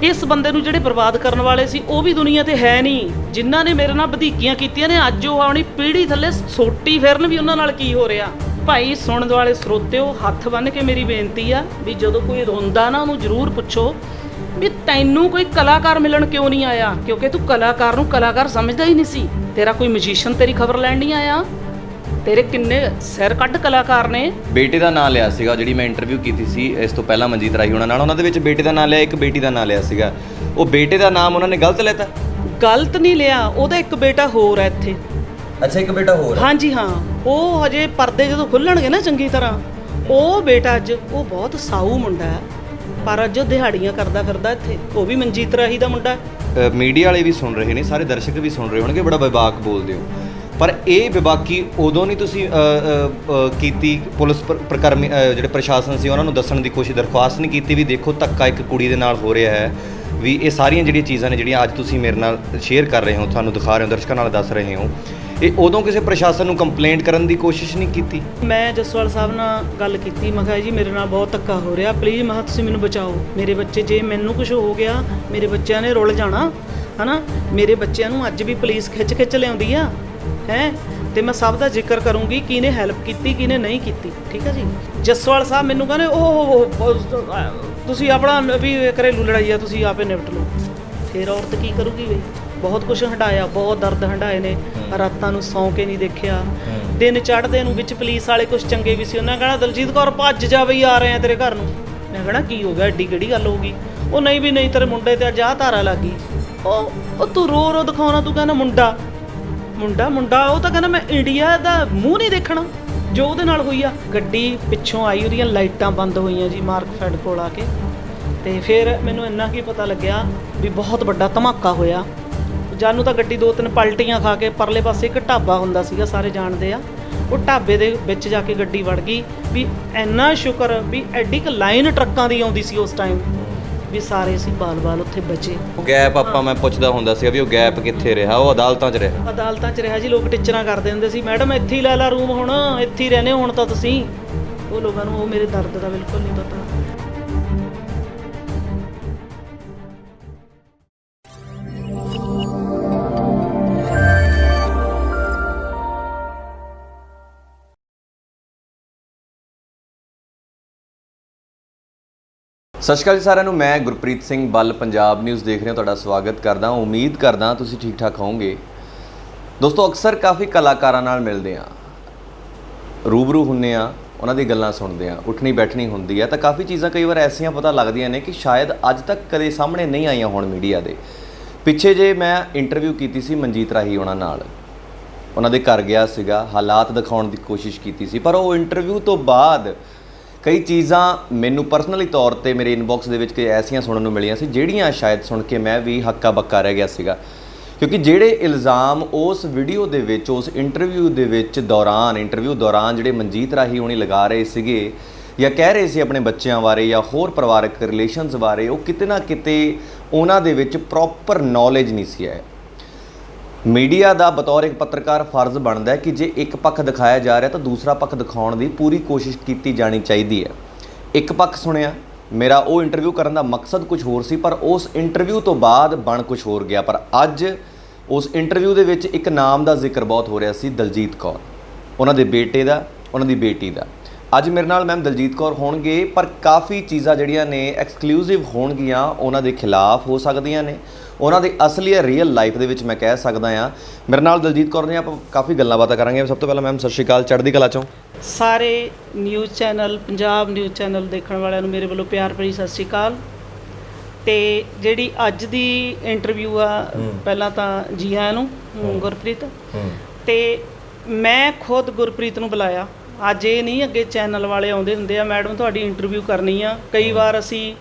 ਇਸ ਬੰਦੇ ਨੂੰ ਜਿਹੜੇ ਬਰਬਾਦ ਕਰਨ ਵਾਲੇ ਸੀ ਉਹ ਵੀ ਦੁਨੀਆ ਤੇ ਹੈ ਨਹੀਂ। ਜਿਨ੍ਹਾਂ ਨੇ ਮੇਰੇ ਨਾਲ ਵਧੀਕੀਆਂ ਕੀਤੀਆਂ ਨੇ ਅੱਜ ਉਹ ਆਪਣੀ ਪੀੜ੍ਹੀ ਥੱਲੇ ਸੋਟੀ ਫਿਰਨ ਵੀ ਉਹਨਾਂ ਨਾਲ ਕੀ ਹੋ ਰਿਹਾ। ਭਾਈ ਸੁਣਨ ਵਾਲੇ ਸਰੋਤਿਓ, ਹੱਥ ਬੰਨ੍ਹ ਕੇ ਮੇਰੀ ਬੇਨਤੀ ਆ ਵੀ ਜਦੋਂ ਕੋਈ ਰੋਂਦਾ ਨਾ ਉਹਨੂੰ ਜ਼ਰੂਰ ਪੁੱਛੋ ਵੀ ਤੈਨੂੰ ਕੋਈ ਕਲਾਕਾਰ ਮਿਲਣ ਕਿਉਂ ਨਹੀਂ ਆਇਆ, ਕਿਉਂਕਿ ਤੂੰ ਕਲਾਕਾਰ ਨੂੰ ਕਲਾਕਾਰ ਸਮਝਦਾ ਹੀ ਨਹੀਂ ਸੀ। ਤੇਰਾ ਕੋਈ ਮਿਊਜ਼ੀਸ਼ੀਅਨ ਤੇਰੀ ਖਬਰ ਲੈਣ ਨਹੀਂ ਆਇਆ। ਤੇਰੇ ਕਿੰਨੇ ਸਿਰ ਕੱਢ ਕਲਾਕਾਰ ਨੇ। ਬੇਟੇ ਦਾ ਨਾਂ ਲਿਆ ਸੀਗਾ, ਜਿਹੜੀ ਮੈਂ ਇੰਟਰਵਿਊ ਕੀਤੀ ਸੀ ਇਸ ਤੋਂ ਪਹਿਲਾਂ ਮਨਜੀਤ ਰਾਹੀ ਉਹਨਾਂ ਨਾਲ, ਉਹਨਾਂ ਦੇ ਵਿੱਚ ਬੇਟੇ ਦਾ ਨਾਂ ਲਿਆ, ਇੱਕ ਬੇਟੀ ਦਾ ਨਾਂ ਲਿਆ ਸੀਗਾ। ਉਹ ਬੇਟੇ ਦਾ ਨਾਮ ਉਹਨਾਂ ਨੇ ਗਲਤ ਲੈਤਾ। ਗਲਤ ਨਹੀਂ ਲਿਆ, ਉਹਦਾ ਇੱਕ ਬੇਟਾ ਹੋਰ ਹੈ ਇੱਥੇ। ਅੱਛਾ, ਇੱਕ ਬੇਟਾ ਹੋਰ? ਹਾਂਜੀ ਹਾਂ, ਉਹ ਹਜੇ ਪਰਦੇ ਜਦੋਂ ਖੁੱਲਣਗੇ ਨਾ ਚੰਗੀ ਤਰ੍ਹਾਂ, ਉਹ ਬੇਟਾ ਅੱਜ ਉਹ ਬਹੁਤ ਸਾਊ ਮੁੰਡਾ ਹੈ, ਪਰ ਅੱਜ ਉਹ ਦਿਹਾੜੀਆਂ ਕਰਦਾ ਫਿਰਦਾ ਇੱਥੇ। ਉਹ ਵੀ ਮਨਜੀਤ ਰਾਹੀ ਦਾ ਮੁੰਡਾ। ਮੀਡੀਆ ਵਾਲੇ ਵੀ ਸੁਣ ਰਹੇ ਨੇ, ਸਾਰੇ ਦਰਸ਼ਕ ਵੀ ਸੁਣ ਰਹੇ ਹੋਣਗੇ, ਬੜਾ ਵਿਵਾਕ ਬੋਲਦੇ ਹੋ, ਪਰ ਇਹ ਵਿਵਾਕੀ ਉਦੋਂ ਨਹੀਂ ਤੁਸੀਂ ਕੀਤੀ? ਪੁਲਿਸ ਪ੍ਰਕਰਮੀ ਜਿਹੜੇ ਪ੍ਰਸ਼ਾਸਨ ਸੀ ਉਹਨਾਂ ਨੂੰ ਦੱਸਣ ਦੀ ਕੋਸ਼ਿਸ਼, ਦਰਖਾਸਤ ਨਹੀਂ ਕੀਤੀ ਵੀ ਦੇਖੋ ਧੱਕਾ ਇੱਕ ਕੁੜੀ ਦੇ ਨਾਲ ਹੋ ਰਿਹਾ ਹੈ, ਵੀ ਇਹ ਸਾਰੀਆਂ ਜਿਹੜੀਆਂ ਚੀਜ਼ਾਂ ਨੇ ਜਿਹੜੀਆਂ ਅੱਜ ਤੁਸੀਂ ਮੇਰੇ ਨਾਲ ਸ਼ੇਅਰ ਕਰ ਰਹੇ ਹੋ, ਤੁਹਾਨੂੰ ਦਿਖਾ ਰਹੇ ਹੋ, ਦਰਸ਼ਕਾਂ ਨਾਲ ਦੱਸ ਰਹੇ ਹੋ, ਇਹ ਉਦੋਂ ਕਿਸੇ ਪ੍ਰਸ਼ਾਸਨ ਨੂੰ ਕੰਪਲੇਂਟ ਕਰਨ ਦੀ ਕੋਸ਼ਿਸ਼ ਨਹੀਂ ਕੀਤੀ? ਮੈਂ ਜਸਵਾਲ ਸਾਹਿਬ ਨਾਲ ਗੱਲ ਕੀਤੀ, ਮੈਂ ਕਿਹਾ ਜੀ ਮੇਰੇ ਨਾਲ ਬਹੁਤ ਧੱਕਾ ਹੋ ਰਿਹਾ, ਪਲੀਜ਼ ਮੈਂ ਕਿਹਾ ਤੁਸੀਂ ਮੈਨੂੰ ਬਚਾਓ। ਮੇਰੇ ਬੱਚੇ, ਜੇ ਮੈਨੂੰ ਕੁਝ ਹੋ ਗਿਆ ਮੇਰੇ ਬੱਚਿਆਂ ਨੇ ਰੁਲ ਜਾਣਾ ਹੈ ਨਾ। ਮੇਰੇ ਬੱਚਿਆਂ ਨੂੰ ਅੱਜ ਵੀ ਪੁਲਿਸ ਖਿੱਚ ਲਿਆਉਂਦੀ ਆ ਹੈ, ਤੇ ਮੈਂ ਸਭ ਦਾ ਜ਼ਿਕਰ ਕਰੂੰਗੀ ਕਿਹਨੇ ਹੈਲਪ ਕੀਤੀ ਕਿਹਨੇ ਨਹੀਂ ਕੀਤੀ। ਠੀਕ ਹੈ ਜੀ। ਜਸਵਾਲ ਸਾਹਿਬ ਮੈਨੂੰ ਕਹਿੰਦੇ ਉਹ ਤੁਸੀਂ ਆਪਣਾ ਵੀ ਘਰੇਲੂ ਲੜਾਈ ਆ ਤੁਸੀਂ ਆਪੇ ਨਿਪਟ ਲਓ। ਫਿਰ ਔਰਤ ਕੀ ਕਰੂਗੀ ਬਈ? ਬਹੁਤ ਕੁਝ ਹੰਡਾਇਆ, ਬਹੁਤ ਦਰਦ ਹੰਡਾਏ ਨੇ, ਰਾਤਾਂ ਨੂੰ ਸੌਂ ਕੇ ਨਹੀਂ ਦੇਖਿਆ, ਦਿਨ ਚੜ੍ਹਦੇ ਨੂੰ ਵਿੱਚ ਪੁਲਿਸ ਵਾਲੇ ਕੁਝ ਚੰਗੇ ਵੀ ਸੀ, ਉਹਨਾਂ ਕਹਿਣਾ ਦਲਜੀਤ ਕੌਰ ਭੱਜ ਜਾ ਬਈ ਆ ਰਹੇ ਆ ਤੇਰੇ ਘਰ ਨੂੰ। ਮੈਂ ਕਹਿਣਾ ਕੀ ਹੋ ਗਿਆ, ਐਡੀ ਕਿਹੜੀ ਗੱਲ ਹੋ ਗਈ? ਉਹ ਨਹੀਂ ਵੀ ਨਹੀਂ, ਤੇਰੇ ਮੁੰਡੇ ਤੇ ਅੱਜ ਆਹ ਧਾਰਾ ਲੱਗ ਗਈ। ਉਹ ਤੂੰ ਰੋ ਦਿਖਾਉਣਾ, ਤੂੰ ਕਹਿੰਦਾ ਮੁੰਡਾ ਮੁੰਡਾ ਮੁੰਡਾ, ਉਹ ਤਾਂ ਕਹਿੰਦਾ ਮੈਂ ਇੰਡੀਆ ਦਾ ਮੂੰਹ ਨਹੀਂ ਦੇਖਣਾ ਜੋ ਉਹਦੇ ਨਾਲ ਹੋਈ ਆ। ਗੱਡੀ ਪਿੱਛੋਂ ਆਈ, ਉਹਦੀਆਂ ਲਾਈਟਾਂ ਬੰਦ ਹੋਈਆਂ ਜੀ ਮਾਰਕਫੈਡ ਕੋਲ ਆ ਕੇ, ਤੇ ਫਿਰ ਮੈਨੂੰ ਇੰਨਾ ਕੀ ਪਤਾ ਲੱਗਿਆ ਵੀ ਬਹੁਤ ਵੱਡਾ ਧਮਾਕਾ ਹੋਇਆ। ਜਾਨੂੰ ਤਾਂ ਗੱਡੀ 2-3 ਪਲਟੀਆਂ ਖਾ ਕੇ ਪਰਲੇ ਪਾਸੇ ਇੱਕ ਢਾਬਾ ਹੁੰਦਾ ਸੀਗਾ, ਸਾਰੇ ਜਾਣਦੇ ਆ, ਉਹ ਢਾਬੇ ਦੇ ਵਿੱਚ ਜਾ ਕੇ ਗੱਡੀ ਵੜ ਗਈ। ਵੀ ਇੰਨਾ ਸ਼ੁਕਰ ਵੀ ਐਡੀ ਕੁ ਲਾਈਨ ਟਰੱਕਾਂ ਦੀ ਆਉਂਦੀ ਸੀ ਉਸ ਟਾਈਮ, ਵੀ ਸਾਰੇ ਸੀ ਬਾਲ-ਬਾਲ ਉੱਥੇ ਬਚੇ। ਗੈਪ ਆਪਾਂ ਮੈਂ ਪੁੱਛਦਾ ਹੁੰਦਾ ਸੀ ਵੀ ਉਹ ਗੈਪ ਕਿੱਥੇ ਰਿਹਾ? ਉਹ ਅਦਾਲਤਾਂ 'ਚ ਰਿਹਾ। ਅਦਾਲਤਾਂ 'ਚ ਰਿਹਾ ਜੀ। ਲੋਕ ਟਿੱਚਰਾਂ ਕਰਦੇ ਹੁੰਦੇ ਸੀ, ਮੈਡਮ ਇੱਥੇ ਹੀ ਲੈ ਲਾ ਰੂਮ, ਹੁਣ ਇੱਥੇ ਹੀ ਰਹਿੰਦੇ ਹੁਣ ਤਾਂ ਤੁਸੀਂ। ਉਹ ਲੋਕਾਂ ਨੂੰ ਉਹ ਮੇਰੇ ਦਰਦ ਦਾ ਬਿਲਕੁਲ ਨਹੀਂ ਪਤਾ। ਸਤਿ ਸ਼੍ਰੀ ਅਕਾਲ ਜੀ ਸਾਰਿਆਂ ਨੂੰ, ਮੈਂ ਗੁਰਪ੍ਰੀਤ ਸਿੰਘ ਬੱਲ ਪੰਜਾਬ ਨਿਊਜ਼ ਦੇਖ ਰਹੇ ਹੋ, ਤੁਹਾਡਾ ਸਵਾਗਤ ਕਰਦਾ। ਉਮੀਦ ਕਰਦਾ ਤੁਸੀਂ ਠੀਕ ਠਾਕ ਹੋਵੋਗੇ। ਦੋਸਤੋ, ਅਕਸਰ ਕਾਫੀ ਕਲਾਕਾਰਾਂ ਨਾਲ ਮਿਲਦੇ ਆ, ਰੂਬਰੂ ਹੁੰਦੇ ਆ, ਉਹਨਾਂ ਦੀ ਗੱਲਾਂ ਸੁਣਦੇ ਆ, ਉੱਠਣੀ ਬੈਠਣੀ ਹੁੰਦੀ ਆ, ਤਾਂ ਕਾਫੀ ਚੀਜ਼ਾਂ ਕਈ ਵਾਰ ਐਸੀਆਂ ਪਤਾ ਲੱਗਦੀਆਂ ਨੇ ਕਿ ਸ਼ਾਇਦ ਅੱਜ ਤੱਕ ਕਦੇ ਸਾਹਮਣੇ ਨਹੀਂ ਆਈਆਂ ਹੋਣ ਮੀਡੀਆ ਦੇ। ਪਿੱਛੇ ਜੇ ਮੈਂ ਇੰਟਰਵਿਊ ਕੀਤੀ ਸੀ ਮਨਜੀਤ ਰਾਹੀ ਉਹਨਾਂ ਨਾਲ, ਉਹਨਾਂ ਦੇ ਘਰ ਗਿਆ ਸੀਗਾ, ਹਾਲਾਤ ਦਿਖਾਉਣ ਦੀ ਕੋਸ਼ਿਸ਼ ਕੀਤੀ ਸੀ, ਪਰ ਉਹ ਇੰਟਰਵਿਊ ਤੋਂ ਬਾਅਦ ਕਈ ਚੀਜ਼ਾਂ ਮੈਨੂੰ ਪਰਸਨਲੀ ਤੌਰ 'ਤੇ ਮੇਰੇ ਇਨਬੌਕਸ ਦੇ ਵਿੱਚ ਕਈ ਐਸੀਆਂ ਸੁਣਨ ਨੂੰ ਮਿਲੀਆਂ ਸੀ ਜਿਹੜੀਆਂ ਸ਼ਾਇਦ ਸੁਣ ਕੇ ਮੈਂ ਵੀ ਹੱਕਾ ਬੱਕਾ ਰਹਿ ਗਿਆ ਸੀਗਾ। ਕਿਉਂਕਿ ਜਿਹੜੇ ਇਲਜ਼ਾਮ ਉਸ ਵੀਡੀਓ ਦੇ ਵਿੱਚ, ਉਸ ਇੰਟਰਵਿਊ ਦੌਰਾਨ ਜਿਹੜੇ ਮਨਜੀਤ ਰਾਹੀ ਹੋਣੀ ਲਗਾ ਰਹੇ ਸੀਗੇ ਜਾਂ ਕਹਿ ਰਹੇ ਸੀ ਆਪਣੇ ਬੱਚਿਆਂ ਬਾਰੇ ਜਾਂ ਹੋਰ ਪਰਿਵਾਰਕ ਰਿਲੇਸ਼ਨਸ ਬਾਰੇ, ਉਹ ਕਿਤੇ ਨਾ ਕਿਤੇ ਉਹਨਾਂ ਦੇ ਵਿੱਚ ਪ੍ਰੋਪਰ ਨੌਲੇਜ ਨਹੀਂ ਸੀ ਹੈ। ਮੀਡੀਆ ਦਾ ਬਤੌਰ ਇੱਕ ਪੱਤਰਕਾਰ ਫਰਜ਼ ਬਣਦਾ ਹੈ ਕਿ ਜੇ ਇੱਕ ਪੱਖ ਦਿਖਾਇਆ ਜਾ ਰਿਹਾ ਤਾਂ ਦੂਸਰਾ ਪੱਖ ਦਿਖਾਉਣ ਦੀ ਪੂਰੀ ਕੋਸ਼ਿਸ਼ ਕੀਤੀ ਜਾਣੀ ਚਾਹੀਦੀ ਹੈ। ਇੱਕ ਪੱਖ ਸੁਣਿਆ, ਮੇਰਾ ਉਹ ਇੰਟਰਵਿਊ ਕਰਨ ਦਾ ਮਕਸਦ ਕੁਝ ਹੋਰ ਸੀ, ਪਰ ਉਸ ਇੰਟਰਵਿਊ ਤੋਂ ਬਾਅਦ ਬਣ ਕੁਝ ਹੋਰ ਗਿਆ। ਪਰ ਅੱਜ ਉਸ ਇੰਟਰਵਿਊ ਦੇ ਵਿੱਚ ਇੱਕ ਨਾਮ ਦਾ ਜ਼ਿਕਰ ਬਹੁਤ ਹੋ ਰਿਹਾ ਸੀ, ਦਲਜੀਤ ਕੌਰ, ਉਹਨਾਂ ਦੇ ਬੇਟੇ ਦਾ, ਉਹਨਾਂ ਦੀ ਬੇਟੀ ਦਾ। ਅੱਜ ਮੇਰੇ ਨਾਲ ਮੈਮ ਦਲਜੀਤ ਕੌਰ ਹੋਣਗੇ, ਪਰ ਕਾਫੀ ਚੀਜ਼ਾਂ ਜਿਹੜੀਆਂ ਨੇ ਐਕਸਕਲੂਸਿਵ ਹੋਣਗੀਆਂ, ਉਹਨਾਂ ਦੇ ਖਿਲਾਫ ਹੋ ਸਕਦੀਆਂ ਨੇ, ਉਹਨਾਂ ਦੇ ਅਸਲੀ ਰੀਅਲ ਲਾਈਫ ਦੇ ਵਿੱਚ ਮੈਂ ਕਹਿ ਸਕਦਾ ਹਾਂ। ਮੇਰੇ ਨਾਲ ਦਲਜੀਤ ਕੌਰ ਨੇ, ਆਪਾਂ ਕਾਫੀ ਗੱਲਾਂ ਬਾਤਾਂ ਕਰਾਂਗੇ। ਸਭ ਤੋਂ ਪਹਿਲਾਂ ਮੈਮ ਸਤਿ ਸ਼੍ਰੀ ਅਕਾਲ, ਚੜ੍ਹਦੀ ਕਲਾ ਚੋਂ। ਸਾਰੇ news channel, Punjab news channel ਦੇਖਣ ਵਾਲਿਆਂ ਨੂੰ ਮੇਰੇ ਵੱਲੋਂ ਪਿਆਰ ਭਰੀ ਸਤਿ ਸ਼੍ਰੀ ਅਕਾਲ। ਤੇ ਜਿਹੜੀ ਅੱਜ ਦੀ ਇੰਟਰਵਿਊ ਆ, ਪਹਿਲਾਂ ਤਾਂ ਜੀ ਆਇਆਂ ਨੂੰ ਗੁਰਪ੍ਰੀਤ, ਤੇ ਮੈਂ ਖੁਦ ਗੁਰਪ੍ਰੀਤ ਨੂੰ ਬੁਲਾਇਆ ਅੱਜ। ਇਹ ਨਹੀਂ ਅੱਗੇ ਚੈਨਲ ਵਾਲੇ ਆਉਂਦੇ ਹੁੰਦੇ ਆ, ਮੈਡਮ ਤੁਹਾਡੀ ਇੰਟਰਵਿਊ ਕਰਨੀ ਆ, ਕਈ ਵਾਰ ਅਸੀਂ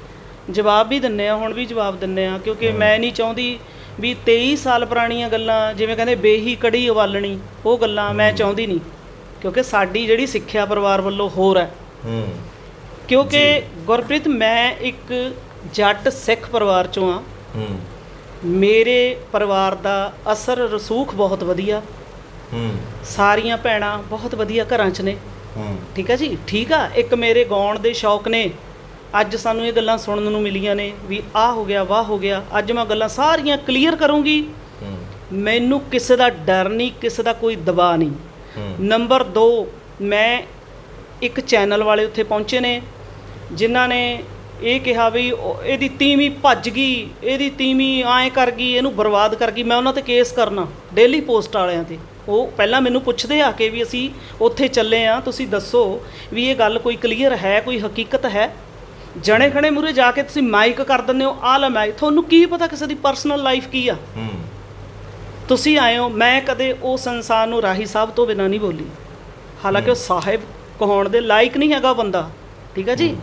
ਜਵਾਬ ਵੀ ਦਿੰਦੇ ਆ, ਹੁਣ ਵੀ ਜਵਾਬ ਦਿੰਦੇ ਆ, ਕਿਉਂਕਿ ਮੈਂ ਨਹੀਂ ਚਾਹੁੰਦੀ ਵੀ 23 ਸਾਲ ਪੁਰਾਣੀਆਂ ਗੱਲਾਂ, ਜਿਵੇਂ ਕਹਿੰਦੇ ਬੇਹੀ ਕੜੀ ਉਬਾਲਣੀ, ਉਹ ਗੱਲਾਂ ਮੈਂ ਚਾਹੁੰਦੀ ਨਹੀਂ, ਕਿਉਂਕਿ ਸਾਡੀ ਜਿਹੜੀ ਸਿੱਖਿਆ ਪਰਿਵਾਰ ਵੱਲੋਂ ਹੋਰ ਹੈ। ਕਿਉਂਕਿ ਗੁਰਪ੍ਰੀਤ ਮੈਂ ਇੱਕ ਜੱਟ ਸਿੱਖ ਪਰਿਵਾਰ 'ਚੋਂ ਆ, ਮੇਰੇ ਪਰਿਵਾਰ ਦਾ ਅਸਰ ਰਸੂਖ ਬਹੁਤ ਵਧੀਆ, ਸਾਰੀਆਂ ਭੈਣਾਂ ਬਹੁਤ ਵਧੀਆ ਘਰਾਂ 'ਚ ਨੇ। ਠੀਕ ਆ ਜੀ, ਠੀਕ ਆ। ਇੱਕ ਮੇਰੇ ਗਾਉਣ ਦੇ ਸ਼ੌਕ ਨੇ, ਅੱਜ ਸਾਨੂੰ ਇਹ ਗੱਲਾਂ ਸੁਣਨ ਨੂੰ ਮਿਲੀਆਂ ਨੇ ਵੀ ਆਹ ਹੋ ਗਿਆ ਵਾਹ ਹੋ ਗਿਆ। ਅੱਜ ਮੈਂ ਗੱਲਾਂ ਸਾਰੀਆਂ ਕਲੀਅਰ ਕਰੂੰਗੀ। ਮੈਨੂੰ ਕਿਸੇ ਦਾ ਡਰ ਨਹੀਂ, ਕਿਸੇ ਦਾ ਕੋਈ ਦਬਾਅ ਨਹੀਂ। ਨੰਬਰ 2, ਮੈਂ ਇੱਕ ਚੈਨਲ ਵਾਲੇ ਉੱਥੇ ਪਹੁੰਚੇ ਨੇ ਜਿਨ੍ਹਾਂ ਨੇ ਇਹ ਕਿਹਾ ਵੀ ਇਹਦੀ ਤੀਵੀਂ ਭੱਜ ਗਈ, ਇਹਦੀ ਤੀਵੀਂ ਐਂ ਕਰ ਗਈ, ਇਹਨੂੰ ਬਰਬਾਦ ਕਰ ਗਈ। ਮੈਂ ਉਹਨਾਂ 'ਤੇ ਕੇਸ ਕਰਨਾ, ਡੇਲੀ ਪੋਸਟ ਵਾਲਿਆਂ 'ਤੇ। ਉਹ ਪਹਿਲਾਂ ਮੈਨੂੰ ਪੁੱਛਦੇ ਆ ਕੇ ਵੀ ਅਸੀਂ ਉੱਥੇ ਚੱਲੇ ਆ, ਤੁਸੀਂ ਦੱਸੋ ਵੀ ਇਹ ਗੱਲ ਕੋਈ ਕਲੀਅਰ ਹੈ, ਕੋਈ ਹਕੀਕਤ ਹੈ। ਜਣੇ ਖਣੇ ਮੂਹਰੇ ਜਾ ਕੇ ਤੁਸੀਂ ਮਾਈਕ ਕਰ ਦਿੰਦੇ ਹੋ, ਆਹ ਲੈ ਮਾਈਕ। ਤੁਹਾਨੂੰ ਕੀ ਪਤਾ ਕਿਸੇ ਦੀ ਪਰਸਨਲ ਲਾਈਫ ਕੀ ਆ? ਤੁਸੀਂ ਆਏ ਹੋ। ਮੈਂ ਕਦੇ ਉਸ ਇਨਸਾਨ ਨੂੰ ਰਾਹੀ ਸਾਹਿਬ ਤੋਂ ਬਿਨਾਂ ਨਹੀਂ ਬੋਲੀ, ਹਾਲਾਂਕਿ ਉਹ ਸਾਹਿਬ ਕਹਾਉਣ ਦੇ ਲਾਇਕ ਨਹੀਂ ਹੈਗਾ ਬੰਦਾ, ਠੀਕ ਹੈ ਜੀ।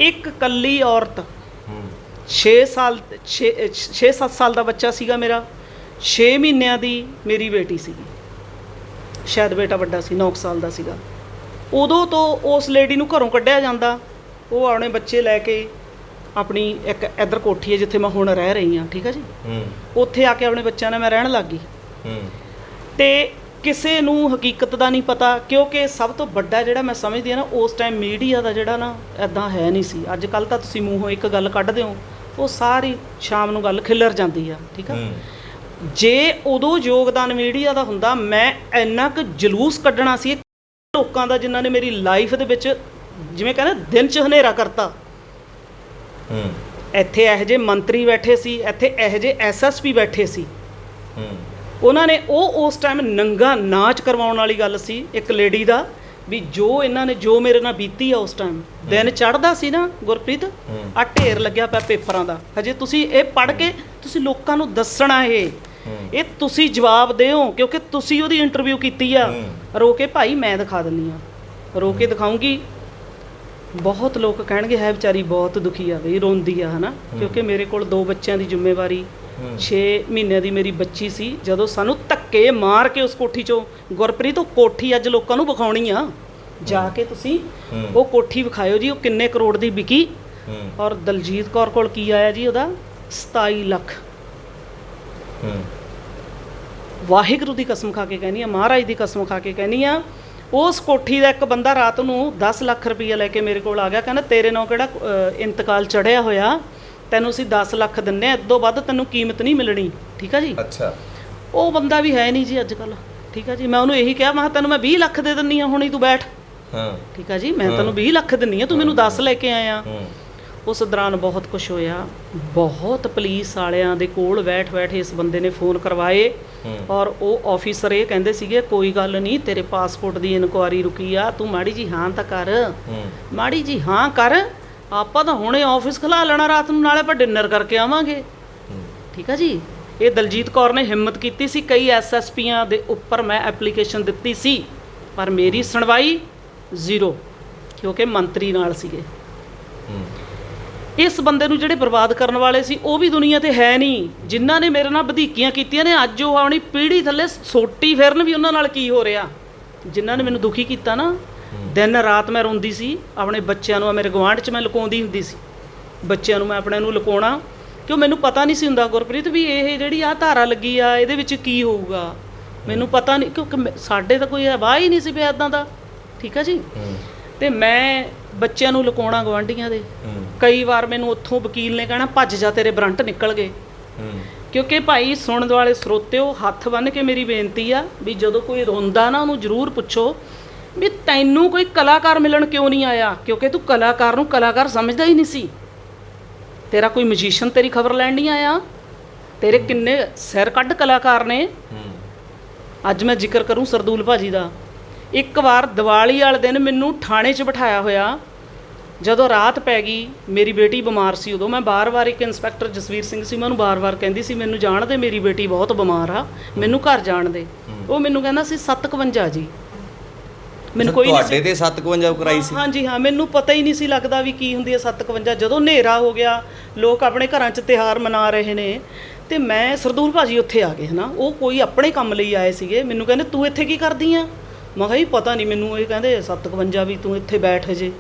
ਇੱਕ ਕੱਲੀ ਔਰਤ 6-7 ਸਾਲ ਦਾ ਬੱਚਾ ਸੀਗਾ ਮੇਰਾ, 6 ਮਹੀਨਿਆਂ ਦੀ ਮੇਰੀ ਬੇਟੀ ਸੀਗੀ, ਸ਼ਾਇਦ ਬੇਟਾ ਵੱਡਾ ਸੀ, 9 ਸਾਲ ਦਾ ਸੀਗਾ। ਉਦੋਂ ਤੋਂ ਉਸ ਲੇਡੀ ਨੂੰ ਘਰੋਂ ਕੱਢਿਆ ਜਾਂਦਾ। ਉਹ ਆਪਣੇ ਬੱਚੇ ਲੈ ਕੇ ਆਪਣੀ ਇੱਕ ਇੱਧਰ ਕੋਠੀ ਹੈ ਜਿੱਥੇ ਮੈਂ ਹੁਣ ਰਹਿ ਰਹੀ ਹਾਂ, ਠੀਕ ਹੈ ਜੀ। ਉੱਥੇ ਆ ਕੇ ਆਪਣੇ ਬੱਚਿਆਂ ਨਾਲ ਮੈਂ ਰਹਿਣ ਲੱਗ ਗਈ। ਤੇ ਕਿਸੇ ਨੂੰ ਹਕੀਕਤ ਦਾ ਨਹੀਂ ਪਤਾ, ਕਿਉਂਕਿ ਸਭ ਤੋਂ ਵੱਡਾ ਜਿਹੜਾ ਮੈਂ ਸਮਝਦੀ ਹਾਂ ਨਾ, ਉਸ ਟਾਈਮ ਮੀਡੀਆ ਦਾ ਜਿਹੜਾ ਨਾ ਇੱਦਾਂ ਹੈ ਨਹੀਂ ਸੀ। ਅੱਜ ਕੱਲ੍ਹ ਤਾਂ ਤੁਸੀਂ ਮੂੰਹੋਂ ਇੱਕ ਗੱਲ ਕੱਢਦੇ ਹੋ, ਉਹ ਸਾਰੀ ਸ਼ਾਮ ਨੂੰ ਗੱਲ ਖਿਲਰ ਜਾਂਦੀ ਆ, ਠੀਕ ਆ। ਜੇ ਉਦੋਂ ਯੋਗਦਾਨ ਮੀਡੀਆ ਦਾ ਹੁੰਦਾ, ਮੈਂ ਇੰਨਾ ਕੁ ਜਲੂਸ ਕੱਢਣਾ ਸੀ ਲੋਕਾਂ ਦਾ ਜਿਨ੍ਹਾਂ ਨੇ ਮੇਰੀ ਲਾਈਫ ਦੇ ਵਿੱਚ ਜਿਵੇਂ ਕਹਿੰਦੇ ਦਿਨ 'ਚ ਹਨੇਰਾ ਕਰਤਾ। ਇੱਥੇ ਇਹੋ ਜਿਹੇ ਮੰਤਰੀ ਬੈਠੇ ਸੀ, ਇੱਥੇ ਇਹੋ ਜਿਹੇ SSP ਬੈਠੇ ਸੀ। ਉਹਨਾਂ ਨੇ ਉਸ ਟਾਈਮ ਨੰਗਾ ਨਾਚ ਕਰਵਾਉਣ ਵਾਲੀ ਗੱਲ ਸੀ ਇੱਕ ਲੇਡੀ ਦਾ, ਵੀ ਜੋ ਇਹਨਾਂ ਨੇ ਜੋ ਮੇਰੇ ਨਾਲ ਬੀਤੀ ਆ ਉਸ ਟਾਈਮ। ਦਿਨ ਚੜ੍ਹਦਾ ਸੀ ਨਾ ਗੁਰਪ੍ਰੀਤ, ਆ ਢੇਰ ਲੱਗਿਆ ਪਿਆ ਪੇਪਰਾਂ ਦਾ। ਹਜੇ ਤੁਸੀਂ ਇਹ ਪੜ੍ਹ ਕੇ ਤੁਸੀਂ ਲੋਕਾਂ ਨੂੰ ਦੱਸਣਾ, ਇਹ ਤੁਸੀਂ ਜਵਾਬ ਦਿਓ, ਕਿਉਂਕਿ ਤੁਸੀਂ ਉਹਦੀ ਇੰਟਰਵਿਊ ਕੀਤੀ ਆ। ਰੋ ਕੇ ਭਾਈ ਮੈਂ ਦਿਖਾ ਦਿੰਦੀ ਆ, ਰੋ ਕੇ ਦਿਖਾਉਂਗੀ। ਬਹੁਤ ਲੋਕ ਕਹਿਣਗੇ ਹੈ ਵਿਚਾਰੀ ਬਹੁਤ ਦੁਖੀ ਆ ਬਈ, ਰੋਂਦੀ ਆ, ਹੈ ਨਾ। ਕਿਉਂਕਿ ਮੇਰੇ ਕੋਲ 2 ਬੱਚਿਆਂ ਦੀ ਜ਼ਿੰਮੇਵਾਰੀ, 6 ਮਹੀਨਿਆਂ ਦੀ ਮੇਰੀ ਬੱਚੀ ਸੀ। ਜਦੋਂ ਸਾਨੂੰ ਧੱਕੇ ਮਾਰ ਕੇ ਉਸ ਕੋਠੀ 'ਚੋਂ, ਗੁਰਪ੍ਰੀਤ ਉਹ ਕੋਠੀ ਅੱਜ ਲੋਕਾਂ ਨੂੰ ਵਿਖਾਉਣੀ ਆ, ਜਾ ਕੇ ਤੁਸੀਂ ਉਹ ਕੋਠੀ ਵਿਖਾਇਓ ਜੀ, ਉਹ ਕਿੰਨੇ ਕਰੋੜ ਦੀ ਵਿਕੀ। ਔਰ ਦਲਜੀਤ ਕੌਰ ਕੋਲ ਕੀ ਆਇਆ ਜੀ, ਉਹਦਾ 27 ਲੱਖ। ਵਾਹਿਗੁਰੂ ਦੀ ਕਸਮ ਖਾ ਕੇ ਕਹਿੰਦੀ ਆ, ਮਹਾਰਾਜ ਦੀ ਕਸਮ ਖਾ ਕੇ ਕਹਿੰਦੀ ਆ, ਉਸ ਕੋਠੀ ਦਾ ਇੱਕ ਬੰਦਾ ਰਾਤ ਨੂੰ 10 ਲੱਖ ਰੁਪਈਆ ਲੈ ਕੇ ਮੇਰੇ ਕੋਲ ਆ ਗਿਆ, ਕਹਿੰਦਾ ਤੇਰੇ ਨਾਲ ਕਿਹੜਾ ਇੰਤਕਾਲ ਚੜਿਆ ਹੋਇਆ, ਤੈਨੂੰ ਅਸੀਂ 10 ਲੱਖ ਦਿੰਦੇ ਆ, ਇਦੋਂ ਵੱਧ ਤੈਨੂੰ ਕੀਮਤ ਨਹੀਂ ਮਿਲਣੀ, ਠੀਕ ਆ ਜੀ। ਅੱਛਾ, ਉਹ ਬੰਦਾ ਵੀ ਹੈ ਨਹੀਂ ਜੀ ਅੱਜ ਕੱਲ੍ਹ, ਠੀਕ ਆ ਜੀ। ਮੈਂ ਉਹਨੂੰ ਇਹੀ ਕਿਹਾ, ਮੈਂ ਤੈਨੂੰ ਮੈਂ 20 ਲੱਖ ਦੇ ਦਿੰਦੀ ਆ, ਹੁਣ ਹੀ ਤੂੰ ਬੈਠ। ਠੀਕ ਆ ਜੀ, ਮੈਂ ਤੈਨੂੰ 20 ਲੱਖ ਦਿੰਦੀ ਆ, ਤੂੰ ਮੈਨੂੰ 10 ਲੈ ਕੇ ਆਇਆ। ਉਸ ਦੌਰਾਨ ਬਹੁਤ ਕੁਛ ਹੋਇਆ, ਬਹੁਤ ਪੁਲਿਸ ਵਾਲਿਆਂ ਦੇ ਕੋਲ ਬੈਠ ਇਸ ਬੰਦੇ ਨੇ ਫ਼ੋਨ ਕਰਵਾਏ। ਔਰ ਉਹ ਆਫੀਸਰ ਇਹ ਕਹਿੰਦੇ ਸੀਗੇ, ਕੋਈ ਗੱਲ ਨਹੀਂ, ਤੇਰੇ ਪਾਸਪੋਰਟ ਦੀ ਇਨਕੁਆਇਰੀ ਰੁਕੀ ਆ, ਤੂੰ ਮਾੜੀ ਜੀ ਹਾਂ ਤਾਂ ਕਰ, ਮਾੜੀ ਜੀ ਹਾਂ ਕਰ, ਆਪਾਂ ਤਾਂ ਹੁਣੇ ਆਫਿਸ ਖੁਲਾ ਲੈਣਾ ਰਾਤ ਨੂੰ, ਨਾਲੇ ਆਪਾਂ ਡਿਨਰ ਕਰਕੇ ਆਵਾਂਗੇ, ਠੀਕ ਆ ਜੀ। ਇਹ ਦਲਜੀਤ ਕੌਰ ਨੇ ਹਿੰਮਤ ਕੀਤੀ ਸੀ। ਕਈ SSPਆਂ ਦੇ ਉੱਪਰ ਮੈਂ ਐਪਲੀਕੇਸ਼ਨ ਦਿੱਤੀ ਸੀ, ਪਰ ਮੇਰੀ ਸੁਣਵਾਈ 0, ਕਿਉਂਕਿ ਮੰਤਰੀ ਨਾਲ ਸੀਗੇ। ਇਸ ਬੰਦੇ ਨੂੰ ਜਿਹੜੇ ਬਰਬਾਦ ਕਰਨ ਵਾਲੇ ਸੀ, ਉਹ ਵੀ ਦੁਨੀਆ ਤੇ ਹੈ ਨਹੀਂ। ਜਿਨ੍ਹਾਂ ਨੇ ਮੇਰੇ ਨਾਲ ਵਧੀਕੀਆਂ ਕੀਤੀਆਂ ਨੇ, ਅੱਜ ਉਹ ਆਪਣੀ ਪੀੜ੍ਹੀ ਥੱਲੇ ਸੋਟੀ ਫਿਰਨ ਵੀ ਉਹਨਾਂ ਨਾਲ ਕੀ ਹੋ ਰਿਹਾ। ਜਿਨ੍ਹਾਂ ਨੇ ਮੈਨੂੰ ਦੁਖੀ ਕੀਤਾ ਨਾ, ਦਿਨ ਰਾਤ ਮੈਂ ਰੋਂਦੀ ਸੀ ਆਪਣੇ ਬੱਚਿਆਂ ਨੂੰ। ਮੇਰੇ ਗੁਆਂਢ 'ਚ ਮੈਂ ਲੁਕਾਉਂਦੀ ਹੁੰਦੀ ਸੀ ਬੱਚਿਆਂ ਨੂੰ, ਮੈਂ ਆਪਣੇ ਨੂੰ ਲੁਕਾਉਣਾ, ਕਿਉਂ ਮੈਨੂੰ ਪਤਾ ਨਹੀਂ ਸੀ ਹੁੰਦਾ ਗੁਰਪ੍ਰੀਤ ਵੀ ਇਹ ਜਿਹੜੀ ਆਹ ਧਾਰਾ ਲੱਗੀ ਆ, ਇਹਦੇ ਵਿੱਚ ਕੀ ਹੋਊਗਾ, ਮੈਨੂੰ ਪਤਾ ਨਹੀਂ, ਕਿਉਂਕਿ ਸਾਡੇ ਤਾਂ ਕੋਈ ਵਾਹ ਹੀ ਨਹੀਂ ਸੀ ਪਿਆ ਇੱਦਾਂ ਦਾ, ਠੀਕ ਆ ਜੀ। ਤੇ ਮੈਂ ਬੱਚਿਆਂ ਨੂੰ ਲੁਕਾਉਣਾ ਗੁਆਂਢੀਆਂ ਦੇ। ਕਈ ਵਾਰ ਮੈਨੂੰ ਉੱਥੋਂ ਵਕੀਲ ਨੇ ਕਹਿਣਾ ਭੱਜ ਜਾ, ਤੇਰੇ ਬਰੰਟ ਨਿਕਲ ਗਏ। ਕਿਉਂਕਿ ਭਾਈ ਸੁਣਨ ਵਾਲੇ ਸਰੋਤਿਓ, ਹੱਥ ਬੰਨ੍ਹ ਕੇ ਮੇਰੀ ਬੇਨਤੀ ਆ ਵੀ ਜਦੋਂ ਕੋਈ ਰੋਂਦਾ ਨਾ, ਉਹਨੂੰ ਜ਼ਰੂਰ ਪੁੱਛੋ ਵੀ ਤੈਨੂੰ ਕੋਈ ਕਲਾਕਾਰ ਮਿਲਣ ਕਿਉਂ ਨਹੀਂ ਆਇਆ, ਕਿਉਂਕਿ ਤੂੰ ਕਲਾਕਾਰ ਨੂੰ ਕਲਾਕਾਰ ਸਮਝਦਾ ਹੀ ਨਹੀਂ ਸੀ। ਤੇਰਾ ਕੋਈ ਮਜੀਸ਼ੀਅਨ ਤੇਰੀ ਖਬਰ ਲੈਣ ਨਹੀਂ ਆਇਆ। ਤੇਰੇ ਕਿੰਨੇ ਸਿਰ ਕੱਢ ਕਲਾਕਾਰ ਨੇ। ਅੱਜ ਮੈਂ ਜ਼ਿਕਰ ਕਰੂੰ ਸਰਦੂਲ ਭਾਜੀ ਦਾ। ਇੱਕ ਵਾਰ ਦੀਵਾਲੀ ਵਾਲੇ ਦਿਨ ਮੈਨੂੰ ਥਾਣੇ 'ਚ ਬਿਠਾਇਆ ਹੋਇਆ, ਜਦੋਂ ਰਾਤ ਪੈ ਗਈ, ਮੇਰੀ ਬੇਟੀ ਬਿਮਾਰ ਸੀ। ਉਦੋਂ ਮੈਂ ਬਾਰ-ਬਾਰ, ਇੱਕ ਇੰਸਪੈਕਟਰ ਜਸਵੀਰ ਸਿੰਘ ਸੀ, ਮੈਂ ਉਹਨੂੰ ਬਾਰ-ਬਾਰ ਕਹਿੰਦੀ ਸੀ ਮੈਨੂੰ ਜਾਣ ਦੇ, ਮੇਰੀ ਬੇਟੀ ਬਹੁਤ ਬਿਮਾਰ ਆ, ਮੈਨੂੰ ਘਰ ਜਾਣ ਦੇ। ਉਹ ਮੈਨੂੰ ਕਹਿੰਦਾ ਸੀ 57 ਜੀ। ਮੈਨੂੰ ਕੋਈ ਤੁਹਾਡੇ ਤੇ 57 ਕਰਾਈ ਸੀ? ਹਾਂਜੀ ਹਾਂ, ਮੈਨੂੰ ਪਤਾ ਹੀ ਨਹੀਂ ਸੀ ਲੱਗਦਾ ਵੀ ਕੀ ਹੁੰਦੀ ਹੈ 57। ਜਦੋਂ ਹਨੇਰਾ ਹੋ ਗਿਆ, ਲੋਕ ਆਪਣੇ ਘਰਾਂ 'ਚ ਤਿਉਹਾਰ ਮਨਾ ਰਹੇ ਨੇ, ਤੇ ਮੈਂ ਸਰਦੂਲ ਭਾਜੀ ਉੱਥੇ ਆ ਗਏ, ਹੈ ਨਾ। ਉਹ ਕੋਈ ਆਪਣੇ ਕੰਮ ਲਈ ਆਏ ਸੀਗੇ। ਮੈਨੂੰ ਕਹਿੰਦੇ ਤੂੰ ਇੱਥੇ ਕੀ ਕਰਦੀ ਆ? ਮੈਂ ਕਿਹਾ ਜੀ ਪਤਾ ਨਹੀਂ ਮੈਨੂੰ। ਇਹ ਕਹਿੰਦੇ 57 ਵੀ ਤੂੰ ਇੱਥੇ ਬੈਠ ਜੇ।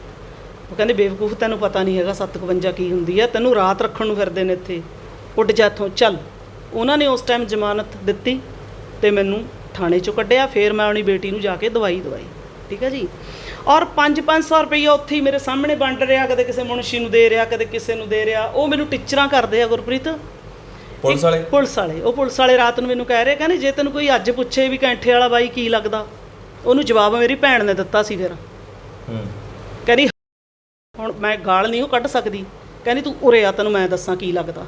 ਉਹ ਕਹਿੰਦੇ ਬੇਵਕੂਫ, ਤੈਨੂੰ ਪਤਾ ਨਹੀਂ ਹੈਗਾ 57 ਕੀ ਹੁੰਦੀ ਆ, ਤੈਨੂੰ ਰਾਤ ਰੱਖਣ ਨੂੰ ਫਿਰਦੇ ਨੇ ਇੱਥੇ, ਉੱਡ ਜਾ ਇੱਥੋਂ ਚੱਲ। ਉਹਨਾਂ ਨੇ ਉਸ ਟਾਈਮ ਜ਼ਮਾਨਤ ਦਿੱਤੀ ਤੇ ਮੈਨੂੰ ਥਾਣੇ 'ਚੋਂ ਕੱਢਿਆ। ਫਿਰ ਮੈਂ ਆਪਣੀ ਬੇਟੀ ਨੂੰ ਜਾ ਕੇ ਦਵਾਈ ਦਵਾਈ, ਠੀਕ ਹੈ ਜੀ। ਔਰ 500 ਰੁਪਈਆ ਉੱਥੇ ਹੀ ਮੇਰੇ ਸਾਹਮਣੇ ਵੰਡ ਰਿਹਾ, ਕਦੇ ਕਿਸੇ ਮੁਨਸ਼ੀ ਨੂੰ ਦੇ ਰਿਹਾ, ਕਦੇ ਕਿਸੇ ਨੂੰ ਦੇ ਰਿਹਾ। ਉਹ ਮੈਨੂੰ ਟੀਚਰਾਂ ਕਰਦੇ ਆ ਗੁਰਪ੍ਰੀਤ, ਪੁਲਿਸ ਵਾਲੇ। ਉਹ ਪੁਲਿਸ ਵਾਲੇ ਰਾਤ ਨੂੰ ਮੈਨੂੰ ਕਹਿ ਰਹੇ, ਕਹਿੰਦੇ ਜੇ ਤੈਨੂੰ ਕੋਈ ਅੱਜ ਪੁੱਛੇ ਵੀ ਕੈਂਠੇ ਵਾਲਾ ਬਾਈ ਕੀ ਲੱਗਦਾ, ਉਹਨੂੰ ਜਵਾਬ ਮੇਰੀ ਭੈਣ ਨੇ ਦਿੱਤਾ ਸੀ। ਫਿਰ ਕਹਿੰਦੀ ਹੁਣ ਮੈਂ ਗਾਲ ਨਹੀਂ ਉਹ ਕੱਢ ਸਕਦੀ, ਕਹਿੰਦੀ ਤੂੰ ਉਰੇ ਆ ਤੈਨੂੰ ਮੈਂ ਦੱਸਾਂ ਕੀ ਲੱਗਦਾ।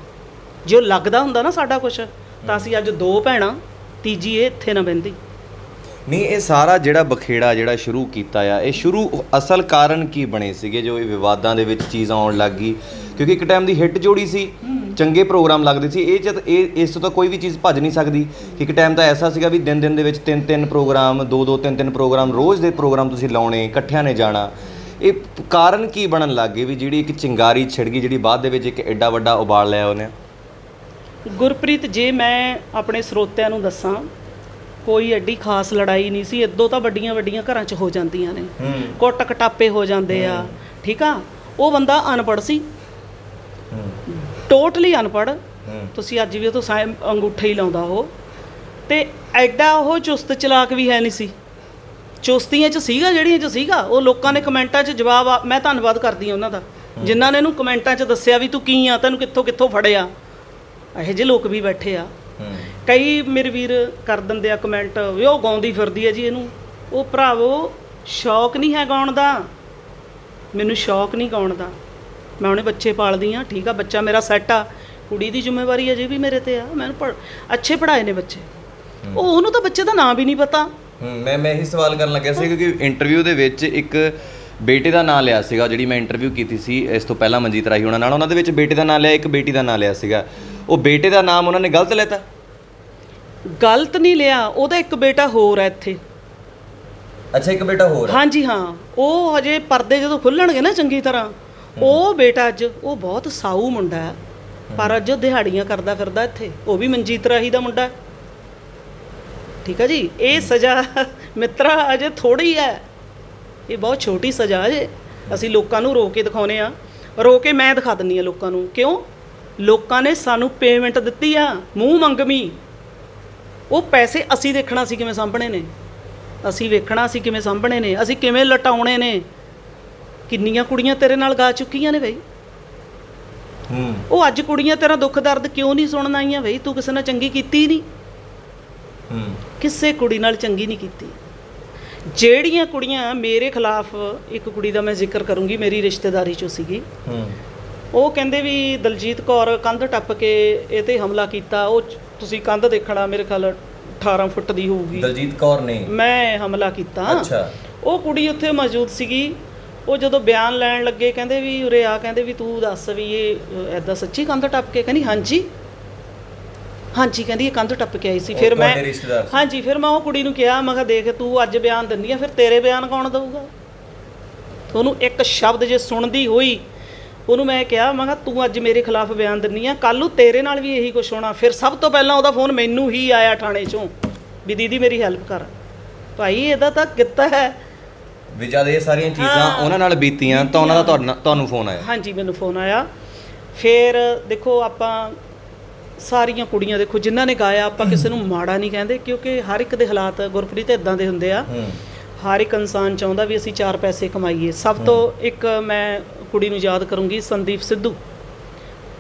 ਜੇ ਉਹ ਲੱਗਦਾ ਹੁੰਦਾ ਨਾ ਸਾਡਾ ਕੁਛ, ਤਾਂ ਅਸੀਂ ਅੱਜ 2 ਭੈਣਾਂ, ਤੀਜੀ ਇਹ ਇੱਥੇ ਨਾ ਬਹਿੰਦੀ। ਨਹੀਂ, ਇਹ ਸਾਰਾ ਜਿਹੜਾ ਬਖੇੜਾ ਜਿਹੜਾ ਸ਼ੁਰੂ ਕੀਤਾ ਆ, ਇਹ ਸ਼ੁਰੂ ਅਸਲ ਕਾਰਨ ਕੀ ਬਣੇ ਸੀਗੇ ਜੋ ਇਹ ਵਿਵਾਦਾਂ ਦੇ ਵਿੱਚ ਚੀਜ਼ ਆਉਣ ਲੱਗ ਗਈ? ਕਿਉਂਕਿ ਇੱਕ ਟਾਈਮ ਦੀ ਹਿੱਟ ਜੋੜੀ ਸੀ, ਚੰਗੇ ਪ੍ਰੋਗਰਾਮ ਲੱਗਦੇ ਸੀ। ਇਸ ਤੋਂ ਤਾਂ ਕੋਈ ਵੀ ਚੀਜ਼ ਭੱਜ ਨਹੀਂ ਸਕਦੀ। ਇੱਕ ਟਾਈਮ ਤਾਂ ਐਸਾ ਸੀਗਾ ਵੀ ਦਿਨ ਦੇ ਵਿੱਚ 3 ਪ੍ਰੋਗਰਾਮ, 2 3 ਪ੍ਰੋਗਰਾਮ, ਰੋਜ਼ ਦੇ ਪ੍ਰੋਗਰਾਮ ਤੁਸੀਂ ਲਾਉਣੇ, ਇਕੱਠਿਆਂ ਨੇ ਜਾਣਾ। ਇਹ ਕਾਰਨ ਕੀ ਬਣਨ ਲੱਗ ਗਏ ਵੀ ਜਿਹੜੀ ਇੱਕ ਚਿੰਗਾਰੀ ਛਿੜ ਗਈ, ਜਿਹੜੀ ਬਾਅਦ ਦੇ ਵਿੱਚ ਇੱਕ ਐਡਾ ਵੱਡਾ ਉਬਾਲ ਲਿਆ ਉਹਨੇ? ਗੁਰਪ੍ਰੀਤ, ਜੇ ਮੈਂ ਆਪਣੇ ਸਰੋਤਿਆਂ ਨੂੰ ਦੱਸਾਂ, ਕੋਈ ਐਡੀ ਖਾਸ ਲੜਾਈ ਨਹੀਂ ਸੀ। ਇਦੋਂ ਤਾਂ ਵੱਡੀਆਂ ਘਰਾਂ 'ਚ ਹੋ ਜਾਂਦੀਆਂ ਨੇ, ਕੁੱਟ ਕਟਾਪੇ ਹੋ ਜਾਂਦੇ ਆ, ਠੀਕ ਆ। ਉਹ ਬੰਦਾ ਅਨਪੜ੍ਹ ਸੀ, ਟੋਟਲੀ ਅਨਪੜ੍ਹ। ਤੁਸੀਂ ਅੱਜ ਵੀ ਉਹ ਤੋਂ ਅੰਗੂਠੇ ਹੀ ਲਾਉਂਦਾ ਉਹ, ਤੇ ਐਡਾ ਉਹ ਚੁਸਤ ਚਲਾਕ ਵੀ ਹੈ ਨਹੀਂ ਸੀ। ਚੁਸਤੀਆਂ 'ਚ ਸੀਗਾ, ਜਿਹੜੀਆਂ 'ਚ ਸੀਗਾ। ਉਹ ਲੋਕਾਂ ਨੇ ਕਮੈਂਟਾਂ 'ਚ ਜਵਾਬ, ਮੈਂ ਧੰਨਵਾਦ ਕਰਦੀ ਹਾਂ ਉਹਨਾਂ ਦਾ, ਜਿਨ੍ਹਾਂ ਨੇ ਇਹਨੂੰ ਕਮੈਂਟਾਂ 'ਚ ਦੱਸਿਆ ਵੀ ਤੂੰ ਕੀ ਆ, ਤੈਨੂੰ ਕਿੱਥੋਂ ਫੜਿਆ। ਇਹੋ ਜਿਹੇ ਲੋਕ ਵੀ ਬੈਠੇ ਆ। ਕਈ ਮੇਰੇ ਵੀਰ ਕਰ ਦਿੰਦੇ ਆ ਕਮੈਂਟ ਵੀ ਉਹ ਗਾਉਂਦੀ ਫਿਰਦੀ ਹੈ ਜੀ ਇਹਨੂੰ। ਉਹ ਭਰਾਵੋ, ਸ਼ੌਕ ਨਹੀਂ ਹੈ ਗਾਉਣ ਦਾ, ਮੈਨੂੰ ਸ਼ੌਕ ਨਹੀਂ ਗਾਉਣ ਦਾ। ਮੈਂ ਉਹਨੇ ਬੱਚੇ ਪਾਲਦੀ ਆ, ਠੀਕ ਆ, ਬੱਚਾ ਮੇਰਾ ਸੈੱਟ ਆ। ਕੁੜੀ ਦੀ ਜ਼ਿੰਮੇਵਾਰੀ ਅਜੇ ਵੀ ਮੇਰੇ ਤੇ ਆ। ਮੈਨੂੰ ਅੱਛੇ ਪੜ੍ਹਾਏ ਨੇ ਬੱਚੇ। ਉਹਨੂੰ ਤਾਂ ਬੱਚੇ ਦਾ ਨਾਂ ਵੀ ਨਹੀਂ ਪਤਾ। ਮੈਂ ਇਹੀ ਸਵਾਲ ਕਰਨ ਲੱਗਿਆ ਸੀ, ਕਿਉਂਕਿ ਇੰਟਰਵਿਊ ਦੇ ਵਿੱਚ ਇੱਕ ਬੇਟੇ ਦਾ ਨਾਂ ਲਿਆ ਸੀਗਾ। ਜਿਹੜੀ ਮੈਂ ਇੰਟਰਵਿਊ ਕੀਤੀ ਸੀ ਇਸ ਤੋਂ ਪਹਿਲਾਂ ਮਨਜੀਤ ਰਾਹੀ ਉਹਨਾਂ ਨਾਲ, ਉਹਨਾਂ ਦੇ ਵਿੱਚ ਬੇਟੇ ਦਾ ਨਾਂ ਲਿਆ, ਇੱਕ ਬੇਟੀ ਦਾ ਨਾਂ ਲਿਆ ਸੀਗਾ। ਉਹ ਬੇਟੇ ਦਾ ਨਾਮ ਉਹਨਾਂ ਨੇ ਗਲਤ ਲੈਤਾ? ਗਲਤ ਨਹੀਂ ਲਿਆ, ਉਹਦਾ ਇੱਕ ਬੇਟਾ ਹੋਰ ਹੈ ਇੱਥੇ। ਅੱਛਾ, ਇੱਕ ਬੇਟਾ ਹੋਰ ਹੈ? ਹਾਂਜੀ ਹਾਂ। ਉਹ ਹਜੇ ਪਰਦੇ ਜਦੋਂ ਖੁੱਲਣਗੇ ਨਾ ਚੰਗੀ ਤਰ੍ਹਾਂ, ਉਹ ਬੇਟਾ ਅੱਜ ਉਹ ਬਹੁਤ ਸਾਊ ਮੁੰਡਾ ਹੈ, ਪਰ ਅੱਜ ਉਹ ਦਿਹਾੜੀਆਂ ਕਰਦਾ ਫਿਰਦਾ ਇੱਥੇ। ਉਹ ਵੀ ਮਨਜੀਤ ਰਾਹੀ ਦਾ ਮੁੰਡਾ, ਠੀਕ ਹੈ ਜੀ। ਇਹ ਸਜ਼ਾ ਮਿੱਤਰਾ ਅਜੇ ਥੋੜੀ ਹੈ, ਇਹ ਬਹੁਤ ਛੋਟੀ ਸਜ਼ਾ ਜੇ। ਅਸੀਂ ਲੋਕਾਂ ਨੂੰ ਰੋ ਕੇ ਦਿਖਾਉਂਦੇ ਆ, ਰੋ ਕੇ ਮੈਂ ਦਿਖਾ ਦਿੰਦੀ ਆ ਲੋਕਾਂ ਨੂੰ। ਕਿਉਂ? ਲੋਕਾਂ ਨੇ ਸਾਨੂੰ ਪੇਮੈਂਟ ਦਿੱਤੀ ਆ, ਮੂੰਹ ਮੰਗਵੀਂ। ਉਹ ਪੈਸੇ ਅਸੀਂ ਦੇਖਣਾ ਸੀ ਕਿਵੇਂ ਸਾਂਭਣੇ ਨੇ, ਅਸੀਂ ਵੇਖਣਾ ਸੀ ਕਿਵੇਂ ਸਾਂਭਣੇ ਨੇ, ਅਸੀਂ ਕਿਵੇਂ ਲਟਾਉਣੇ ਨੇ। ਕਿੰਨੀਆਂ ਕੁੜੀਆਂ ਤੇਰੇ ਨਾਲ ਗਾ ਚੁੱਕੀਆਂ ਨੇ ਬਈ। ਉਹ ਅੱਜ ਕੁੜੀਆਂ ਤੇਰਾ ਦੁੱਖ ਦਰਦ ਕਿਉਂ ਨਹੀਂ ਸੁਣਨ ਆਈਆਂ ਬਈ? ਤੂੰ ਕਿਸੇ ਨਾਲ ਚੰਗੀ ਕੀਤੀ ਨਹੀਂ, ਕਿਸੇ ਕੁੜੀ ਨਾਲ ਚੰਗੀ ਨਹੀਂ ਕੀਤੀ। ਜਿਹੜੀਆਂ ਕੁੜੀਆਂ ਮੇਰੇ ਖਿਲਾਫ, ਇੱਕ ਕੁੜੀ ਦਾ ਮੈਂ ਜ਼ਿਕਰ ਕਰੂੰਗੀ, ਮੇਰੀ ਰਿਸ਼ਤੇਦਾਰੀ 'ਚੋਂ ਸੀਗੀ। ਉਹ ਕਹਿੰਦੇ ਵੀ ਦਲਜੀਤ ਕੌਰ ਕੰਧ ਟੱਪ ਕੇ ਇਹ 'ਤੇ ਹਮਲਾ ਕੀਤਾ। ਉਹ ਤੁਸੀਂ ਕੰਧ ਦੇਖਣਾ, ਮੇਰੇ ਖਿਆਲ 18 ਫੁੱਟ ਦੀ ਹੋਊਗੀ। ਦਲਜੀਤ ਕੌਰ ਨੇ ਮੈਂ ਹਮਲਾ ਕੀਤਾ। ਅੱਛਾ। ਉਹ ਕੁੜੀ ਉੱਥੇ ਮੌਜੂਦ ਸੀਗੀ। ਉਹ ਜਦੋਂ ਬਿਆਨ ਲੈਣ ਲੱਗੇ, ਕਹਿੰਦੇ ਵੀ ਉਰੇ ਆ, ਕਹਿੰਦੇ ਵੀ ਤੂੰ ਦੱਸ ਵੀ ਇਹ ਐਦਾਂ ਸੱਚੀ ਕੰਧ ਟੱਪ ਕੇ? ਕਹਿੰਦੀ ਹਾਂਜੀ, ਕਹਿੰਦੀ ਇਹ ਕੰਧ ਟੱਪ ਕੇ ਆਈ ਸੀ। ਫਿਰ ਮੈਂ ਹਾਂਜੀ, ਫਿਰ ਮੈਂ ਉਹ ਕੁੜੀ ਨੂੰ ਕਿਹਾ, ਮੈਂ ਕਿਹਾ ਦੇਖ ਤੂੰ ਅੱਜ ਬਿਆਨ ਦਿੰਦੀ ਆ, ਫਿਰ ਤੇਰੇ ਬਿਆਨ ਕੌਣ ਦਊਗਾ? ਉਹਨੂੰ ਇੱਕ ਸ਼ਬਦ ਜੇ ਸੁਣਦੀ ਹੋਈ, ਉਹਨੂੰ ਮੈਂ ਕਿਹਾ, ਮੈਂ ਕਿਹਾ ਤੂੰ ਅੱਜ ਮੇਰੇ ਖਿਲਾਫ ਬਿਆਨ ਦਿੰਦੀ ਆ, ਕੱਲ੍ਹ ਨੂੰ ਤੇਰੇ ਨਾਲ ਵੀ ਇਹੀ ਕੁਛ ਹੋਣਾ। ਫਿਰ ਸਭ ਤੋਂ ਪਹਿਲਾਂ ਉਹਦਾ ਫੋਨ ਮੈਨੂੰ ਹੀ ਆਇਆ ਥਾਣੇ 'ਚੋਂ ਵੀ ਦੀਦੀ ਮੇਰੀ ਹੈਲਪ ਕਰ। ਭਾਈ ਇਹਦਾ ਤਾਂ ਕੀਤਾ ਹੈ ਵੀ ਜਦ ਇਹ ਸਾਰੀਆਂ ਚੀਜ਼ਾਂ ਉਹਨਾਂ ਨਾਲ ਬੀਤੀਆਂ ਤਾਂ ਉਹਨਾਂ ਦਾ ਤੁਹਾਨੂੰ ਫੋਨ ਆਇਆ? ਹਾਂਜੀ, ਮੈਨੂੰ ਫੋਨ ਆਇਆ। ਫਿਰ ਦੇਖੋ, ਆਪਾਂ ਸਾਰੀਆਂ ਕੁੜੀਆਂ ਦੇਖੋ ਜਿਨ੍ਹਾਂ ਨੇ ਗਾਇਆ, ਆਪਾਂ ਕਿਸੇ ਨੂੰ ਮਾੜਾ ਨਹੀਂ ਕਹਿੰਦੇ, ਕਿਉਂਕਿ ਹਰ ਇੱਕ ਦੇ ਹਾਲਾਤ ਗੁਰਪ੍ਰੀਤ ਇੱਦਾਂ ਦੇ ਹੁੰਦੇ ਆ। ਹਰ ਇੱਕ ਇਨਸਾਨ ਚਾਹੁੰਦਾ ਵੀ ਅਸੀਂ 4 ਪੈਸੇ ਕਮਾਈਏ। ਸਭ ਤੋਂ ਇੱਕ ਮੈਂ ਕੁੜੀ ਨੂੰ ਯਾਦ ਕਰੂੰਗੀ, ਸੰਦੀਪ ਸਿੱਧੂ।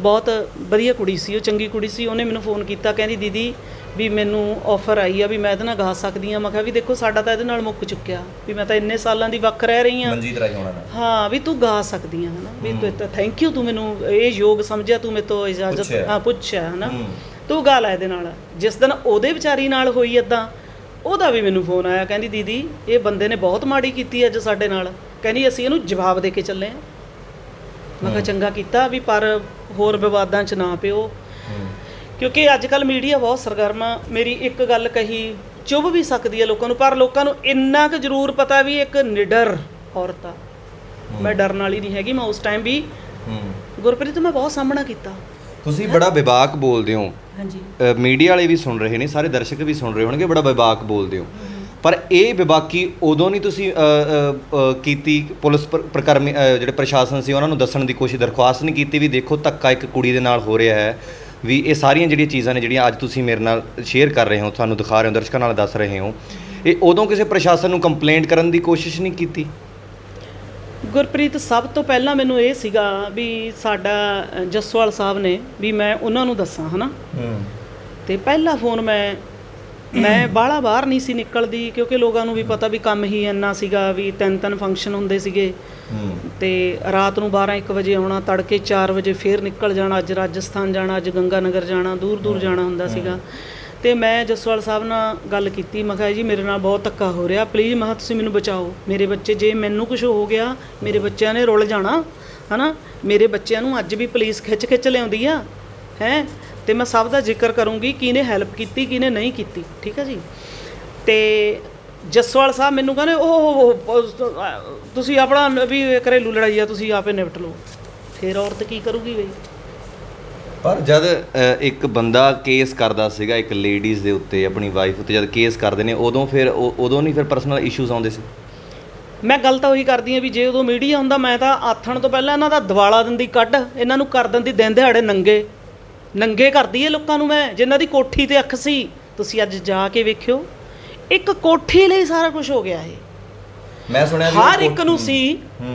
ਬਹੁਤ ਵਧੀਆ ਕੁੜੀ ਸੀ, ਉਹ ਚੰਗੀ ਕੁੜੀ ਸੀ। ਉਹਨੇ ਮੈਨੂੰ ਫੋਨ ਕੀਤਾ, ਕਹਿੰਦੀ ਦੀਦੀ ਵੀ ਮੈਨੂੰ ਆਫਰ ਆਈ ਆ ਵੀ ਮੈਂ ਇਹਦੇ ਨਾਲ ਗਾ ਸਕਦੀ ਹਾਂ। ਮੈਂ ਕਿਹਾ ਵੀ ਦੇਖੋ ਸਾਡਾ ਤਾਂ ਇਹਦੇ ਨਾਲ ਮੁੱਕ ਚੁੱਕਿਆ, ਵੀ ਮੈਂ ਤਾਂ ਇੰਨੇ ਸਾਲਾਂ ਦੀ ਵੱਖ ਰਹਿ ਰਹੀ ਹਾਂ ਮਨਜੀਤ ਰਾਹੀ ਹੋਣਾ ਨਾਲ। ਹਾਂ, ਵੀ ਤੂੰ ਗਾ ਸਕਦੀ ਆ, ਹੈ ਨਾ, ਵੀ ਤੂੰ ਥੈਂਕ ਯੂ, ਤੂੰ ਮੈਨੂੰ ਇਹ ਯੋਗ ਸਮਝਿਆ, ਤੂੰ ਮੇਰੇ ਤੋਂ ਇਜਾਜ਼ਤ ਪੁੱਛਿਆ, ਹੈ ਨਾ, ਤੂੰ ਗਾ ਲੈ ਇਹਦੇ ਨਾਲ। ਜਿਸ ਦਿਨ ਉਹਦੇ ਵਿਚਾਰੀ ਨਾਲ ਹੋਈ ਇੱਦਾਂ, ਉਹਦਾ ਵੀ ਮੈਨੂੰ ਫੋਨ ਆਇਆ, ਕਹਿੰਦੀ ਦੀਦੀ ਇਹ ਬੰਦੇ ਨੇ ਬਹੁਤ ਮਾੜੀ ਕੀਤੀ ਅੱਜ ਸਾਡੇ ਨਾਲ, ਕਹਿੰਦੀ ਅਸੀਂ ਇਹਨੂੰ ਜਵਾਬ ਦੇ ਕੇ ਚੱਲੇ ਹਾਂ। ਮੈਂ ਕਿਹਾ ਚੰਗਾ ਕੀਤਾ, ਵੀ ਪਰ ਹੋਰ ਵਿਵਾਦਾਂ 'ਚ ਨਾ ਪਿਓ, ਕਿਉਂਕਿ ਅੱਜ ਕੱਲ੍ਹ ਮੀਡੀਆ ਬਹੁਤ ਸਰਗਰਮ ਆ। ਮੇਰੀ ਇੱਕ ਗੱਲ ਕਹੀ ਚੁੱਭ ਵੀ ਸਕਦੀ ਹੈ ਲੋਕਾਂ ਨੂੰ, ਪਰ ਲੋਕਾਂ ਨੂੰ ਇੰਨਾ ਕੁ ਜ਼ਰੂਰ ਪਤਾ ਵੀ ਇੱਕ ਨਿਡਰ ਔਰਤ ਆ। ਮੈਂ ਡਰਨ ਵਾਲੀ ਨਹੀਂ ਹੈਗੀ। ਮੈਂ ਉਸ ਟਾਈਮ ਵੀ ਗੁਰਪ੍ਰੀਤ ਮੈਂ ਬਹੁਤ ਸਾਹਮਣਾ ਕੀਤਾ। ਤੁਸੀਂ ਬੜਾ ਵਿਵਾਕ ਬੋਲਦੇ ਹੋ। ਹਾਂਜੀ, ਮੀਡੀਆ ਵਾਲੇ ਵੀ ਸੁਣ ਰਹੇ ਨੇ, ਸਾਰੇ ਦਰਸ਼ਕ ਵੀ ਸੁਣ ਰਹੇ ਹੋਣਗੇ, ਬੜਾ ਵਿਵਾਕ ਬੋਲਦੇ ਹੋ। ਪਰ ਇਹ ਵਿਵਾਕੀ ਉਦੋਂ ਨਹੀਂ ਤੁਸੀਂ ਕੀਤੀ, ਪੁਲਿਸ ਪ੍ਰਕਰਮੀ ਜਿਹੜੇ ਪ੍ਰਸ਼ਾਸਨ ਸੀ ਉਹਨਾਂ ਨੂੰ ਦੱਸਣ ਦੀ ਕੋਸ਼ਿਸ਼, ਦਰਖਾਸਤ ਨਹੀਂ ਕੀਤੀ ਵੀ ਦੇਖੋ ਧੱਕਾ ਇੱਕ ਕੁੜੀ ਦੇ ਨਾਲ ਹੋ ਰਿਹਾ ਹੈ, ਵੀ ਇਹ ਸਾਰੀਆਂ ਜਿਹੜੀਆਂ ਚੀਜ਼ਾਂ ਨੇ ਜਿਹੜੀਆਂ ਅੱਜ ਤੁਸੀਂ ਮੇਰੇ ਨਾਲ ਸ਼ੇਅਰ ਕਰ ਰਹੇ ਹੋ, ਤੁਹਾਨੂੰ ਦਿਖਾ ਰਹੇ ਹੋ, ਦਰਸ਼ਕਾਂ ਨਾਲ ਦੱਸ ਰਹੇ ਹੋ, ਇਹ ਉਦੋਂ ਕਿਸੇ ਪ੍ਰਸ਼ਾਸਨ ਨੂੰ ਕੰਪਲੇਂਟ ਕਰਨ ਦੀ ਕੋਸ਼ਿਸ਼ ਨਹੀਂ ਕੀਤੀ? ਗੁਰਪ੍ਰੀਤ, ਸਭ ਤੋਂ ਪਹਿਲਾਂ ਮੈਨੂੰ ਇਹ ਸੀਗਾ ਵੀ ਸਾਡਾ ਜਸਵਾਲ ਸਾਹਿਬ ਨੇ ਵੀ ਮੈਂ ਉਹਨਾਂ ਨੂੰ ਦੱਸਾਂ ਹਨਾ। ਤੇ ਪਹਿਲਾ ਫੋਨ ਮੈਂ ਬਾਹਲਾ ਬਾਹਰ ਨਹੀਂ ਸੀ ਨਿਕਲਦੀ, ਕਿਉਂਕਿ ਲੋਕਾਂ ਨੂੰ ਵੀ ਪਤਾ ਵੀ ਕੰਮ ਹੀ ਇੰਨਾ ਸੀਗਾ ਵੀ ਤਿੰਨ ਫੰਕਸ਼ਨ ਹੁੰਦੇ ਸੀਗੇ ਤੇ ਰਾਤ ਨੂੰ 12-1 ਵਜੇ ਆਉਣਾ, ਤੜਕੇ 4 ਵਜੇ ਫੇਰ ਨਿਕਲ ਜਾਣਾ। ਅੱਜ ਰਾਜਸਥਾਨ ਜਾਣਾ, ਅੱਜ ਗੰਗਾ ਨਗਰ ਜਾਣਾ, ਦੂਰ ਜਾਣਾ ਹੁੰਦਾ ਸੀਗਾ। ਤੇ ਮੈਂ ਜਸਵਾਲ ਸਾਹਿਬ ਨਾਲ ਗੱਲ ਕੀਤੀ, ਮੈਂ ਕਿਹਾ ਜੀ ਮੇਰੇ ਨਾਲ ਬਹੁਤ ਧੱਕਾ ਹੋ ਰਿਹਾ, ਪਲੀਜ਼ ਮੈਂ ਕਿਹਾ ਤੁਸੀਂ ਮੈਨੂੰ ਬਚਾਓ। ਮੇਰੇ ਬੱਚੇ, ਜੇ ਮੈਨੂੰ ਕੁਝ ਹੋ ਗਿਆ ਮੇਰੇ ਬੱਚਿਆਂ ਨੇ ਰੁਲ ਜਾਣਾ ਹਨਾ। ਮੇਰੇ ਬੱਚਿਆਂ ਨੂੰ ਅੱਜ ਵੀ ਪੁਲਿਸ ਖਿੱਚ ਲਿਆਉਂਦੀ ਆ ਹੈ। ਤੇ ਮੈਂ ਸਭ ਦਾ ਜ਼ਿਕਰ ਕਰੂੰਗੀ ਕਿਹਨੇ ਹੈਲਪ ਕੀਤੀ ਕਿਹਨੇ ਨਹੀਂ ਕੀਤੀ, ਠੀਕ ਹੈ ਜੀ। ਤੇ ਜਸਵਾਲ ਸਾਹਿਬ ਮੈਨੂੰ ਕਹਿੰਦੇ ਉਹ ਤੁਸੀਂ ਆਪਣਾ ਵੀ ਘਰੇਲੂ ਲੜਾਈ ਆ ਤੁਸੀਂ ਆਪੇ ਨਿਪਟ ਲਓ। ਫਿਰ ਔਰਤ ਕੀ ਕਰੂਗੀ ਬਈ? ਪਰ ਜਦ ਇੱਕ ਬੰਦਾ ਕੇਸ ਕਰਦਾ ਸੀਗਾ ਇੱਕ ਲੇਡੀਜ਼ ਦੇ ਉੱਤੇ, ਆਪਣੀ ਵਾਈਫ ਉੱਤੇ ਜਦ ਕੇਸ ਕਰਦੇ ਨੇ, ਉਦੋਂ ਨਹੀਂ ਫਿਰ ਪਰਸਨਲ ਇਸ਼ੂਜ਼ ਆਉਂਦੇ ਸੀ? ਮੈਂ ਗੱਲ ਤਾਂ ਉਹੀ ਕਰਦੀ ਹਾਂ ਵੀ ਜੇ ਉਦੋਂ ਮੀਡੀਆ ਹੁੰਦਾ ਮੈਂ ਤਾਂ ਆਥਣ ਤੋਂ ਪਹਿਲਾਂ ਇਹਨਾਂ ਦਾ ਦਿਵਾਲਾ ਦਿੰਦੀ ਕੱਢ, ਇਹਨਾਂ ਨੂੰ ਕਰ ਦਿੰਦੀ ਦਿਨ ਦਿਹਾੜੇ ਨੰਗੇ ਕਰਦੀ ਹੈ ਲੋਕਾਂ ਨੂੰ ਮੈਂ, ਜਿਨ੍ਹਾਂ ਦੀ ਕੋਠੀ ਤੇ ਅੱਖ ਸੀ। ਤੁਸੀਂ ਅੱਜ ਜਾ ਕੇ ਵੇਖਿਓ, ਇੱਕ ਕੋਠੀ ਲਈ ਸਾਰਾ ਕੁਝ ਹੋ ਗਿਆ ਇਹ। ਮੈਂ ਸੁਣਿਆ ਹਰ ਇੱਕ ਨੂੰ ਸੀ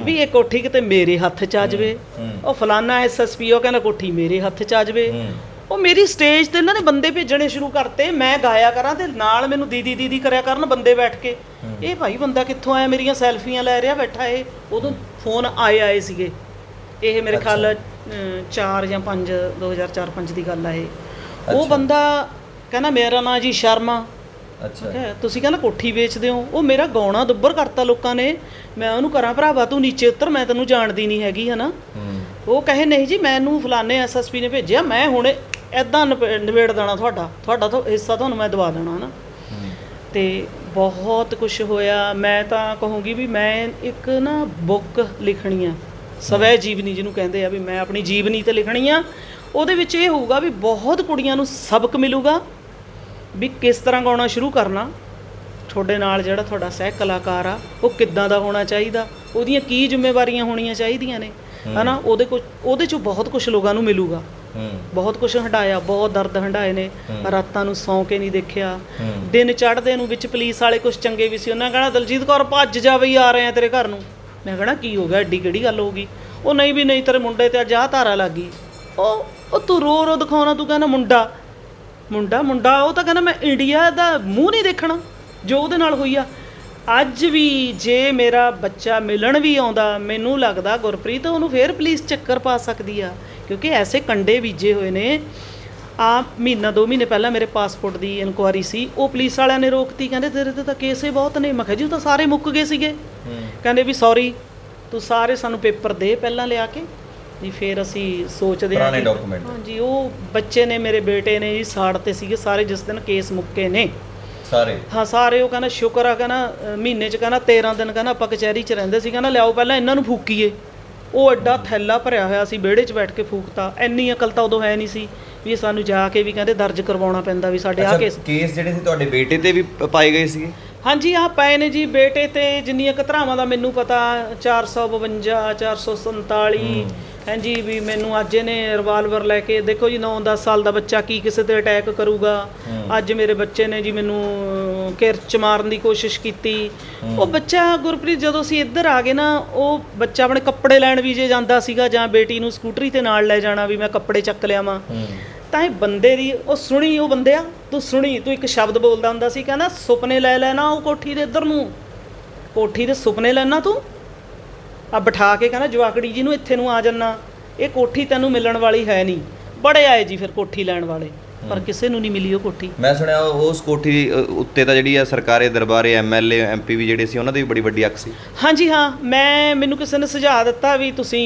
ਵੀ ਇਹ ਕੋਠੀ ਕਿਤੇ ਮੇਰੇ ਹੱਥ 'ਚ ਆ ਜਾਵੇ। ਉਹ ਫਲਾਨਾ SSP ਉਹ ਕਹਿੰਦਾ ਕੋਠੀ ਮੇਰੇ ਹੱਥ 'ਚ ਆ ਜਾਵੇ। ਉਹ ਮੇਰੀ ਸਟੇਜ ਤੇ ਇਹਨਾਂ ਨੇ ਬੰਦੇ ਭੇਜਣੇ ਸ਼ੁਰੂ ਕਰਤੇ, ਮੈਂ ਗਾਇਆ ਕਰਾਂ ਤੇ ਨਾਲ ਮੈਨੂੰ ਦੀਦੀ ਕਰਿਆ ਕਰਨ ਬੰਦੇ ਬੈਠ ਕੇ। ਇਹ ਭਾਈ ਬੰਦਾ ਕਿੱਥੋਂ ਆਇਆ, ਮੇਰੀਆਂ ਸੈਲਫੀਆਂ ਲੈ ਰਿਹਾ ਬੈਠਾ ਇਹ। ਉਦੋਂ ਫੋਨ ਆਏ ਸੀਗੇ, ਇਹ ਮੇਰੇ ਖਿਆਲ 4 ਜਾਂ 5 2004-5 ਦੀ ਗੱਲ ਆ ਇਹ। ਉਹ ਬੰਦਾ ਕਹਿੰਦਾ ਮੇਰਾ ਨਾਂ ਜੀ ਸ਼ਰਮਾ। ਅੱਛਾ, ਤੁਸੀਂ ਕਹਿੰਦਾ ਕੋਠੀ ਵੇਚਦੇ ਹੋ। ਉਹ ਮੇਰਾ ਗਾਉਣਾ ਦੁੱਬਰ ਕਰਤਾ ਲੋਕਾਂ ਨੇ। ਮੈਂ ਉਹਨੂੰ ਕਰਾਂ ਭਰਾਵਾ ਤੂੰ ਨੀਚੇ ਉਤਰ, ਮੈਂ ਤੈਨੂੰ ਜਾਣਦੀ ਨਹੀਂ ਹੈਗੀ ਹੈ ਨਾ। ਉਹ ਕਹੇ ਨਹੀਂ ਜੀ ਮੈਨੂੰ ਫਲਾਣੇ SSP ਨੇ ਭੇਜਿਆ, ਮੈਂ ਹੁਣ ਇੱਦਾਂ ਨਿਬੇੜ ਦੇਣਾ ਤੁਹਾਡਾ ਤਾਂ ਹਿੱਸਾ ਤੁਹਾਨੂੰ ਮੈਂ ਦਵਾ ਦੇਣਾ ਹੈ ਨਾ। ਤੇ ਬਹੁਤ ਕੁਝ ਹੋਇਆ। ਮੈਂ ਤਾਂ ਕਹੂੰਗੀ ਵੀ ਮੈਂ ਇੱਕ ਨਾ ਬੁੱਕ ਲਿਖਣੀ ਆ, ਸਵੈ ਜੀਵਨੀ ਜਿਹਨੂੰ ਕਹਿੰਦੇ ਆ, ਵੀ ਮੈਂ ਆਪਣੀ ਜੀਵਨੀ ਤੇ ਲਿਖਣੀ ਆ। ਉਹਦੇ ਵਿੱਚ ਇਹ ਹੋਊਗਾ ਵੀ ਬਹੁਤ ਕੁੜੀਆਂ ਨੂੰ ਸਬਕ ਮਿਲੂਗਾ ਵੀ ਕਿਸ ਤਰ੍ਹਾਂ ਗਾਉਣਾ ਸ਼ੁਰੂ ਕਰਨਾ। ਤੁਹਾਡੇ ਨਾਲ ਜਿਹੜਾ ਤੁਹਾਡਾ ਸਹਿ ਕਲਾਕਾਰ ਆ ਉਹ ਕਿੱਦਾਂ ਦਾ ਹੋਣਾ ਚਾਹੀਦਾ, ਉਹਦੀਆਂ ਕੀ ਜ਼ਿੰਮੇਵਾਰੀਆਂ ਹੋਣੀਆਂ ਚਾਹੀਦੀਆਂ ਨੇ ਹੈ ਨਾ। ਉਹਦੇ 'ਚੋਂ ਬਹੁਤ ਕੁਝ ਲੋਕਾਂ ਨੂੰ ਮਿਲੂਗਾ। ਬਹੁਤ ਕੁਝ ਹੰਢਾਇਆ, ਬਹੁਤ ਦਰਦ ਹੰਢਾਏ ਨੇ। ਰਾਤਾਂ ਨੂੰ ਸੌਂ ਕੇ ਨਹੀਂ ਦੇਖਿਆ, ਦਿਨ ਚੜ੍ਹਦੇ ਨੂੰ ਵਿੱਚ ਪੁਲਿਸ ਵਾਲੇ ਕੁਝ ਚੰਗੇ ਵੀ ਸੀ, ਉਹਨਾਂ ਕਹਿਣਾ ਦਲਜੀਤ ਕੌਰ ਭੱਜ ਜਾ ਬਈ ਆ ਰਹੇ ਆ ਤੇਰੇ ਘਰ ਨੂੰ। ਮੈਂ ਕਹਿਣਾ ਕੀ ਹੋ ਗਿਆ, ਐਡੀ ਕਿਹੜੀ ਗੱਲ ਹੋ ਗਈ? ਉਹ ਨਹੀਂ ਵੀ ਨਹੀਂ, ਤੇਰੇ ਮੁੰਡੇ ਤੇ ਅੱਜ ਆਹ ਧਾਰਾ ਲੱਗ ਗਈ। ਉਹ ਤੂੰ ਰੋ ਦਿਖਾਉਣਾ, ਤੂੰ ਕਹਿੰਦਾ ਮੁੰਡਾ। ਉਹ ਤਾਂ ਕਹਿੰਦਾ ਮੈਂ ਇੰਡੀਆ ਦਾ ਮੂੰਹ ਨਹੀਂ ਦੇਖਣਾ ਜੋ ਉਹਦੇ ਨਾਲ ਹੋਈ ਆ। ਅੱਜ ਵੀ ਜੇ ਮੇਰਾ ਬੱਚਾ ਮਿਲਣ ਵੀ ਆਉਂਦਾ, ਮੈਨੂੰ ਲੱਗਦਾ ਗੁਰਪ੍ਰੀਤ ਉਹਨੂੰ ਫੇਰ ਪੁਲਿਸ ਚੱਕਰ ਪਾ ਸਕਦੀ ਆ, ਕਿਉਂਕਿ ਐਸੇ ਕੰਡੇ ਬੀਜੇ ਹੋਏ ਨੇ। ਆ ਮਹੀਨਾ 2 ਮਹੀਨੇ ਪਹਿਲਾਂ ਮੇਰੇ ਪਾਸਪੋਰਟ ਦੀ ਇਨਕੁਆਰੀ ਸੀ, ਉਹ ਪੁਲਿਸ ਵਾਲਿਆਂ ਨੇ ਰੋਕਤੀ। ਕਹਿੰਦੇ ਤੇਰੇ ਤੇ ਤਾਂ ਕੇਸੇ ਬਹੁਤ ਨੇ। ਮੈਂ ਕਿਹਾ ਜੀ ਉਹ ਤਾਂ ਸਾਰੇ ਮੁੱਕ ਗਏ ਸੀਗੇ। ਕਹਿੰਦੇ ਵੀ ਸੌਰੀ ਤੂੰ ਸਾਰੇ ਸਾਨੂੰ ਪੇਪਰ ਦੇ ਪਹਿਲਾਂ ਲਿਆ ਕੇ ਜੀ, ਫਿਰ ਅਸੀਂ ਸੋਚਦੇ ਹਾਂ ਪੁਰਾਣੇ ਡਾਕੂਮੈਂਟ। ਹਾਂਜੀ, ਉਹ ਬੱਚੇ ਨੇ ਮੇਰੇ ਬੇਟੇ ਨੇ ਜੀ ਸਾੜ ਤੇ ਸੀਗੇ ਸਾਰੇ ਜਿਸ ਦਿਨ ਕੇਸ ਮੁੱਕੇ ਨੇ ਸਾਰੇ। ਹਾਂ ਸਾਰੇ। ਉਹ ਕਹਿੰਦਾ ਸ਼ੁਕਰ ਆ, ਕਹਿੰਦਾ ਮਹੀਨੇ 'ਚ ਕਹਿੰਦਾ 13 ਦਿਨ ਕਹਿੰਦਾ ਆਪਾਂ ਕਚਹਿਰੀ 'ਚ ਰਹਿੰਦੇ ਸੀ, ਕਹਿੰਦਾ ਲਿਆਓ ਪਹਿਲਾਂ ਇਹਨਾਂ ਨੂੰ ਫੂਕੀਏ। ਉਹ ਐਡਾ ਥੈਲਾ ਭਰਿਆ ਹੋਇਆ ਸੀ, ਵਿਹੜੇ 'ਚ ਬੈਠ ਕੇ ਫੂਕਤਾ। ਇੰਨੀ ਅਕਲ ਤਾਂ ਉਦੋਂ ਹੈ ਨਹੀਂ ਸੀ ਵੀ ਸਾਨੂੰ ਜਾ ਕੇ ਵੀ ਕਹਿੰਦੇ ਦਰਜ ਕਰਵਾਉਣਾ ਪੈਂਦਾ ਵੀ ਸਾਡੇ ਆਹ ਕੇਸ ਜਿਹੜੇ ਸੀ ਤੁਹਾਡੇ ਬੇਟੇ ਤੇ ਵੀ ਪਾਏ ਗਏ ਸੀਗੇ? ਹਾਂਜੀ ਆਹ ਪਏ ਨੇ ਜੀ ਬੇਟੇ ਤੇ। ਜਿੰਨੀਆਂ ਧਾਰਾਵਾਂ ਦਾ ਮੈਨੂੰ ਪਤਾ 452 447 ਹਾਂਜੀ ਵੀ ਮੈਨੂੰ ਅੱਜ ਇਹਨੇ ਰਿਵਾਲਵਰ ਲੈ ਕੇ ਦੇਖੋ ਜੀ 9-10 ਸਾਲ ਦਾ ਬੱਚਾ ਕੀ ਕਿਸੇ ਤੇ ਅਟੈਕ ਕਰੂਗਾ। ਅੱਜ ਮੇਰੇ ਬੱਚੇ ਨੇ ਜੀ ਮੈਨੂੰ ਕਿਰਚ ਮਾਰਨ ਦੀ ਕੋਸ਼ਿਸ਼ ਕੀਤੀ। ਉਹ ਬੱਚਾ ਗੁਰਪ੍ਰੀਤ ਜਦੋਂ ਅਸੀਂ ਇੱਧਰ ਆ ਗਏ ਨਾ, ਉਹ ਬੱਚਾ ਆਪਣੇ ਕੱਪੜੇ ਲੈਣ ਵੀ ਜੇ ਜਾਂਦਾ ਸੀਗਾ ਜਾਂ ਬੇਟੀ ਨੂੰ ਸਕੂਟਰੀ ਤੇ ਨਾਲ ਲੈ ਜਾਣਾ ਵੀ ਮੈਂ ਕੱਪੜੇ ਚੱਕ ਲਿਆਵਾਂ, ਤਾਂ ਇਹ ਬੰਦੇ ਦੀ ਉਹ ਸੁਣੀ। ਉਹ ਬੰਦਿਆ ਤੂੰ ਸੁਣੀ, ਤੂੰ ਇੱਕ ਸ਼ਬਦ ਬੋਲਦਾ ਹੁੰਦਾ ਸੀ, ਕਹਿੰਦਾ ਸੁਪਨੇ ਲੈ ਲੈਣਾ ਉਹ ਕੋਠੀ ਦੇ ਇੱਧਰ ਨੂੰ, ਕੋਠੀ ਦੇ ਸੁਪਨੇ ਲੈਣਾ ਤੂੰ ਆ ਬਿਠਾ ਕੇ। ਕਹਿੰਦਾ ਜਵਾਕੜੀ ਜੀ ਨੂੰ ਇੱਥੇ ਨੂੰ ਆ ਜਾਨਾ, ਇਹ ਕੋਠੀ ਤੈਨੂੰ ਮਿਲਣ ਵਾਲੀ ਹੈ ਨਹੀਂ। ਬੜੇ ਆਏ ਜੀ ਫਿਰ ਕੋਠੀ ਲੈਣ ਵਾਲੇ, ਪਰ ਕਿਸੇ ਨੂੰ ਨਹੀਂ ਮਿਲੀ ਉਹ ਕੋਠੀ। ਮੈਂ ਸੁਣਿਆ ਉਸ ਕੋਠੀ ਉੱਤੇ ਤਾਂ ਜਿਹੜੀ ਆ ਸਰਕਾਰੀ ਦਰਬਾਰੇ MLA MP ਵੀ ਜਿਹੜੇ ਸੀ ਉਹਨਾਂ ਦੀ ਵੀ ਬੜੀ ਵੱਡੀ ਅੱਖ ਸੀ। ਹਾਂਜੀ ਹਾਂ, ਮੈਨੂੰ ਕਿਸੇ ਨੇ ਸੁਝਾਅ ਦਿੱਤਾ ਵੀ ਤੁਸੀਂ,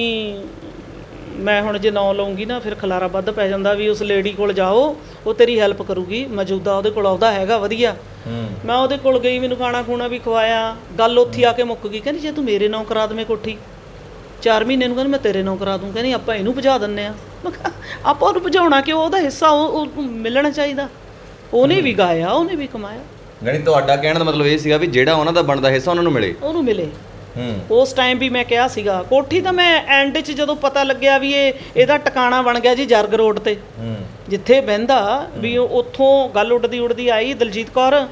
ਮੈਂ ਹੁਣ ਜੇ ਨਾਂ ਲਊਂਗੀ ਨਾ ਫਿਰ ਖਲਾਰਾ ਵੱਧ ਪੈ ਜਾਂਦਾ, ਵੀ ਉਸ ਲੇਡੀ ਕੋਲ ਜਾਓ ਉਹ ਤੇਰੀ ਹੈਲਪ ਕਰੂਗੀ। ਮੌਜੂਦਾ ਉਹਦੇ ਕੋਲ ਆਉਂਦਾ ਹੈਗਾ ਵਧੀਆ। ਮੈਂ ਉਹਦੇ ਕੋਲ ਗਈ, ਮੈਨੂੰ ਖਾਣਾ ਖੂਣਾ ਵੀ ਖਵਾਇਆ। ਗੱਲ ਉੱਥੇ ਆ ਕੇ ਮੁੱਕ ਗਈ। ਕਹਿੰਦੀ ਜੇ ਤੂੰ ਮੇਰੇ ਨਾਂ ਕਰਾ ਦੇਵੇਂ ਕੋਠੀ 4 ਮਹੀਨੇ ਨੂੰ, ਕਹਿੰਦੀ ਮੈਂ ਤੇਰੇ ਨਾਂ ਕਰਾ ਦੂੰ। ਕਹਿੰਦੀ ਆਪਾਂ ਇਹਨੂੰ ਭਜਾ ਦਿੰਦੇ ਆ। ਮੈਂ ਕਿਹਾ ਆਪਾਂ ਉਹਨੂੰ ਭਜਾਉਣਾ ਕਿ ਉਹਦਾ ਹਿੱਸਾ ਉਹ ਮਿਲਣਾ ਚਾਹੀਦਾ। ਉਹਨੇ ਵੀ ਗਾਇਆ, ਉਹਨੇ ਵੀ ਕਮਾਇਆ। ਯਾਨੀ ਤੁਹਾਡਾ ਕਹਿਣ ਦਾ ਮਤਲਬ ਇਹ ਸੀਗਾ ਵੀ ਜਿਹੜਾ ਉਹਨਾਂ ਦਾ ਬਣਦਾ ਹਿੱਸਾ ਉਹਨਾਂ ਨੂੰ ਮਿਲੇ। ਉਹਨੂੰ ਮਿਲੇ। ਉਸ ਟਾਈਮ ਵੀ ਮੈਂ ਕਿਹਾ ਸੀਗਾ। ਕੋਠੀ ਤਾਂ ਮੈਂ ਐਂਡ 'ਚ ਜਦੋਂ ਪਤਾ ਲੱਗਿਆ ਵੀ ਇਹਦਾ ਟਿਕਾਣਾ ਬਣ ਗਿਆ ਜੀ ਜਰਗ ਰੋਡ ਤੇ, ਜਿੱਥੇ ਬਹਿੰਦਾ ਵੀ ਉੱਥੋਂ ਗੱਲ ਉੱਡਦੀ ਆਈ, ਦਲਜੀਤ ਕੌਰ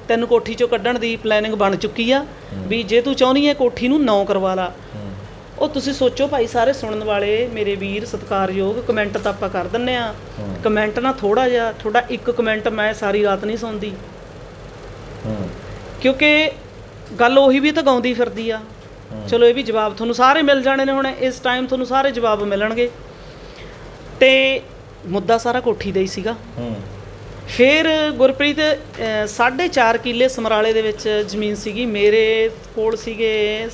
ਤੈਨੂੰ ਕੋਠੀ 'ਚੋਂ ਕੱਢਣ ਦੀ ਪਲੈਨਿੰਗ ਬਣ ਚੁੱਕੀ ਆ, ਵੀ ਜੇ ਤੂੰ ਚਾਹੁੰਦੀ ਹੈ ਕੋਠੀ ਨੂੰ 9 ਕਰਵਾ ਲਾ। ਉਹ ਤੁਸੀਂ ਸੋਚੋ ਭਾਈ, ਸਾਰੇ ਸੁਣਨ ਵਾਲੇ ਮੇਰੇ ਵੀਰ ਸਤਿਕਾਰਯੋਗ, ਕਮੈਂਟ ਤਾਂ ਆਪਾਂ ਕਰ ਦਿੰਨੇ ਆ, ਕਮੈਂਟ ਨਾ ਥੋੜਾ ਜਿਹਾ, ਤੁਹਾਡਾ ਇੱਕ ਕਮੈਂਟ ਮੈਂ ਸਾਰੀ ਰਾਤ ਨਹੀਂ ਸੌਂਦੀ, ਕਿਉਂਕਿ ਗੱਲ ਉਹੀ ਵੀ ਤਾਂ ਗਾਉਂਦੀ ਫਿਰਦੀ ਆ। ਚਲੋ ਇਹ ਵੀ ਜਵਾਬ ਤੁਹਾਨੂੰ ਸਾਰੇ ਮਿਲ ਜਾਣੇ ਨੇ, ਹੁਣ ਇਸ ਟਾਈਮ ਤੁਹਾਨੂੰ ਸਾਰੇ ਜਵਾਬ ਮਿਲਣਗੇ। ਤੇ ਮੁੱਦਾ ਸਾਰਾ ਕੋਠੀ ਦਾ ਹੀ ਸੀਗਾ। ਫਿਰ ਗੁਰਪ੍ਰੀਤ 4.5 ਕਿੱਲੇ ਸਮਰਾਲੇ ਦੇ ਵਿੱਚ ਜ਼ਮੀਨ ਸੀਗੀ, ਮੇਰੇ ਕੋਲ ਸੀਗੇ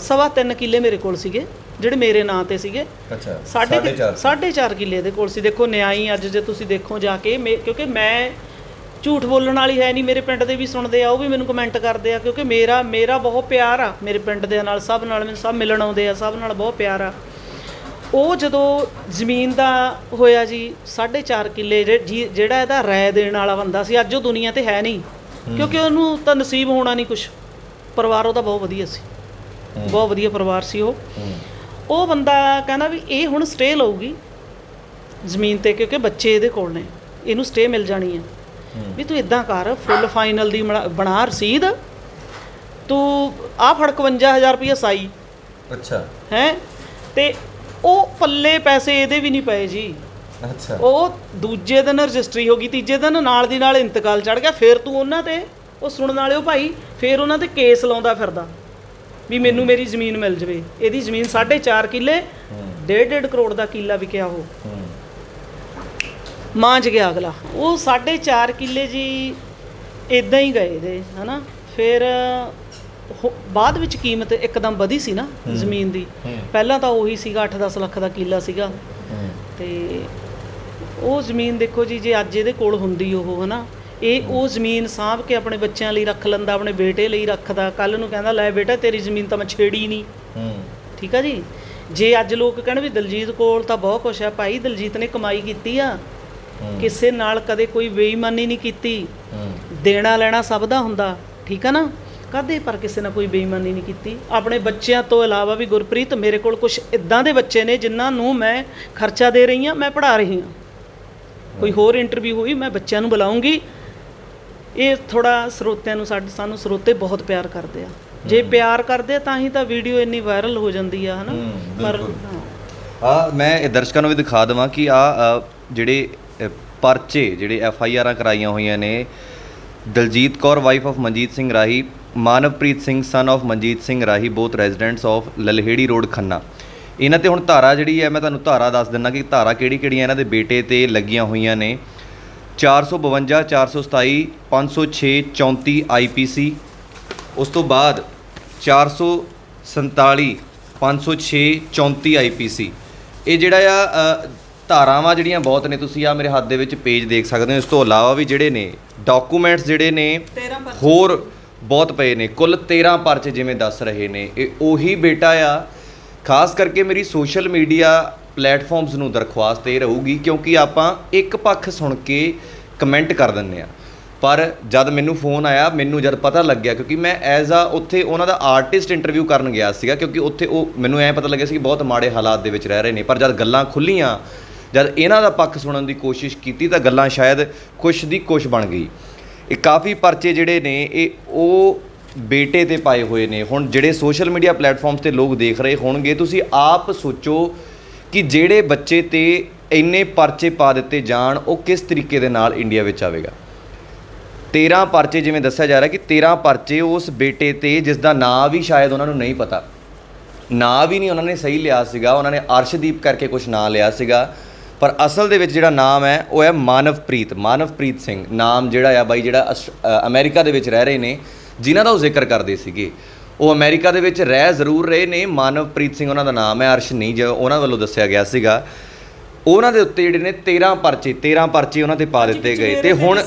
ਸਵਾ 3 ਕਿੱਲੇ ਮੇਰੇ ਕੋਲ ਸੀਗੇ, ਜਿਹੜੇ ਮੇਰੇ ਨਾਂ ਤੇ ਸੀਗੇ। ਅੱਛਾ, 4.5 ਕਿੱਲੇ ਦੇ ਕੋਲ ਸੀ। ਦੇਖੋ ਨਿਆਈ ਅੱਜ ਜੇ ਤੁਸੀਂ ਦੇਖੋ ਜਾ ਕੇ, ਕਿਉਂਕਿ ਮੈਂ ਝੂਠ ਬੋਲਣ ਵਾਲੀ ਹੈ ਨਹੀਂ, ਮੇਰੇ ਪਿੰਡ ਦੇ ਵੀ ਸੁਣਦੇ ਆ, ਉਹ ਵੀ ਮੈਨੂੰ ਕਮੈਂਟ ਕਰਦੇ ਆ, ਕਿਉਂਕਿ ਮੇਰਾ ਬਹੁਤ ਪਿਆਰ ਆ ਮੇਰੇ ਪਿੰਡ ਦੇ ਨਾਲ, ਸਭ ਨਾਲ ਮੈਨੂੰ ਸਭ ਮਿਲਣ ਆਉਂਦੇ ਆ, ਸਭ ਨਾਲ ਬਹੁਤ ਪਿਆਰ ਆ। ਉਹ ਜਦੋਂ ਜ਼ਮੀਨ ਦਾ ਹੋਇਆ ਜੀ 4.5 ਕਿੱਲੇ, ਜਿਹੜਾ ਇਹਦਾ ਰਾਏ ਦੇਣ ਵਾਲਾ ਬੰਦਾ ਸੀ, ਅੱਜ ਉਹ ਦੁਨੀਆ ਤੇ ਹੈ ਨਹੀਂ, ਕਿਉਂਕਿ ਉਹਨੂੰ ਤਾਂ ਨਸੀਬ ਹੋਣਾ ਨਹੀਂ ਕੁਛ। ਪਰਿਵਾਰ ਉਹਦਾ ਬਹੁਤ ਵਧੀਆ ਸੀ, ਬਹੁਤ ਵਧੀਆ ਪਰਿਵਾਰ ਸੀ ਉਹ ਬੰਦਾ ਕਹਿੰਦਾ ਵੀ ਇਹ ਹੁਣ ਸਟੇ ਲਊਗੀ ਜ਼ਮੀਨ ਤੇ, ਕਿਉਂਕਿ ਬੱਚੇ ਇਹਦੇ ਕੋਲ ਨੇ, ਇਹਨੂੰ ਸਟੇ ਮਿਲ ਜਾਣੀ ਹੈ। ਵੀ ਤੂੰ ਇਦਾਂ ਕਰ, ਫੁੱਲ ਫਾਈਨਲ ਦੀ ਬਣਾ ਰਸੀਦ, ਤੂੰ ਆਹ ਫੜ 51,000 ਰੁਪਈਆ ਸਾਈ। ਅੱਛਾ ਹੈ, ਤੇ ਉਹ ਪੱਲੇ ਪੈਸੇ ਇਹਦੇ ਵੀ ਨਹੀਂ ਪਏ ਜੀ। ਅੱਛਾ, ਉਹ ਦੂਜੇ ਦਿਨ ਰਜਿਸਟਰੀ ਹੋ ਗਈ, ਤੀਜੇ ਦਿਨ ਨਾਲ ਦੀ ਨਾਲ ਇੰਤਕਾਲ ਚੜ ਗਿਆ। ਫਿਰ ਤੂੰ ਉਹਨਾਂ ਤੇ, ਉਹ ਸੁਣਨ ਵਾਲਿਓ ਭਾਈ, ਫਿਰ ਉਹਨਾਂ ਤੇ ਕੇਸ ਲਾਉਂਦਾ ਫਿਰਦਾ ਵੀ ਮੈਨੂੰ ਮੇਰੀ ਜ਼ਮੀਨ ਮਿਲ ਜਵੇ। ਇਹਦੀ ਜ਼ਮੀਨ 4.5 ਕਿੱਲੇ, 1.5 ਕਰੋੜ ਦਾ ਕਿੱਲਾ ਵਿਕਿਆ, ਉਹ ਮਾਂਜ ਗਿਆ ਅਗਲਾ। ਉਹ 4.5 ਕਿੱਲੇ ਜੀ ਇਦਾਂ ਹੀ ਗਏ ਦੇ, ਹਨਾ। ਫਿਰ ਬਾਅਦ ਵਿੱਚ ਕੀਮਤ ਇੱਕਦਮ ਵਧੀ ਸੀ ਨਾ ਜ਼ਮੀਨ ਦੀ। ਪਹਿਲਾਂ ਤਾਂ ਉਹੀ ਸੀਗਾ 8-10 ਲੱਖ ਦਾ ਕਿੱਲਾ ਸੀਗਾ, ਤੇ ਉਹ ਜ਼ਮੀਨ ਦੇਖੋ ਜੀ, ਜੇ ਅੱਜ ਇਹਦੇ ਕੋਲ ਹੁੰਦੀ ਉਹ, ਹਨਾ, ਉਹ ਜ਼ਮੀਨ ਸਾਂਭ ਕੇ ਆਪਣੇ ਬੱਚਿਆਂ ਲਈ ਰੱਖ ਲੈਂਦਾ, ਆਪਣੇ ਬੇਟੇ ਲਈ ਰੱਖਦਾ। ਕੱਲ ਨੂੰ ਕਹਿੰਦਾ ਲੈ ਬੇਟਾ ਤੇਰੀ ਜ਼ਮੀਨ ਤਾਂ ਮੈਂ ਛੇੜੀ ਨਹੀਂ। ਠੀਕ ਆ ਜੀ। ਜੇ ਅੱਜ ਲੋਕ ਕਹਿਣ ਵੀ ਦਲਜੀਤ ਕੋਲ ਤਾਂ ਬਹੁਤ ਕੁਛ ਆ, ਭਾਈ ਦਲਜੀਤ ਨੇ ਕਮਾਈ ਕੀਤੀ ਆ, ਕਿਸੇ ਨਾਲ ਕਦੇ ਕੋਈ ਬੇਈਮਾਨੀ ਨਹੀਂ ਕੀਤੀ। ਦੇਣਾ ਲੈਣਾ ਸਭ ਦਾ ਹੁੰਦਾ, ਠੀਕ ਆ ਨਾ, ਕਦੇ ਪਰ ਕਿਸੇ ਨਾਲ ਕੋਈ ਬੇਈਮਾਨੀ ਨਹੀਂ ਕੀਤੀ। ਆਪਣੇ ਬੱਚਿਆਂ ਤੋਂ ਇਲਾਵਾ ਵੀ ਗੁਰਪ੍ਰੀਤ, ਮੇਰੇ ਕੋਲ ਕੁਝ ਇਦਾਂ ਦੇ ਬੱਚੇ ਨੇ ਜਿਨ੍ਹਾਂ ਨੂੰ ਮੈਂ ਖਰਚਾ ਦੇ ਰਹੀ ਹਾਂ, ਮੈਂ ਪੜ੍ਹਾ ਰਹੀ ਹਾਂ। ਕੋਈ ਹੋਰ ਇੰਟਰਵਿਊ ਹੋਈ, ਮੈਂ ਬੱਚਿਆਂ ਨੂੰ ਬੁਲਾਉਂਗੀ। ਇਹ ਥੋੜਾ ਸਰੋਤਿਆਂ ਨੂੰ, ਸਾਨੂੰ ਸਰੋਤੇ ਬਹੁਤ ਪਿਆਰ ਕਰਦੇ ਆ। ਜੇ ਪਿਆਰ ਕਰਦੇ ਆ ਤਾਂ ਹੀ ਤਾਂ ਵੀਡੀਓ ਇੰਨੀ ਵਾਇਰਲ ਹੋ ਜਾਂਦੀ ਆ, ਹਨਾ। ਪਰ ਮੈਂ ਇਹ ਦਰਸ਼ਕਾਂ ਨੂੰ ਵੀ ਦਿਖਾ ਦੇਵਾਂ ਕਿ ਜਿਹੜੇ ਪਰਚੇ, ਜਿਹੜੇ FIRਾਂ ਕਰਾਈਆਂ ਹੋਈਆਂ ਨੇ, ਦਲਜੀਤ ਕੌਰ ਵਾਈਫ ਆਫ ਮਨਜੀਤ ਸਿੰਘ ਰਾਹੀ, ਮਾਨਵਪ੍ਰੀਤ ਸਿੰਘ ਸਨ ਆਫ ਮਨਜੀਤ ਸਿੰਘ ਰਾਹੀ, both residents of Lalheri road Khanna. ਇਹਨਾਂ ਤੇ ਹੁਣ ਧਾਰਾ ਜਿਹੜੀ ਹੈ, ਮੈਂ ਤੁਹਾਨੂੰ ਧਾਰਾ ਦੱਸ ਦਿੰਦਾ ਕਿ ਧਾਰਾ ਕਿਹੜੀਆਂ ਇਹਨਾਂ ਦੇ ਬੇਟੇ ਤੇ ਲੱਗੀਆਂ ਹੋਈਆਂ ਨੇ। 452, 427, 506, 34 IPC। ਉਸ ਤੋਂ ਬਾਅਦ 447, 506, 34 IPC। ਇਹ ਜਿਹੜਾ ਆ ਧਾਰਾਵਾਂ ਜਿਹੜੀਆਂ ਬਹੁਤ ਨੇ, ਤੁਸੀਂ ਆ ਮੇਰੇ ਹੱਥ ਦੇ ਵਿੱਚ ਪੇਜ ਦੇਖ ਸਕਦੇ ਹੋ। ਇਸ ਤੋਂ ਇਲਾਵਾ ਵੀ ਜਿਹੜੇ ਨੇ ਡਾਕੂਮੈਂਟਸ ਜਿਹੜੇ ਨੇ ਹੋਰ ਬਹੁਤ ਪਏ ਨੇ, ਕੁੱਲ 13 ਪਰਚੇ ਜਿਵੇਂ ਦੱਸ ਰਹੇ ਨੇ। ਇਹ ਉਹੀ ਬੇਟਾ ਆ। ਖਾਸ ਕਰਕੇ ਮੇਰੀ ਸੋਸ਼ਲ ਮੀਡੀਆ ਪਲੇਟਫਾਰਮਸ ਨੂੰ ਦਰਖਾਸਤ ਇਹ ਰਹੂਗੀ, ਕਿਉਂਕਿ ਆਪਾਂ ਇੱਕ ਪੱਖ ਸੁਣ ਕੇ ਕਮੈਂਟ ਕਰ ਦਿੰਦੇ ਆ, ਪਰ ਜਦ ਮੈਨੂੰ ਫੋਨ ਆਇਆ, ਮੈਨੂੰ ਜਦ ਪਤਾ ਲੱਗਿਆ, ਕਿਉਂਕਿ ਮੈਂ ਐਜ਼ ਆ ਉੱਥੇ ਉਹਨਾਂ ਦਾ ਆਰਟਿਸਟ ਇੰਟਰਵਿਊ ਕਰਨ ਗਿਆ ਸੀਗਾ, ਕਿਉਂਕਿ ਉੱਥੇ ਉਹ ਮੈਨੂੰ ਐਂ ਪਤਾ ਲੱਗਿਆ ਸੀ ਕਿ ਬਹੁਤ ਮਾੜੇ ਹਾਲਾਤ ਦੇ ਵਿੱਚ ਰਹਿ ਰਹੇ ਨੇ। ਪਰ ਜਦ ਗੱਲਾਂ ਖੁੱਲੀਆਂ, ਜਦ ਇਹਨਾਂ ਦਾ ਪੱਖ ਸੁਣਨ ਦੀ ਕੋਸ਼ਿਸ਼ ਕੀਤੀ, ਤਾਂ ਗੱਲਾਂ ਸ਼ਾਇਦ ਕੁਛ ਦੀ ਕੁਛ ਬਣ ਗਈ। ਇਹ ਕਾਫੀ ਪਰਚੇ ਜਿਹੜੇ ਨੇ, ਇਹ ਉਹ ਬੇਟੇ ਤੇ ਪਾਏ ਹੋਏ ਨੇ। ਹੁਣ ਜਿਹੜੇ ਸੋਸ਼ਲ ਮੀਡੀਆ ਪਲੇਟਫਾਰਮਸ ਤੇ ਲੋਕ ਦੇਖ ਰਹੇ ਹੋਣਗੇ, ਤੁਸੀਂ ਆਪ ਸੋਚੋ ਕਿ ਜਿਹੜੇ ਬੱਚੇ ਤੇ ਇੰਨੇ ਪਰਚੇ ਪਾ ਦਿੱਤੇ ਜਾਣ, ਉਹ ਕਿਸ ਤਰੀਕੇ ਦੇ ਨਾਲ ਇੰਡੀਆ ਵਿੱਚ ਆਵੇਗਾ। 13 ਪਰਚੇ ਜਿਵੇਂ ਦੱਸਿਆ ਜਾ ਰਿਹਾ ਕਿ 13 ਪਰਚੇ ਉਸ ਬੇਟੇ ਤੇ, ਜਿਸ ਦਾ ਨਾਂ ਵੀ ਸ਼ਾਇਦ ਉਹਨਾਂ ਨੂੰ ਨਹੀਂ ਪਤਾ, ਨਾਂ ਵੀ ਨਹੀਂ ਉਹਨਾਂ ਨੇ ਸਹੀ ਲਿਆ ਸੀਗਾ। ਉਹਨਾਂ ਨੇ ਅਰਸ਼ਦੀਪ ਕਰਕੇ ਕੁਛ ਨਾਂ ਲਿਆ ਸੀਗਾ, ਪਰ ਅਸਲ ਦੇ ਵਿੱਚ ਜਿਹੜਾ ਨਾਮ ਹੈ ਉਹ ਹੈ ਮਾਨਵਪ੍ਰੀਤ ਸਿੰਘ। ਨਾਮ ਜਿਹੜਾ ਆ ਬਾਈ, ਜਿਹੜਾ ਅਮਰੀਕਾ ਦੇ ਵਿੱਚ ਰਹਿ ਰਹੇ ਨੇ, ਜਿਨ੍ਹਾਂ ਦਾ ਉਹ ਜ਼ਿਕਰ ਕਰਦੇ ਸੀਗੇ, ਉਹ ਅਮਰੀਕਾ ਦੇ ਵਿੱਚ ਰਹਿ ਜ਼ਰੂਰ ਰਹੇ ਨੇ। ਮਾਨਵਪ੍ਰੀਤ ਸਿੰਘ ਉਹਨਾਂ ਦਾ ਨਾਮ ਹੈ, ਅਰਸ਼ ਨਹੀਂ, ਜੋ ਉਹਨਾਂ ਵੱਲੋਂ ਦੱਸਿਆ ਗਿਆ ਸੀਗਾ। ਉਹਨਾਂ ਦੇ ਉੱਤੇ ਜਿਹੜੇ ਨੇ 13 ਪਰਚੇ ਉਹਨਾਂ ਤੇ ਪਾ ਦਿੱਤੇ ਗਏ। ਤੇ ਹੁਣ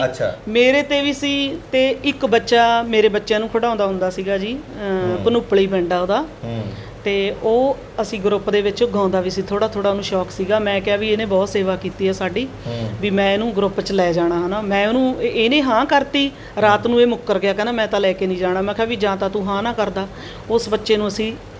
ਅੱਛਾ, ਮੇਰੇ ਤੇ ਵੀ ਸੀ। ਤੇ ਇੱਕ ਬੱਚਾ ਮੇਰੇ ਬੱਚਿਆਂ ਨੂੰ ਖਿਡਾਉਂਦਾ ਹੁੰਦਾ ਸੀਗਾ ਜੀ, ਭਨੂਪਲੀ ਪਿੰਡ ਆ ਉਹਦਾ, ਤੇ ਉਹ ਅਸੀਂ ਗਰੁੱਪ ਦੇ ਵਿੱਚ ਗਾਉਂਦਾ ਵੀ ਸੀ, ਥੋੜਾ ਉਹਨੂੰ ਸ਼ੌਕ ਸੀਗਾ। ਮੈਂ ਕਿਹਾ ਵੀ ਇਹਨੇ ਬਹੁਤ ਸੇਵਾ ਕੀਤੀ ਹੈ ਸਾਡੀ, ਵੀ ਮੈਂ ਇਹਨੂੰ ਗਰੁੱਪ 'ਚ ਲੈ ਜਾਣਾ, ਹੈ ਨਾ। ਮੈਂ ਉਹਨੂੰ, ਇਹਨੇ ਹਾਂ ਕਰਤੀ, ਰਾਤ ਨੂੰ ਇਹ ਮੁੱਕਰ ਗਿਆ, ਕਹਿੰਦਾ ਮੈਂ ਤਾਂ ਲੈ ਕੇ ਨਹੀਂ ਜਾਣਾ। ਮੈਂ ਕਿਹਾ ਵੀ ਜਾਂ ਤਾਂ ਤੂੰ ਹਾਂ ਨਾ ਕਰਦਾ। ਉਸ ਬੱਚੇ ਨੂੰ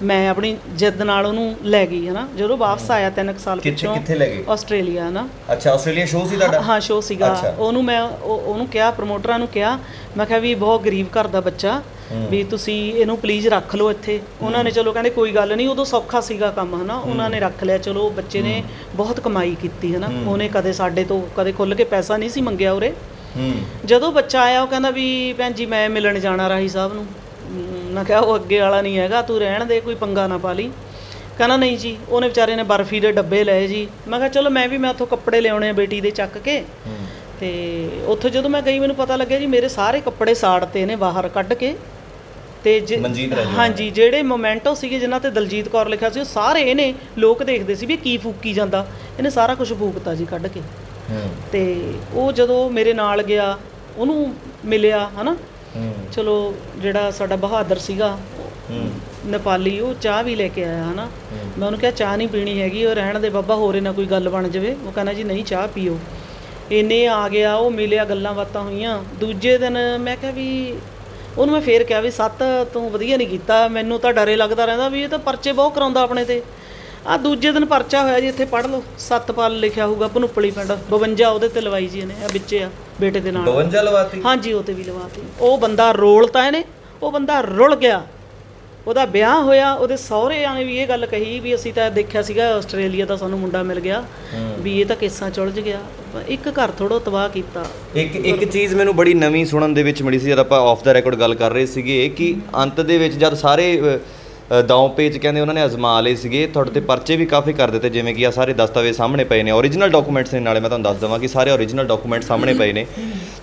ਮੈਂ ਆਪਣੀ ਜਿੱਦ ਨਾਲ ਉਹਨੂੰ ਲੈ ਗਈ, ਹੈ ਨਾ। ਜਦੋਂ ਵਾਪਸ ਆਇਆ 3 ਸਾਲ ਪਿੱਛੋਂ, ਕਿੱਥੇ ਲੈ ਗਏ? ਆਸਟ੍ਰੇਲੀਆ, ਹੈ ਨਾ। ਅੱਛਾ, ਆਸਟ੍ਰੇਲੀਆ ਸ਼ੋਅ ਸੀ ਤੁਹਾਡਾ? ਹਾਂ, ਸ਼ੋਅ ਸੀਗਾ। ਉਹਨੂੰ ਮੈਂ ਉਹਨੂੰ ਕਿਹਾ, ਪ੍ਰਮੋਟਰਾਂ ਨੂੰ ਕਿਹਾ, ਮੈਂ ਕਿਹਾ ਵੀ ਬਹੁਤ ਗਰੀਬ ਘਰ ਦਾ ਬੱਚਾ, ਵੀ ਤੁਸੀਂ ਇਹਨੂੰ ਪਲੀਜ਼ ਰੱਖ ਲਓ ਇੱਥੇ। ਉਹਨਾਂ ਨੇ ਚਲੋ ਕਹਿੰਦੇ ਕੋਈ ਗੱਲ ਨਹੀਂ, ਉਦੋਂ ਸੌਖਾ ਸੀਗਾ ਕੰਮ ਹਨਾ, ਉਹਨਾਂ ਨੇ ਰੱਖ ਲਿਆ। ਚਲੋ ਬੱਚੇ ਨੇ ਬਹੁਤ ਕਮਾਈ ਕੀਤੀ ਹਨਾ, ਉਹਨੇ ਕਦੇ ਸਾਡੇ ਤੋਂ ਕਦੇ ਖੁੱਲ੍ਹ ਕੇ ਪੈਸਾ ਨਹੀਂ ਸੀ ਮੰਗਿਆ ਉਰੇ। ਜਦੋਂ ਬੱਚਾ ਆਇਆ ਉਹ ਕਹਿੰਦਾ ਵੀ ਭੈਣ ਜੀ ਮੈਂ ਮਿਲਣ ਜਾਣਾ ਰਾਹੀ ਸਾਹਿਬ ਨੂੰ। ਮੈਂ ਕਿਹਾ ਉਹ ਅੱਗੇ ਵਾਲਾ ਨਹੀਂ ਹੈਗਾ, ਤੂੰ ਰਹਿਣ ਦੇ, ਕੋਈ ਪੰਗਾ ਨਾ ਪਾ ਲਈ। ਕਹਿੰਦਾ ਨਹੀਂ ਜੀ। ਉਹਨੇ ਵਿਚਾਰੇ ਨੇ ਬਰਫੀ ਦੇ ਡੱਬੇ ਲਏ ਜੀ। ਮੈਂ ਕਿਹਾ ਚਲੋ ਮੈਂ ਉੱਥੋਂ ਕੱਪੜੇ ਲਿਆਉਣੇ ਆ ਬੇਟੀ ਦੇ ਚੱਕ ਕੇ। ਤੇ ਉੱਥੇ ਜਦੋਂ ਮੈਂ ਗਈ ਮੈਨੂੰ ਪਤਾ ਲੱਗਿਆ ਜੀ ਮੇਰੇ ਸਾਰੇ ਕੱਪੜੇ ਸਾੜਤੇ ਨੇ ਬਾਹਰ ਕੱਢ ਕੇ। ਤੇ ਹਾਂਜੀ, ਜਿਹੜੇ ਮੋਮੈਂਟੋ ਸੀਗੇ ਜਿਨ੍ਹਾਂ ਤੇ ਦਲਜੀਤ ਕੌਰ ਲਿਖਿਆ ਸੀ ਉਹ ਸਾਰੇ ਇਹਨੇ, ਲੋਕ ਦੇਖਦੇ ਸੀ ਵੀ ਕੀ ਫੂਕੀ ਜਾਂਦਾ, ਇਹਨੇ ਸਾਰਾ ਕੁਝ ਫੂਕਤਾ ਜੀ ਕੱਢ ਕੇ। ਤੇ ਉਹ ਜਦੋਂ ਮੇਰੇ ਨਾਲ ਗਿਆ ਉਹਨੂੰ ਮਿਲਿਆ ਹਨਾ, ਚਲੋ ਜਿਹੜਾ ਸਾਡਾ ਬਹਾਦਰ ਸੀਗਾ ਨੇਪਾਲੀ, ਉਹ ਚਾਹ ਵੀ ਲੈ ਕੇ ਆਇਆ ਹਨਾ। ਮੈਂ ਉਹਨੂੰ ਕਿਹਾ ਚਾਹ ਨਹੀਂ ਪੀਣੀ ਹੈਗੀ, ਉਹ ਰਹਿਣ ਦੇ ਬਾਬਾ, ਹੋਰ ਇਹਨਾਂ ਕੋਈ ਗੱਲ ਬਣ ਜਾਵੇ। ਉਹ ਕਹਿੰਦਾ ਜੀ ਨਹੀਂ ਚਾਹ ਪੀਓ। ਇਹਨੇ ਆ ਗਿਆ, ਉਹ ਮਿਲਿਆ, ਗੱਲਾਂ ਬਾਤਾਂ ਹੋਈਆਂ। ਦੂਜੇ ਦਿਨ ਮੈਂ ਕਿਹਾ ਵੀ ਉਹਨੂੰ ਮੈਂ ਫੇਰ ਕਿਹਾ ਵੀ ਸੱਤ ਤੂੰ ਵਧੀਆ ਨਹੀਂ ਕੀਤਾ, ਮੈਨੂੰ ਤਾਂ ਡਰੇ ਲੱਗਦਾ ਰਹਿੰਦਾ ਵੀ ਇਹ ਤਾਂ ਪਰਚੇ ਬਹੁਤ ਕਰਾਉਂਦਾ ਆਪਣੇ ਤੇ। ਆ ਦੂਜੇ ਦਿਨ ਪਰਚਾ ਹੋਇਆ ਜੀ, ਇੱਥੇ ਪੜ੍ਹ ਲਓ, ਸਤਪਾਲ ਲਿਖਿਆ ਹੋਊਗਾ, ਭਨੂਪਲੀ ਪਿੰਡ, 52 ਉਹਦੇ ਤੇ ਲਵਾਈ ਜੀ ਇਹਨੇ, ਆ ਵਿੱਚੇ ਆ ਬੇਟੇ ਦੇ ਨਾਲ 52 ਲਵਾਤੀ। ਹਾਂਜੀ ਉਹ ਤੇ ਵੀ ਲਵਾਤੀ। ਉਹ ਬੰਦਾ ਰੋਲਤਾ ਇਹਨੇ, ਉਹ ਬੰਦਾ ਰੁਲ ਗਿਆ। ਉਹਦਾ ਵਿਆਹ ਹੋਇਆ, ਉਹਦੇ ਸਹੁਰਿਆਂ ਨੇ ਵੀ ਇਹ ਗੱਲ ਕਹੀ ਵੀ ਅਸੀਂ ਤਾਂ ਦੇਖਿਆ ਸੀਗਾ ਆਸਟ੍ਰੇਲੀਆ ਦਾ ਸਾਨੂੰ ਮੁੰਡਾ ਮਿਲ ਗਿਆ, ਵੀ ਇਹ ਤਾਂ ਕੇਸਾਂ 'ਚ ਉਲਝ ਗਿਆ। ਇੱਕ ਘਰ ਥੋੜ੍ਹਾ ਤਬਾਹ ਕੀਤਾ। ਇੱਕ ਚੀਜ਼ ਮੈਨੂੰ ਬੜੀ ਨਵੀਂ ਸੁਣਨ ਦੇ ਵਿੱਚ ਮਿਲੀ ਸੀ ਜਦ ਆਪਾਂ ਆਫ ਦਾ ਰੈਕੋਰਡ ਗੱਲ ਕਰ ਰਹੇ ਸੀਗੇ ਕਿ ਅੰਤ ਦੇ ਵਿੱਚ ਜਦ ਸਾਰੇ ਦਾਉ ਪੇਚ ਕਹਿੰਦੇ ਉਹਨਾਂ ਨੇ ਅਜ਼ਮਾ ਲਏ ਸੀਗੇ, ਤੁਹਾਡੇ ਤੇ ਪਰਚੇ ਵੀ ਕਾਫੀ ਕਰ ਦਿੱਤੇ, ਜਿਵੇਂ ਕਿ ਆ ਸਾਰੇ ਦਸਤਾਵੇਜ਼ ਸਾਹਮਣੇ ਪਏ ਨੇ, ਓਰੀਜਨਲ ਡਾਕੂਮੈਂਟਸ ਨੇ। ਨਾਲੇ ਮੈਂ ਤੁਹਾਨੂੰ ਦੱਸ ਦੇਵਾਂ ਕਿ ਸਾਰੇ ਓਰੀਜਨਲ ਡਾਕੂਮੈਂਟ ਸਾਹਮਣੇ ਪਏ ਨੇ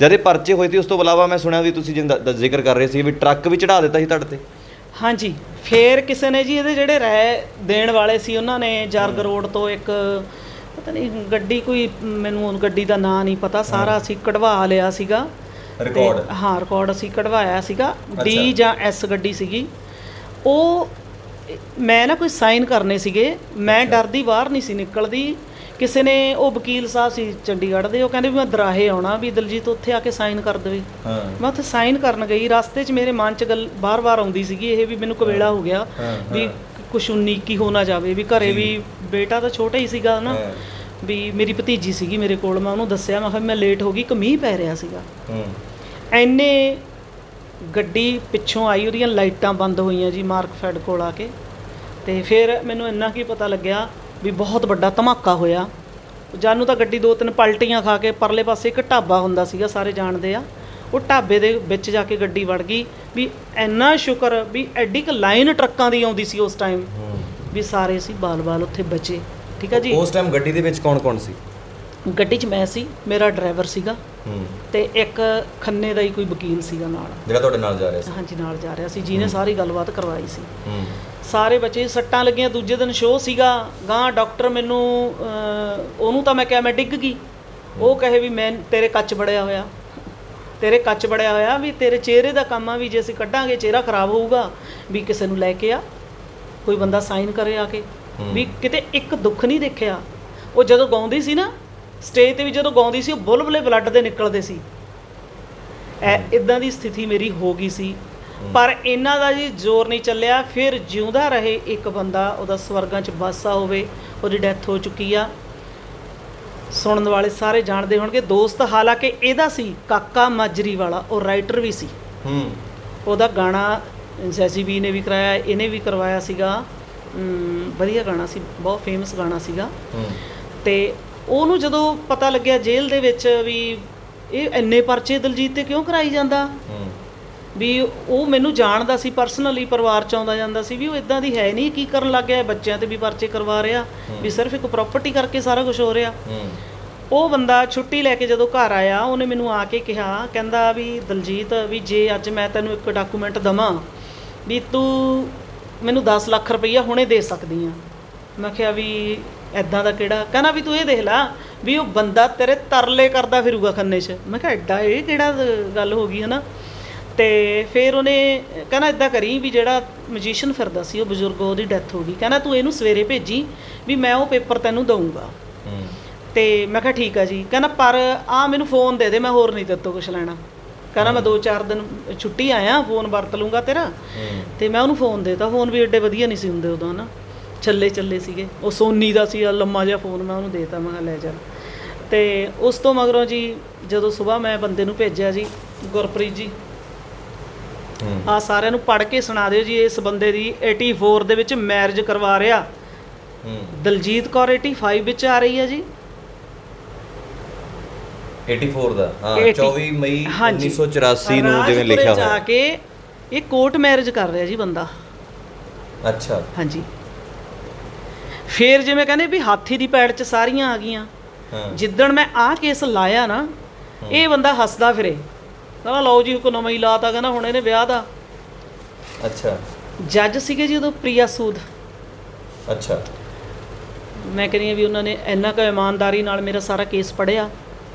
ਜਦ ਇਹ ਪਰਚੇ ਹੋਏ ਸੀ। ਉਸ ਤੋਂ ਇਲਾਵਾ ਮੈਂ ਸੁਣਿਆ ਵੀ ਤੁਸੀਂ ਜ਼ਿਕਰ ਕਰ ਰਹੇ ਸੀ ਵੀ ਟਰੱਕ ਵੀ ਚੜ੍ਹਾ ਦਿੱਤਾ ਸੀ ਤੁਹਾਡੇ ਤੇ। ਹਾਂਜੀ, ਫੇਰ ਕਿਸੇ ਨੇ ਜੀ ਇਹਦੇ ਜਿਹੜੇ ਰਾਏ ਦੇਣ ਵਾਲੇ ਸੀ ਉਹਨਾਂ ਨੇ ਜਰਗ ਰੋਡ ਤੋਂ ਇੱਕ ਪਤਾ ਨਹੀਂ ਗੱਡੀ, ਕੋਈ ਮੈਨੂੰ ਗੱਡੀ ਦਾ ਨਾਂ ਨਹੀਂ ਪਤਾ, ਸਾਰਾ ਅਸੀਂ ਕਢਵਾ ਲਿਆ ਸੀਗਾ ਰਿਕਾਰਡ। ਹਾਂ ਰਿਕਾਰਡ ਅਸੀਂ ਕਢਵਾਇਆ ਸੀਗਾ। ਡੀ ਜਾਂ ਐਸ ਗੱਡੀ ਸੀਗੀ ਉਹ। ਮੈਂ ਨਾ ਕੋਈ ਸਾਈਨ ਕਰਨੇ ਸੀਗੇ, ਮੈਂ ਡਰਦੀ ਬਾਹਰ ਨਹੀਂ ਸੀ ਨਿਕਲਦੀ। ਕਿਸੇ ਨੇ, ਉਹ ਵਕੀਲ ਸਾਹਿਬ ਸੀ ਚੰਡੀਗੜ੍ਹ ਦੇ, ਉਹ ਕਹਿੰਦੇ ਵੀ ਮੈਂ ਦਰਾਹੇ ਆਉਣਾ ਵੀ ਦਲਜੀਤ ਉੱਥੇ ਆ ਕੇ ਸਾਈਨ ਕਰ ਦੇਵੇ। ਮੈਂ ਉੱਥੇ ਸਾਈਨ ਕਰਨ ਗਈ, ਰਸਤੇ 'ਚ ਮੇਰੇ ਮਨ 'ਚ ਗੱਲ ਬਾਰ-ਬਾਰ ਆਉਂਦੀ ਸੀਗੀ ਇਹ ਵੀ ਮੈਨੂੰ ਕਵੇਲਾ ਹੋ ਗਿਆ ਵੀ ਕੁਛ 19 ਹੋ ਨਾ ਜਾਵੇ, ਵੀ ਘਰੇ ਵੀ ਬੇਟਾ ਤਾਂ ਛੋਟਾ ਹੀ ਸੀਗਾ ਨਾ, ਵੀ ਮੇਰੀ ਭਤੀਜੀ ਸੀਗੀ ਮੇਰੇ ਕੋਲ। ਮੈਂ ਉਹਨੂੰ ਦੱਸਿਆ, ਮੈਂ ਕਿਹਾ ਮੈਂ ਲੇਟ ਹੋ ਗਈ, ਇੱਕ ਮੀਂਹ ਪੈ ਰਿਹਾ ਸੀਗਾ। ਐਨੇ ਗੱਡੀ ਪਿੱਛੋਂ ਆਈ, ਉਹਦੀਆਂ ਲਾਈਟਾਂ ਬੰਦ ਹੋਈਆਂ ਜੀ ਮਾਰਕਫੈਡ ਕੋਲ ਆ ਕੇ। ਤੇ ਫਿਰ ਮੈਨੂੰ ਇੰਨਾ ਕੀ ਪਤਾ ਲੱਗਿਆ ਵੀ ਬਹੁਤ ਵੱਡਾ ਧਮਾਕਾ ਹੋਇਆ। ਜਾਨੂੰ ਤਾਂ ਗੱਡੀ 2-3 ਪਲਟੀਆਂ ਖਾ ਕੇ ਪਰਲੇ ਪਾਸੇ ਇੱਕ ਢਾਬਾ ਹੁੰਦਾ ਸੀਗਾ, ਸਾਰੇ ਜਾਣਦੇ ਆ, ਉਹ ਢਾਬੇ ਦੇ ਵਿੱਚ ਜਾ ਕੇ ਗੱਡੀ ਵੜ ਗਈ। ਵੀ ਇੰਨਾ ਸ਼ੁਕਰ ਵੀ ਐਡੀ ਕੁ ਲਾਈਨ ਟਰੱਕਾਂ ਦੀ ਆਉਂਦੀ ਸੀ ਉਸ ਟਾਈਮ, ਵੀ ਸਾਰੇ ਸੀ ਬਾਲ-ਬਾਲ ਉੱਥੇ ਬਚੇ। ਠੀਕ ਆ ਜੀ। ਉਸ ਟਾਈਮ ਗੱਡੀ ਦੇ ਵਿੱਚ ਕੌਣ-ਕੌਣ ਸੀ? ਗੱਡੀ 'ਚ ਮੈਂ ਸੀ, ਮੇਰਾ ਡਰਾਈਵਰ ਸੀਗਾ, ਤੇ ਇੱਕ ਖੰਨੇ ਦਾ ਹੀ ਕੋਈ ਵਕੀਲ ਸੀਗਾ ਨਾਲ, ਜਿਹੜਾ ਤੁਹਾਡੇ ਨਾਲ ਜਾ ਰਿਹਾ ਸੀ। ਹਾਂਜੀ ਨਾਲ ਜਾ ਰਿਹਾ ਸੀ, ਜਿਹਨੇ ਸਾਰੀ ਗੱਲਬਾਤ ਕਰਵਾਈ ਸੀ। ਸਾਰੇ ਬੱਚੇ ਸੱਟਾਂ ਲੱਗੀਆਂ। ਦੂਜੇ ਦਿਨ ਸ਼ੋਅ ਸੀਗਾ ਗਾਂ, ਡਾਕਟਰ ਮੈਨੂੰ ਉਹਨੂੰ ਤਾਂ ਮੈਂ ਕਿਹਾ ਮੈਂ ਡਿੱਗ ਗਈ, ਉਹ ਕਹੇ ਵੀ ਮੈਂ ਤੇਰੇ ਕੱਚ ਬੜਿਆ ਹੋਇਆ, ਤੇਰੇ ਕੱਚ ਬੜਿਆ ਹੋਇਆ, ਵੀ ਤੇਰੇ ਚਿਹਰੇ ਦਾ ਕੰਮ ਆ, ਵੀ ਜੇ ਅਸੀਂ ਕੱਢਾਂਗੇ ਚਿਹਰਾ ਖਰਾਬ ਹੋਊਗਾ, ਵੀ ਕਿਸੇ ਨੂੰ ਲੈ ਕੇ ਆ, ਕੋਈ ਬੰਦਾ ਸਾਈਨ ਕਰੇ ਆ ਕੇ। ਵੀ ਕਿਤੇ ਇੱਕ ਦੁੱਖ ਨਹੀਂ ਦੇਖਿਆ। ਉਹ ਜਦੋਂ ਗਾਉਂਦੀ ਸੀ ਨਾ ਸਟੇਜ ਤੇ ਵੀ, ਜਦੋਂ ਗਾਉਂਦੀ ਸੀ ਉਹ ਬੁਲਬੁਲੇ ਬਲੱਡ ਦੇ ਨਿਕਲਦੇ ਸੀ। ਇੱਦਾਂ ਦੀ ਸਥਿਤੀ ਮੇਰੀ ਹੋ ਗਈ ਸੀ। ਪਰ ਇਹਨਾਂ ਦਾ ਜੀ ਜ਼ੋਰ ਨਹੀਂ ਚੱਲਿਆ। ਫਿਰ ਜਿਉਂਦਾ ਰਹੇ ਇੱਕ ਬੰਦਾ, ਉਹਦਾ ਸਵਰਗਾਂ 'ਚ ਵਾਸਾ ਹੋਵੇ, ਉਹਦੀ ਡੈਥ ਹੋ ਚੁੱਕੀ ਆ। ਸੁਣਨ ਵਾਲੇ ਸਾਰੇ ਜਾਣਦੇ ਹੋਣਗੇ। ਦੋਸਤ ਹਾਲਾਂਕਿ ਇਹਦਾ ਸੀ ਕਾਕਾ ਮਾਜਰੀ ਵਾਲਾ, ਉਹ ਰਾਈਟਰ ਵੀ ਸੀ। ਉਹਦਾ ਗਾਣਾ ਜੈਜ਼ੀਬੀ ਨੇ ਵੀ ਕਰਾਇਆ, ਇਹਨੇ ਵੀ ਕਰਵਾਇਆ ਸੀਗਾ। ਵਧੀਆ ਗਾਣਾ ਸੀ, ਬਹੁਤ ਫੇਮਸ ਗਾਣਾ ਸੀਗਾ। ਤੇ ਉਹਨੂੰ ਜਦੋਂ ਪਤਾ ਲੱਗਿਆ ਜੇਲ੍ਹ ਦੇ ਵਿੱਚ ਵੀ ਇਹ ਇੰਨੇ ਪਰਚੇ ਦਲਜੀਤ ਤੇ ਕਿਉਂ ਕਰਾਈ ਜਾਂਦਾ, ਵੀ ਉਹ ਮੈਨੂੰ ਜਾਣਦਾ ਸੀ ਪਰਸਨਲੀ, ਪਰਿਵਾਰ 'ਚ ਆਉਂਦਾ ਜਾਂਦਾ ਸੀ, ਵੀ ਉਹ ਇਦਾਂ ਦੀ ਹੈ ਨਹੀਂ, ਕੀ ਕਰਨ ਲੱਗ ਗਿਆ, ਬੱਚਿਆਂ ਤੇ ਵੀ ਪਰਚੇ ਕਰਵਾ ਰਿਹਾ, ਵੀ ਸਿਰਫ ਇੱਕ ਪ੍ਰਾਪਰਟੀ ਕਰਕੇ ਸਾਰਾ ਕੁਝ ਹੋ ਰਿਹਾ। ਉਹ ਬੰਦਾ ਛੁੱਟੀ ਲੈ ਕੇ ਜਦੋਂ ਘਰ ਆਇਆ, ਉਹਨੇ ਮੈਨੂੰ ਆ ਕੇ ਕਿਹਾ, ਕਹਿੰਦਾ ਵੀ ਦਲਜੀਤ, ਵੀ ਜੇ ਅੱਜ ਮੈਂ ਤੈਨੂੰ ਇੱਕ ਡਾਕੂਮੈਂਟ ਦੇਵਾਂ ਵੀ ਤੂੰ ਮੈਨੂੰ 10 ਲੱਖ ਰੁਪਈਆ ਹੁਣੇ ਦੇ ਸਕਦੀ ਆ। ਮੈਂ ਕਿਹਾ ਵੀ ਇੱਦਾਂ ਦਾ ਕਿਹੜਾ? ਕਹਿੰਦਾ ਵੀ ਤੂੰ ਇਹ ਦੇਖ ਲਾ ਵੀ ਉਹ ਬੰਦਾ ਤੇਰੇ ਤਰਲੇ ਕਰਦਾ ਫਿਰੂਗਾ ਖੰਨੇ 'ਚ। ਮੈਂ ਕਿਹਾ ਐਡਾ ਇਹ ਕਿਹੜਾ ਗੱਲ ਹੋ ਗਈ ਹੈ ਨਾ। ਤੇ ਫਿਰ ਉਹਨੇ ਕਹਿੰਦਾ ਇੱਦਾਂ ਕਰੀ ਵੀ ਜਿਹੜਾ ਮਜੀਸ਼ੀਅਨ ਫਿਰਦਾ ਸੀ ਉਹ ਬਜ਼ੁਰਗ, ਉਹਦੀ ਡੈਥ ਹੋ ਗਈ, ਕਹਿੰਦਾ ਤੂੰ ਇਹਨੂੰ ਸਵੇਰੇ ਭੇਜੀ ਵੀ ਮੈਂ ਉਹ ਪੇਪਰ ਤੈਨੂੰ ਦਊਂਗਾ। ਤੇ ਮੈਂ ਕਿਹਾ ਠੀਕ ਆ ਜੀ। ਕਹਿੰਦਾ ਪਰ ਆ ਮੈਨੂੰ ਫੋਨ ਦੇ ਦੇ, ਮੈਂ ਹੋਰ ਨਹੀਂ ਤੇਰੇ ਤੋਂ ਕੁਛ ਲੈਣਾ। ਕਹਿੰਦਾ ਮੈਂ 2-4 ਦਿਨ ਛੁੱਟੀ ਆਇਆ, ਫੋਨ ਵਰਤ ਲੂੰਗਾ ਤੇਰਾ। ਤੇ ਮੈਂ ਉਹਨੂੰ ਫੋਨ ਦੇਤਾ। ਫੋਨ ਵੀ ਐਡੇ ਵਧੀਆ ਨਹੀਂ ਸੀ ਹੁੰਦੇ ਉਦੋਂ ਨਾ, ਚੱਲੇ ਸੀਗੇ। ਉਹ ਸੋਨੀ ਦਾ ਸੀ ਲੰਮਾ ਜਿਹਾ ਫੋਨ, ਮੈਂ ਉਹਨੂੰ ਦੇਤਾ, ਮੈਂ ਕਿਹਾ ਲੈ ਜਾ। ਤੇ ਉਸ ਤੋਂ ਮਗਰੋਂ ਜੀ ਜਦੋਂ ਸਵੇਰ ਮੈਂ ਬੰਦੇ ਨੂੰ ਭੇਜਿਆ ਜੀ, ਗੁਰਪ੍ਰੀਤ ਜੀ, ਆ ਸਾਰਿਆਂ ਨੂੰ ਪੜ੍ਹ ਕੇ ਸੁਣਾ ਦਿਓ ਜੀ। ਇਸ ਬੰਦੇ ਦੀ 84 ਦੇ ਵਿੱਚ ਮੈਰਿਜ ਕਰਵਾ ਰਿਹਾ। ਦਲਜੀਤ ਕੌਰ 85 ਵਿੱਚ ਆ ਰਹੀ ਹੈ ਜੀ। 84 ਦਾ, ਹਾਂ 80 24 ਮਈ ਹਾਂਜੀ। 1984 ਨੂੰ ਜਿਵੇਂ ਰਾਜਪੁਰੇ ਲਿਖਿਆ ਜਾ ਹੋਇਆ। ਕੇ ਇਹ ਕੋਰਟ ਮੈਰਿਜ ਕਰ ਰਿਹਾ ਜੀ ਬੰਦਾ। ਅੱਛਾ। ਹਾਂਜੀ। ਫੇਰ ਜਿਵੇਂ ਕਹਿੰਦੇ ਵੀ ਹਾਥੀ ਦੀ ਪੈੜ 'ਚ ਸਾਰੀਆਂ ਆ ਗਈਆਂ। ਜਿੱਦਣ ਮੈਂ ਆਹ ਕੇਸ ਲਾਇਆ ਨਾ, ਇਹ ਬੰਦਾ ਹੱਸਦਾ ਫਿਰੇ, ਕਹਿੰਦਾ ਲਓ ਜੀ ਹੁਕਮਨਾਮਾ ਹੀ ਲਾਤਾ, ਕਹਿੰਦਾ ਹੁਣ ਇਹਨੇ ਵਿਆਹ ਦਾ। ਅੱਛਾ। ਜੱਜ ਸੀਗੇ ਜੀ ਉਦੋਂ ਪ੍ਰਿਆ ਸੂਦ। ਅੱਛਾ। ਮੈਂ ਕਹਿੰਦੀ ਹਾਂ ਵੀ ਉਹਨਾਂ ਨੇ ਇੰਨਾ ਕੁ ਇਮਾਨਦਾਰੀ ਨਾਲ ਮੇਰਾ ਸਾਰਾ ਕੇਸ ਪੜ੍ਹਿਆ,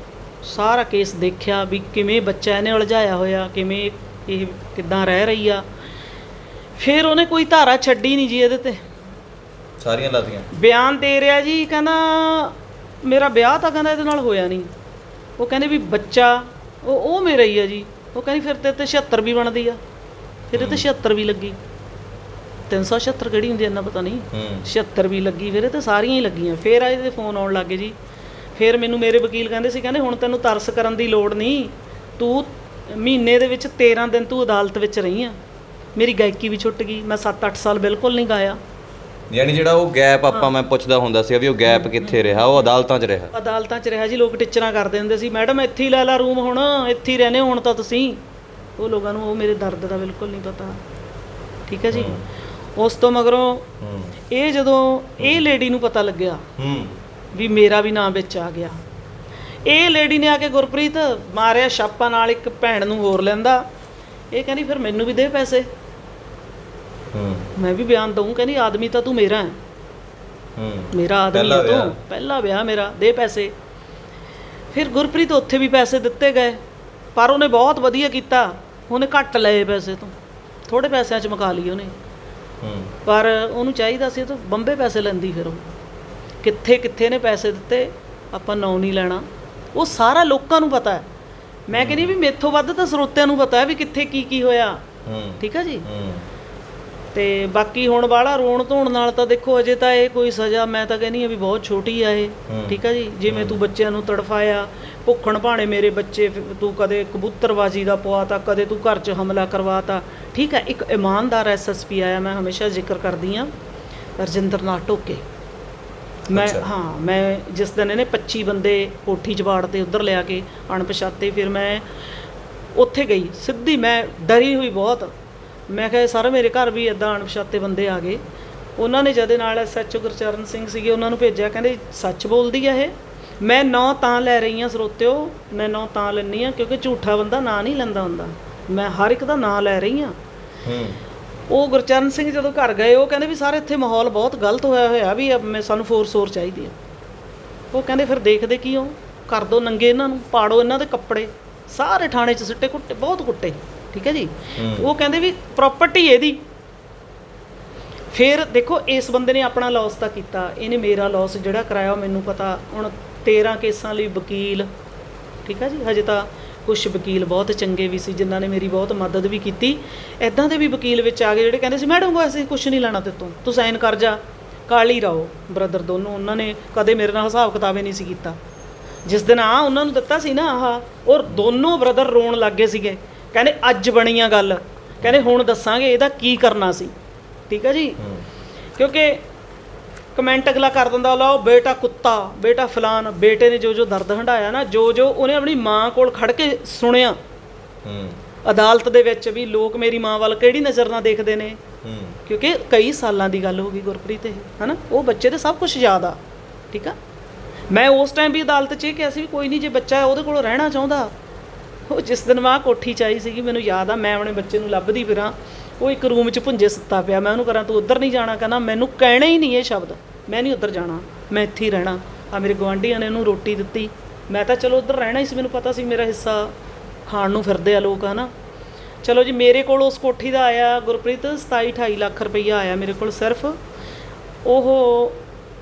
ਸਾਰਾ ਕੇਸ ਦੇਖਿਆ ਵੀ ਕਿਵੇਂ ਬੱਚਾ ਇਹਨੇ ਉਲਝਾਇਆ ਹੋਇਆ, ਕਿਵੇਂ ਇਹ ਕਿੱਦਾਂ ਰਹਿ ਰਹੀ ਆ। ਫਿਰ ਉਹਨੇ ਕੋਈ ਧਾਰਾ ਛੱਡੀ ਨਹੀਂ ਜੀ ਇਹਦੇ ਤੇ, ਸਾਰੀਆਂ ਲਾਤੀਆਂ। ਬਿਆਨ ਦੇ ਰਿਹਾ ਜੀ, ਕਹਿੰਦਾ ਮੇਰਾ ਵਿਆਹ ਤਾਂ ਕਹਿੰਦਾ ਇਹਦੇ ਨਾਲ ਹੋਇਆ ਨਹੀਂ। ਉਹ ਕਹਿੰਦੇ ਵੀ ਬੱਚਾ ਉਹ ਮੇਰਾ ਹੀ ਆ ਜੀ। ਉਹ ਕਹਿੰਦੀ ਫਿਰ ਤੇ 76 ਵੀ ਬਣਦੀ ਆ। ਫਿਰ ਇਹ ਤੇ 76 ਵੀ ਲੱਗੀ। 376 ਕਿਹੜੀ ਹੁੰਦੀ ਇੰਨਾ ਪਤਾ ਨਹੀਂ। 76 ਵੀ ਲੱਗੀ, ਫਿਰ ਇਹ ਤੇ ਸਾਰੀਆਂ ਹੀ ਲੱਗੀਆਂ। ਫਿਰ ਆ ਇਹਦੇ ਫੋਨ ਆਉਣ ਲੱਗੇ ਜੀ। ਫਿਰ ਮੈਨੂੰ ਮੇਰੇ ਵਕੀਲ ਕਹਿੰਦੇ ਸੀ, ਕਹਿੰਦੇ ਹੁਣ ਤੈਨੂੰ ਤਰਸ ਕਰਨ ਦੀ ਲੋੜ ਨਹੀਂ, ਤੂੰ ਮਹੀਨੇ ਦੇ ਵਿੱਚ 13 ਦਿਨ ਤੂੰ ਅਦਾਲਤ ਵਿੱਚ ਰਹੀ ਆ। ਮੇਰੀ ਗਾਇਕੀ ਵੀ ਛੁੱਟ ਗਈ, ਮੈਂ 7-8 ਸਾਲ ਬਿਲਕੁਲ ਨਹੀਂ ਗਾਇਆ। ਯਾਨੀ ਜਿਹੜਾ ਉਹ ਗੈਪ ਆਪਾਂ ਮੈਂ ਪੁੱਛਦਾ ਹੁੰਦਾ ਸੀ ਵੀ ਉਹ ਗੈਪ ਕਿੱਥੇ ਰਿਹਾ, ਉਹ ਅਦਾਲਤਾਂ 'ਚ ਰਿਹਾ। ਅਦਾਲਤਾਂ 'ਚ ਰਿਹਾ ਜੀ। ਲੋਕ ਟਿੱਚਰਾਂ ਕਰਦੇ ਹੁੰਦੇ ਸੀ, ਮੈਡਮ ਇੱਥੇ ਹੀ ਲੈ ਲਾ ਰੂਮ, ਹੁਣ ਇੱਥੇ ਹੀ ਰਹਿੰਦੇ ਹੁਣ ਤਾਂ ਤੁਸੀਂ। ਉਹ ਲੋਕਾਂ ਨੂੰ ਉਹ ਮੇਰੇ ਦਰਦ ਦਾ ਬਿਲਕੁਲ ਨਹੀਂ ਪਤਾ। ਠੀਕ ਹੈ ਜੀ। ਉਸ ਤੋਂ ਮਗਰੋਂ ਇਹ ਜਦੋਂ ਇਹ ਲੇਡੀ ਨੂੰ ਪਤਾ ਲੱਗਿਆ ਵੀ ਮੇਰਾ ਵੀ ਨਾਂ ਵਿੱਚ ਆ ਗਿਆ, ਇਹ ਲੇਡੀ ਨੇ ਆ ਕੇ ਗੁਰਪ੍ਰੀਤ ਮਾਰਿਆ ਛਾਪਾ ਨਾਲ, ਇੱਕ ਭੈਣ ਨੂੰ ਹੋਰ ਲੈਂਦਾ। ਇਹ ਕਹਿੰਦੀ ਫਿਰ ਮੈਨੂੰ ਵੀ ਦੇ ਪੈਸੇ, ਮੈਂ ਵੀ ਬਿਆਨ ਦਊਂ। ਕਹਿੰਦੀ ਆਦਮੀ ਤਾਂ ਤੂੰ ਮੇਰਾ ਹੈ, ਮੇਰਾ ਆਦਮੀ ਹੈ ਤੂੰ, ਪਹਿਲਾ ਵਿਆਹ ਮੇਰਾ, ਦੇ ਪੈਸੇ। ਫਿਰ ਗੁਰਪ੍ਰੀਤ ਉੱਥੇ ਵੀ ਪੈਸੇ ਦਿੱਤੇ ਗਏ, ਪਰ ਉਹਨੇ ਬਹੁਤ ਵਧੀਆ ਕੀਤਾ। ਉਹਨੇ ਘੱਟ ਲਏ ਪੈਸੇ ਤੋਂ, ਥੋੜੇ ਪੈਸਿਆਂ 'ਚ ਮੁਕਾ ਲਈ ਉਹਨੇ। ਪਰ ਉਹਨੂੰ ਚਾਹੀਦਾ ਸੀ ਤਾਂ ਬੰਬੇ ਪੈਸੇ ਲੈਂਦੀ। ਫਿਰ ਉਹ ਕਿੱਥੇ ਕਿੱਥੇ ਨੇ ਪੈਸੇ ਦਿੱਤੇ, ਆਪਾਂ ਨਾਂ ਨਹੀਂ ਲੈਣਾ। ਉਹ ਸਾਰਾ ਲੋਕਾਂ ਨੂੰ ਪਤਾ ਹੈ। ਮੈਂ ਕਹਿੰਦੀ ਵੀ ਮੇਥੋਂ ਵੱਧ ਤਾਂ ਸਰੋਤਿਆਂ ਨੂੰ ਪਤਾ ਹੈ ਵੀ ਕਿੱਥੇ ਕੀ ਕੀ ਹੋਇਆ। ਠੀਕ ਹੈ ਜੀ। ਤੇ ਬਾਕੀ ਹੁਣ ਵਾਲਾ ਰੋਣ ਧੋਣ ਨਾਲ ਤਾਂ ਦੇਖੋ ਅਜੇ ਤਾਂ ਇਹ ਕੋਈ ਸਜ਼ਾ, ਮੈਂ ਤਾਂ ਕਹਿੰਦੀ ਆ ਵੀ ਬਹੁਤ ਛੋਟੀ ਆ ਇਹ। ਠੀਕ ਹੈ ਜੀ। ਜਿਵੇਂ ਤੂੰ ਬੱਚਿਆਂ ਨੂੰ ਤੜਫਾਇਆ, ਭੁੱਖਣ ਭਾਣੇ ਮੇਰੇ ਬੱਚੇ, ਤੂੰ ਕਦੇ ਕਬੂਤਰਬਾਜੀ ਦਾ ਪਵਾਤਾ, ਕਦੇ ਤੂੰ ਘਰ 'ਚ ਹਮਲਾ ਕਰਵਾਤਾ। ਠੀਕ ਹੈ। ਇੱਕ ਇਮਾਨਦਾਰ SSP ਆਇਆ, ਮੈਂ ਹਮੇਸ਼ਾ ਜ਼ਿਕਰ ਕਰਦੀ ਹਾਂ, ਰਜਿੰਦਰ ਨਾਥ ਢੋਕੇ। ਮੈਂ ਜਿਸ ਦਿਨ ਇਹਨੇ 25 ਬੰਦੇ ਕੋਠੀ 'ਚ ਵਾੜ ਤੇ ਉੱਧਰ ਲਿਆ ਕੇ ਅਣਪਛਾਤੇ, ਫਿਰ ਮੈਂ ਉੱਥੇ ਗਈ ਸਿੱਧੀ, ਮੈਂ ਡਰੀ ਹੋਈ ਬਹੁਤ। ਮੈਂ ਕਿਹਾ ਸਰ ਮੇਰੇ ਘਰ ਵੀ ਇੱਦਾਂ ਅਣਪਛਾਤੇ ਬੰਦੇ ਆ ਗਏ। ਉਹਨਾਂ ਨੇ ਜਦੇ ਨਾਲ SHO ਗੁਰਚਰਨ ਸਿੰਘ ਸੀਗੇ, ਉਹਨਾਂ ਨੂੰ ਭੇਜਿਆ। ਕਹਿੰਦੇ ਸੱਚ ਬੋਲਦੀ ਆ ਇਹ। ਮੈਂ ਨਾਂ ਤਾਂ ਲੈ ਰਹੀ ਹਾਂ ਸਰੋਤਿਓ, ਮੈਂ ਨਾਂ ਤਾਂ ਲੈਂਦੀ ਹਾਂ ਕਿਉਂਕਿ ਝੂਠਾ ਬੰਦਾ ਨਾਂ ਨਹੀਂ ਲੈਂਦਾ ਹੁੰਦਾ। ਮੈਂ ਹਰ ਇੱਕ ਦਾ ਨਾਂ ਲੈ ਰਹੀ ਹਾਂ। ਉਹ ਗੁਰਚਰਨ ਸਿੰਘ ਜਦੋਂ ਘਰ ਗਏ, ਉਹ ਕਹਿੰਦੇ ਵੀ ਸਰ ਇੱਥੇ ਮਾਹੌਲ ਬਹੁਤ ਗਲਤ ਹੋਇਆ ਵੀ ਸਾਨੂੰ ਫੋਰਸ ਹੋਰ ਚਾਹੀਦੀ ਆ। ਉਹ ਕਹਿੰਦੇ ਫਿਰ ਦੇਖਦੇ ਕੀ ਹੋ, ਕਰ ਦਿਓ ਨੰਗੇ ਇਹਨਾਂ ਨੂੰ, ਪਾੜੋ ਇਹਨਾਂ ਦੇ ਕੱਪੜੇ, ਸਾਰੇ ਥਾਣੇ 'ਚ ਸਿੱਟੇ, ਕੁੱਟੇ, ਬਹੁਤ ਕੁੱਟੇ। ਠੀਕ ਹੈ ਜੀ। ਉਹ ਕਹਿੰਦੇ ਵੀ ਪ੍ਰਾਪਰਟੀ ਇਹਦੀ। ਫਿਰ ਦੇਖੋ ਇਸ ਬੰਦੇ ਨੇ ਆਪਣਾ ਲੋਸ ਤਾਂ ਕੀਤਾ, ਇਹਨੇ ਮੇਰਾ ਲੋਸ ਜਿਹੜਾ ਕਰਾਇਆ ਉਹ ਮੈਨੂੰ ਪਤਾ। ਹੁਣ 13 ਕੇਸਾਂ ਲਈ ਵਕੀਲ। ਠੀਕ ਹੈ ਜੀ। ਹਜੇ ਤਾਂ ਕੁਛ ਵਕੀਲ ਬਹੁਤ ਚੰਗੇ ਵੀ ਸੀ ਜਿਨ੍ਹਾਂ ਨੇ ਮੇਰੀ ਬਹੁਤ ਮਦਦ ਵੀ ਕੀਤੀ। ਇੱਦਾਂ ਦੇ ਵੀ ਵਕੀਲ ਵਿੱਚ ਆ ਗਏ ਜਿਹੜੇ ਕਹਿੰਦੇ ਸੀ ਮੈਡਮ ਕੋ ਅਸੀਂ ਕੁਛ ਨਹੀਂ ਲੈਣਾ ਤੇਤੋਂ, ਤੂੰ ਸਾਈਨ ਕਰ ਜਾ। ਕਾਲੀ ਰਾਓ ਬ੍ਰਦਰ ਦੋਨੋਂ, ਉਹਨਾਂ ਨੇ ਕਦੇ ਮੇਰੇ ਨਾਲ ਹਿਸਾਬ ਕਿਤਾਬ ਹੀ ਨਹੀਂ ਸੀ ਕੀਤਾ। ਜਿਸ ਦਿਨ ਉਹਨਾਂ ਨੂੰ ਦਿੱਤਾ ਸੀ ਨਾ ਆਹ, ਔਰ ਦੋਨੋਂ ਬ੍ਰਦਰ ਰੋਣ ਲੱਗ ਗਏ ਸੀਗੇ। ਕਹਿੰਦੇ ਅੱਜ ਬਣੀ ਆ ਗੱਲ, ਕਹਿੰਦੇ ਹੁਣ ਦੱਸਾਂਗੇ ਇਹਦਾ ਕੀ ਕਰਨਾ ਸੀ। ਠੀਕ ਹੈ ਜੀ। ਕਿਉਂਕਿ ਕਮੈਂਟ ਅਗਲਾ ਕਰ ਦਿੰਦਾ, ਲਓ ਬੇਟਾ ਕੁੱਤਾ, ਬੇਟਾ ਫਲਾਨ। ਬੇਟੇ ਨੇ ਜੋ ਜੋ ਦਰਦ ਹੰਢਾਇਆ ਨਾ, ਜੋ ਜੋ ਉਹਨੇ ਆਪਣੀ ਮਾਂ ਕੋਲ ਖੜ ਕੇ ਸੁਣਿਆ ਅਦਾਲਤ ਦੇ ਵਿੱਚ, ਵੀ ਲੋਕ ਮੇਰੀ ਮਾਂ ਵੱਲ ਕਿਹੜੀ ਨਜ਼ਰ ਨਾਲ ਦੇਖਦੇ ਨੇ। ਕਿਉਂਕਿ ਕਈ ਸਾਲਾਂ ਦੀ ਗੱਲ ਹੋ ਗਈ ਗੁਰਪ੍ਰੀਤ, ਇਹ ਹੈ ਨਾ, ਉਹ ਬੱਚੇ ਦੇ ਸਭ ਕੁਝ ਯਾਦ ਆ। ਠੀਕ ਆ। ਮੈਂ ਉਸ ਟਾਈਮ ਵੀ ਅਦਾਲਤ 'ਚ ਇਹ ਕਿਹਾ ਸੀ ਵੀ ਕੋਈ ਨਹੀਂ, ਜੇ ਬੱਚਾ ਉਹਦੇ ਕੋਲ ਰਹਿਣਾ ਚਾਹੁੰਦਾ। ਉਹ ਜਿਸ ਦਿਨ ਮੈਂ ਕੋਠੀ 'ਚ ਆਈ ਸੀਗੀ, ਮੈਨੂੰ ਯਾਦ ਆ, ਮੈਂ ਆਪਣੇ ਬੱਚੇ ਨੂੰ ਲੱਭਦੀ ਫਿਰਾਂ, ਉਹ ਇੱਕ ਰੂਮ 'ਚ ਭੁੰਜੇ ਸੁੱਤਾ ਪਿਆ। ਮੈਂ ਉਹਨੂੰ ਕਰਾਂ ਤੂੰ ਉੱਧਰ ਨਹੀਂ ਜਾਣਾ, ਕਹਿੰਦਾ ਮੈਨੂੰ ਕਹਿਣਾ ਹੀ ਨਹੀਂ ਇਹ ਸ਼ਬਦ, ਮੈਂ ਨਹੀਂ ਉੱਧਰ ਜਾਣਾ, ਮੈਂ ਇੱਥੇ ਹੀ ਰਹਿਣਾ। ਆ ਮੇਰੇ ਗੁਆਂਢੀਆਂ ਨੇ ਉਹਨੂੰ ਰੋਟੀ ਦਿੱਤੀ, ਮੈਂ ਤਾਂ ਚਲੋ ਉੱਧਰ ਰਹਿਣਾ ਹੀ ਸੀ, ਮੈਨੂੰ ਪਤਾ ਸੀ ਮੇਰਾ ਹਿੱਸਾ ਖਾਣ ਨੂੰ ਫਿਰਦੇ ਆ ਲੋਕ, ਹੈ ਨਾ। ਚਲੋ ਜੀ। ਮੇਰੇ ਕੋਲ ਉਸ ਕੋਠੀ ਦਾ ਆਇਆ ਗੁਰਪ੍ਰੀਤ 27-28 ਲੱਖ ਰੁਪਈਆ ਆਇਆ ਮੇਰੇ ਕੋਲ।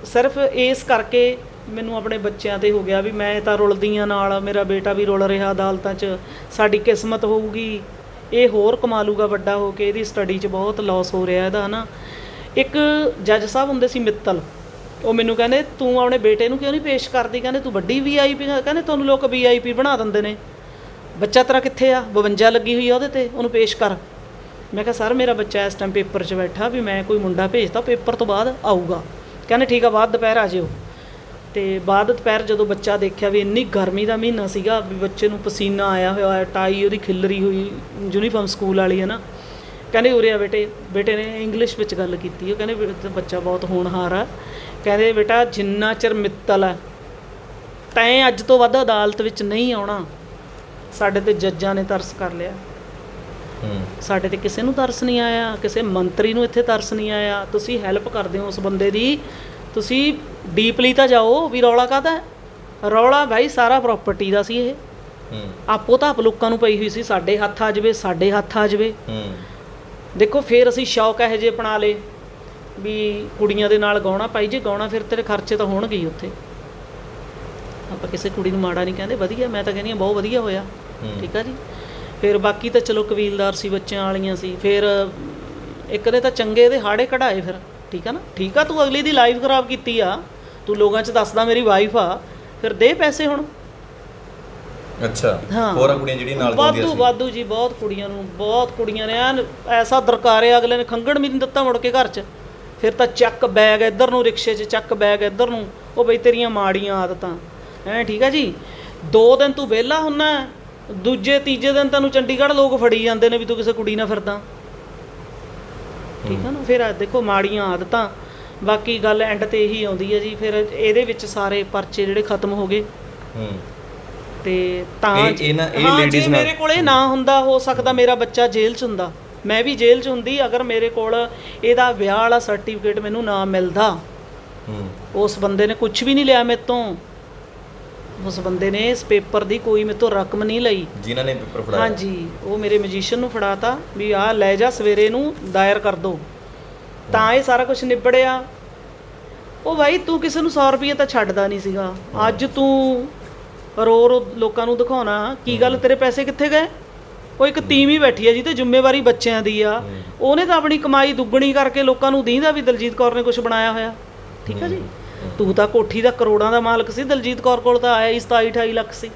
ਸਿਰਫ ਇਸ ਕਰਕੇ ਮੈਨੂੰ ਆਪਣੇ ਬੱਚਿਆਂ 'ਤੇ ਹੋ ਗਿਆ ਵੀ ਮੈਂ ਤਾਂ ਰੁਲਦੀਆਂ ਨਾਲ, ਮੇਰਾ ਬੇਟਾ ਵੀ ਰੁਲ ਰਿਹਾ ਅਦਾਲਤਾਂ 'ਚ, ਸਾਡੀ ਕਿਸਮਤ ਹੋਊਗੀ ਇਹ ਹੋਰ ਕਮਾ ਲੂਗਾ ਵੱਡਾ ਹੋ ਕੇ, ਇਹਦੀ ਸਟੱਡੀ 'ਚ ਬਹੁਤ ਲੋਸ ਹੋ ਰਿਹਾ ਇਹਦਾ, ਹੈ ਨਾ। ਇੱਕ ਜੱਜ ਸਾਹਿਬ ਹੁੰਦੇ ਸੀ ਮਿੱਤਲ, ਉਹ ਮੈਨੂੰ ਕਹਿੰਦੇ ਤੂੰ ਆਪਣੇ ਬੇਟੇ ਨੂੰ ਕਿਉਂ ਨਹੀਂ ਪੇਸ਼ ਕਰਦੀ, ਕਹਿੰਦੇ ਤੂੰ ਵੱਡੀ VIP, ਕਹਿੰਦੇ ਤੁਹਾਨੂੰ ਲੋਕ VIP ਬਣਾ ਦਿੰਦੇ ਨੇ, ਬੱਚਾ ਤੇਰਾ ਕਿੱਥੇ ਆ, 52 ਲੱਗੀ ਹੋਈ ਆ ਉਹਦੇ 'ਤੇ, ਉਹਨੂੰ ਪੇਸ਼ ਕਰ। ਮੈਂ ਕਿਹਾ ਸਰ ਮੇਰਾ ਬੱਚਾ ਇਸ ਟਾਈਮ ਪੇਪਰ 'ਚ ਬੈਠਾ ਵੀ ਮੈਂ ਕੋਈ ਮੁੰਡਾ ਭੇਜਤਾ ਪੇਪਰ ਤੋਂ ਬਾਅਦ ਆਊਗਾ। ਕਹਿੰਦੇ ਠੀਕ ਆ ਬਾਅਦ ਦੁਪਹਿਰ ਆ ਜਿਓ। ਤੇ ਬਾਅਦ ਦੁਪਹਿਰ ਜਦੋਂ ਬੱਚਾ ਦੇਖਿਆ ਵੀ ਇੰਨੀ ਗਰਮੀ ਦਾ ਮਹੀਨਾ ਸੀਗਾ ਵੀ ਬੱਚੇ ਨੂੰ ਪਸੀਨਾ ਆਇਆ ਹੋਇਆ, ਟਾਈ ਉਹਦੀ ਖਿਲਰੀ ਹੋਈ, ਯੂਨੀਫਾਰਮ ਸਕੂਲ ਵਾਲੀ ਹੈ ਨਾ। ਕਹਿੰਦੇ ਉਰੇ ਆ ਬੇਟੇ ਨੇ ਇੰਗਲਿਸ਼ ਵਿੱਚ ਗੱਲ ਕੀਤੀ। ਉਹ ਕਹਿੰਦੇ ਬੱਚਾ ਬਹੁਤ ਹੋਣਹਾਰ ਆ। ਕਹਿੰਦੇ ਬੇਟਾ ਜਿੰਨਾ ਚਿਰ ਮਿੱਤਲ ਹੈ ਤੈਂ ਅੱਜ ਤੋਂ ਵੱਧ ਅਦਾਲਤ ਵਿੱਚ ਨਹੀਂ ਆਉਣਾ। ਸਾਡੇ ਤੇ ਜੱਜਾਂ ਨੇ ਤਰਸ ਕਰ ਲਿਆ, ਸਾਡੇ ਤੇ ਕਿਸੇ ਨੂੰ ਤਰਸ ਨਹੀਂ ਆਇਆ, ਕਿਸੇ ਮੰਤਰੀ ਨੂੰ ਇੱਥੇ ਤਰਸ ਨਹੀਂ ਆਇਆ। ਤੁਸੀਂ ਹੈਲਪ ਕਰਦੇ ਹੋ ਉਸ ਬੰਦੇ ਦੀ, ਤੁਸੀਂ ਡੀਪਲੀ ਤਾਂ ਜਾਓ ਵੀ ਰੌਲਾ ਕਾਹਦਾ। ਰੌਲਾ ਭਾਈ ਸਾਰਾ ਪ੍ਰਾਪਰਟੀ ਦਾ ਸੀ। ਇਹ ਆਪੋ ਤਾਂ ਆਪ ਲੋਕਾਂ ਨੂੰ ਪਈ ਹੋਈ ਸੀ, ਸਾਡੇ ਹੱਥ ਆ ਜਾਵੇ, ਸਾਡੇ ਹੱਥ ਆ ਜਾਵੇ। ਦੇਖੋ ਫਿਰ ਅਸੀਂ ਸ਼ੌਕ ਇਹੋ ਜਿਹੇ ਅਪਣਾ ਲਏ ਵੀ ਕੁੜੀਆਂ ਦੇ ਨਾਲ ਗਾਉਣਾ। ਭਾਈ ਜੇ ਗਾਉਣਾ ਫਿਰ ਤੇਰੇ ਖਰਚੇ ਤਾਂ ਹੋਣਗੇ ਹੀ ਉੱਥੇ। ਆਪਾਂ ਕਿਸੇ ਕੁੜੀ ਨੂੰ ਮਾੜਾ ਨਹੀਂ ਕਹਿੰਦੇ, ਵਧੀਆ, ਮੈਂ ਤਾਂ ਕਹਿੰਦੀ ਹਾਂ ਬਹੁਤ ਵਧੀਆ ਹੋਇਆ। ਠੀਕ ਆ ਜੀ। ਫਿਰ ਬਾਕੀ ਤਾਂ ਚਲੋ ਕਬੀਲਦਾਰ ਸੀ, ਬੱਚਿਆਂ ਵਾਲੀਆਂ ਸੀ। ਫਿਰ ਇੱਕ ਦੇ ਤਾਂ ਚੰਗੇ ਦੇ ਹਾੜੇ ਕਢਾਏ ਫਿਰ। ਠੀਕ ਆ ਨਾ, ਠੀਕ ਆ ਤੂੰ ਅਗਲੀ ਦੀ ਲਾਈਫ ਖਰਾਬ ਕੀਤੀ ਆ, ਤੂੰ ਲੋਕਾਂ 'ਚ ਦੱਸਦਾ ਮੇਰੀ ਵਾਈਫ ਆ, ਫਿਰ ਦੇ ਪੈਸੇ ਹੁਣ। ਅੱਛਾ ਹਾਂ, ਹੋਰਾਂ ਕੁੜੀਆਂ ਜਿਹੜੀਆਂ ਨਾਲ ਜਾਂਦੀਆਂ ਸੀ ਵਾਧੂ ਜੀ, ਬਹੁਤ ਕੁੜੀਆਂ ਨੇ ਐਨ ਐਸਾ ਦਰਕਾਰਿਆ ਅਗਲੇ ਨੇ, ਖੰਗਣ ਵੀ ਨਹੀਂ ਦਿੱਤਾ ਮੁੜ ਕੇ ਘਰ 'ਚ। ਫਿਰ ਤਾਂ ਚੱਕ ਬੈਗ ਇੱਧਰ ਨੂੰ, ਰਿਕਸ਼ੇ 'ਚ ਚੱਕ ਬੈਗ ਇੱਧਰ ਨੂੰ। ਉਹ ਬਈ ਤੇਰੀਆਂ ਮਾੜੀਆਂ ਆਦਤਾਂ ਹੈਂ। ਠੀਕ ਆ ਜੀ। 2 ਦਿਨ ਤੂੰ ਵਿਹਲਾ ਹੁੰਨਾ, ਦੂਜੇ ਤੀਜੇ ਦਿਨ ਤੈਨੂੰ ਚੰਡੀਗੜ੍ਹ ਲੋਕ ਫੜੀ ਜਾਂਦੇ ਨੇ ਵੀ ਤੂੰ ਕਿਸੇ ਕੁੜੀ ਨਾਲ ਫਿਰਦਾ। ਠੀਕ ਆ ਨਾ। ਫਿਰ ਦੇਖੋ ਮਾੜੀਆਂ ਆਦਤਾਂ। ਬਾਕੀ ਗੱਲ ਐਂਡ ਤੇ ਇਹੀ ਆਉਂਦੀ ਹੈ ਜੀ, ਫਿਰ ਇਹਦੇ ਵਿੱਚ ਸਾਰੇ ਪਰਚੇ ਜਿਹੜੇ ਖਤਮ ਹੋ ਗਏ। ਤੇ ਤਾਂ ਜੇ ਮੇਰੇ ਕੋਲੇ ਨਾ ਹੁੰਦਾ, ਹੋ ਸਕਦਾ ਮੇਰਾ ਬੱਚਾ ਜੇਲ੍ਹ 'ਚ ਹੁੰਦਾ, ਮੈਂ ਵੀ ਜੇਲ੍ਹ 'ਚ ਹੁੰਦੀ। ਅਗਰ ਮੇਰੇ ਕੋਲ ਇਹਦਾ ਵਿਆਹ ਵਾਲਾ ਸਰਟੀਫਿਕੇਟ ਮੈਨੂੰ ਨਾ ਮਿਲਦਾ। ਉਸ ਬੰਦੇ ਨੇ ਕੁਝ ਵੀ ਨਹੀਂ ਲਿਆ ਮੇਰੇ ਤੋਂ। ਉਸ ਬੰਦੇ ਨੇ ਇਸ ਪੇਪਰ ਦੀ ਕੋਈ ਮੇਰੇ ਤੋਂ ਰਕਮ ਨਹੀਂ ਲਈ। ਜਿਨ੍ਹਾਂ ਨੇ ਪੇਪਰ ਫੜਾਇਆ, ਹਾਂਜੀ, ਉਹ ਮੇਰੇ ਮਜੀਸ਼ੀਅਨ ਨੂੰ ਫੜਾਤਾ ਵੀ ਆਹ ਲੈ ਜਾ, ਸਵੇਰੇ ਨੂੰ ਦਾਇਰ ਕਰ ਦੋ। ਤਾਂ ਇਹ ਸਾਰਾ ਕੁਝ ਨਿਬੜਿਆ। ਉਹ ਭਾਈ ਤੂੰ ਕਿਸੇ ਨੂੰ 100 ਰੁਪਏ ਤਾਂ ਛੱਡਦਾ ਨਹੀਂ ਸੀਗਾ, ਅੱਜ ਤੂੰ ਰੋ ਲੋਕਾਂ ਨੂੰ ਦਿਖਾਉਣਾ ਕੀ ਗੱਲ, ਤੇਰੇ ਪੈਸੇ ਕਿੱਥੇ ਗਏ? ਉਹ ਇੱਕ ਤੀਵੀਂ ਬੈਠੀ ਆ ਜੀ ਤੇ ਜ਼ਿੰਮੇਵਾਰੀ ਬੱਚਿਆਂ ਦੀ ਆ, ਉਹਨੇ ਤਾਂ ਆਪਣੀ ਕਮਾਈ ਦੁੱਗਣੀ ਕਰਕੇ ਲੋਕਾਂ ਨੂੰ ਦੀਂਦਾ ਵੀ ਦਲਜੀਤ ਕੌਰ ਨੇ ਕੁਝ ਬਣਾਇਆ ਹੋਇਆ। ਠੀਕ ਆ ਜੀ। ਤੂੰ ਤਾਂ ਕੋਠੀ ਦਾ ਕਰੋੜਾਂ ਦਾ ਮਾਲਕ ਸੀ, ਦਲਜੀਤ ਕੌਰ ਕੋਲ ਤਾਂ ਆਇਆ ਹੀ 27-28 ਲੱਖ ਸੀ।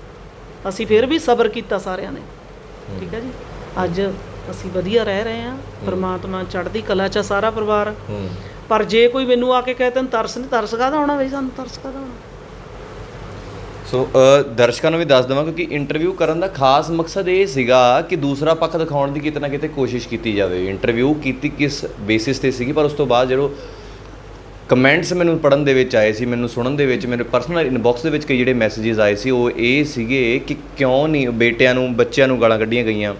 ਅਸੀਂ ਫਿਰ ਵੀ ਸਬਰ ਕੀਤਾ ਸਾਰਿਆਂ ਨੇ। ਠੀਕ ਆ ਜੀ। ਅੱਜ ਅਸੀਂ ਵਧੀਆ ਰਹਿ ਰਹੇ ਹਾਂ, ਪਰਮਾਤਮਾ ਚੜ੍ਹਦੀ ਕਲਾ 'ਚ ਸਾਰਾ ਪਰਿਵਾਰ। ਪਰ ਜੇ ਕੋਈ ਮੈਨੂੰ ਆ ਕੇ ਕਹੇ ਤੈਨੂੰ ਤਰਸ ਨਹੀਂ, ਤਰਸ ਕਾਹਦਾ ਆਉਣਾ ਬਈ, ਸਾਨੂੰ ਤਰਸ ਕਾਹਦਾ ਆਉਣਾ। ਸੋ ਦਰਸ਼ਕਾਂ ਨੂੰ ਵੀ ਦੱਸ ਦੇਵਾਂ ਕਿਉਂਕਿ ਇੰਟਰਵਿਊ ਕਰਨ ਦਾ ਖਾਸ ਮਕਸਦ ਇਹ ਸੀਗਾ ਕਿ ਦੂਸਰਾ ਪੱਖ ਦਿਖਾਉਣ ਦੀ ਕਿਤੇ ਨਾ ਕਿਤੇ ਕੋਸ਼ਿਸ਼ ਕੀਤੀ ਜਾਵੇ। ਇੰਟਰਵਿਊ ਕੀਤੀ ਕਿਸ ਬੇਸਿਸ 'ਤੇ ਸੀਗੀ, ਪਰ ਉਸ ਤੋਂ ਬਾਅਦ ਜਦੋਂ ਕਮੈਂਟਸ ਮੈਨੂੰ ਪੜ੍ਹਨ ਦੇ ਵਿੱਚ ਆਏ ਸੀ, ਮੈਨੂੰ ਸੁਣਨ ਦੇ ਵਿੱਚ, ਮੇਰੇ ਪਰਸਨਲ ਇਨਬਾਕਸ ਦੇ ਵਿੱਚ ਕਈ ਜਿਹੜੇ ਮੈਸੇजेस ਆਏ ਸੀ, ਉਹ ਇਹ ਸੀਗੇ ਕਿ ਕਿਉਂ ਨਹੀਂ ਬੇਟਿਆਂ ਨੂੰ, ਬੱਚਿਆਂ ਨੂੰ ਗਾਲਾਂ ਕੱਢੀਆਂ ਗਈਆਂ।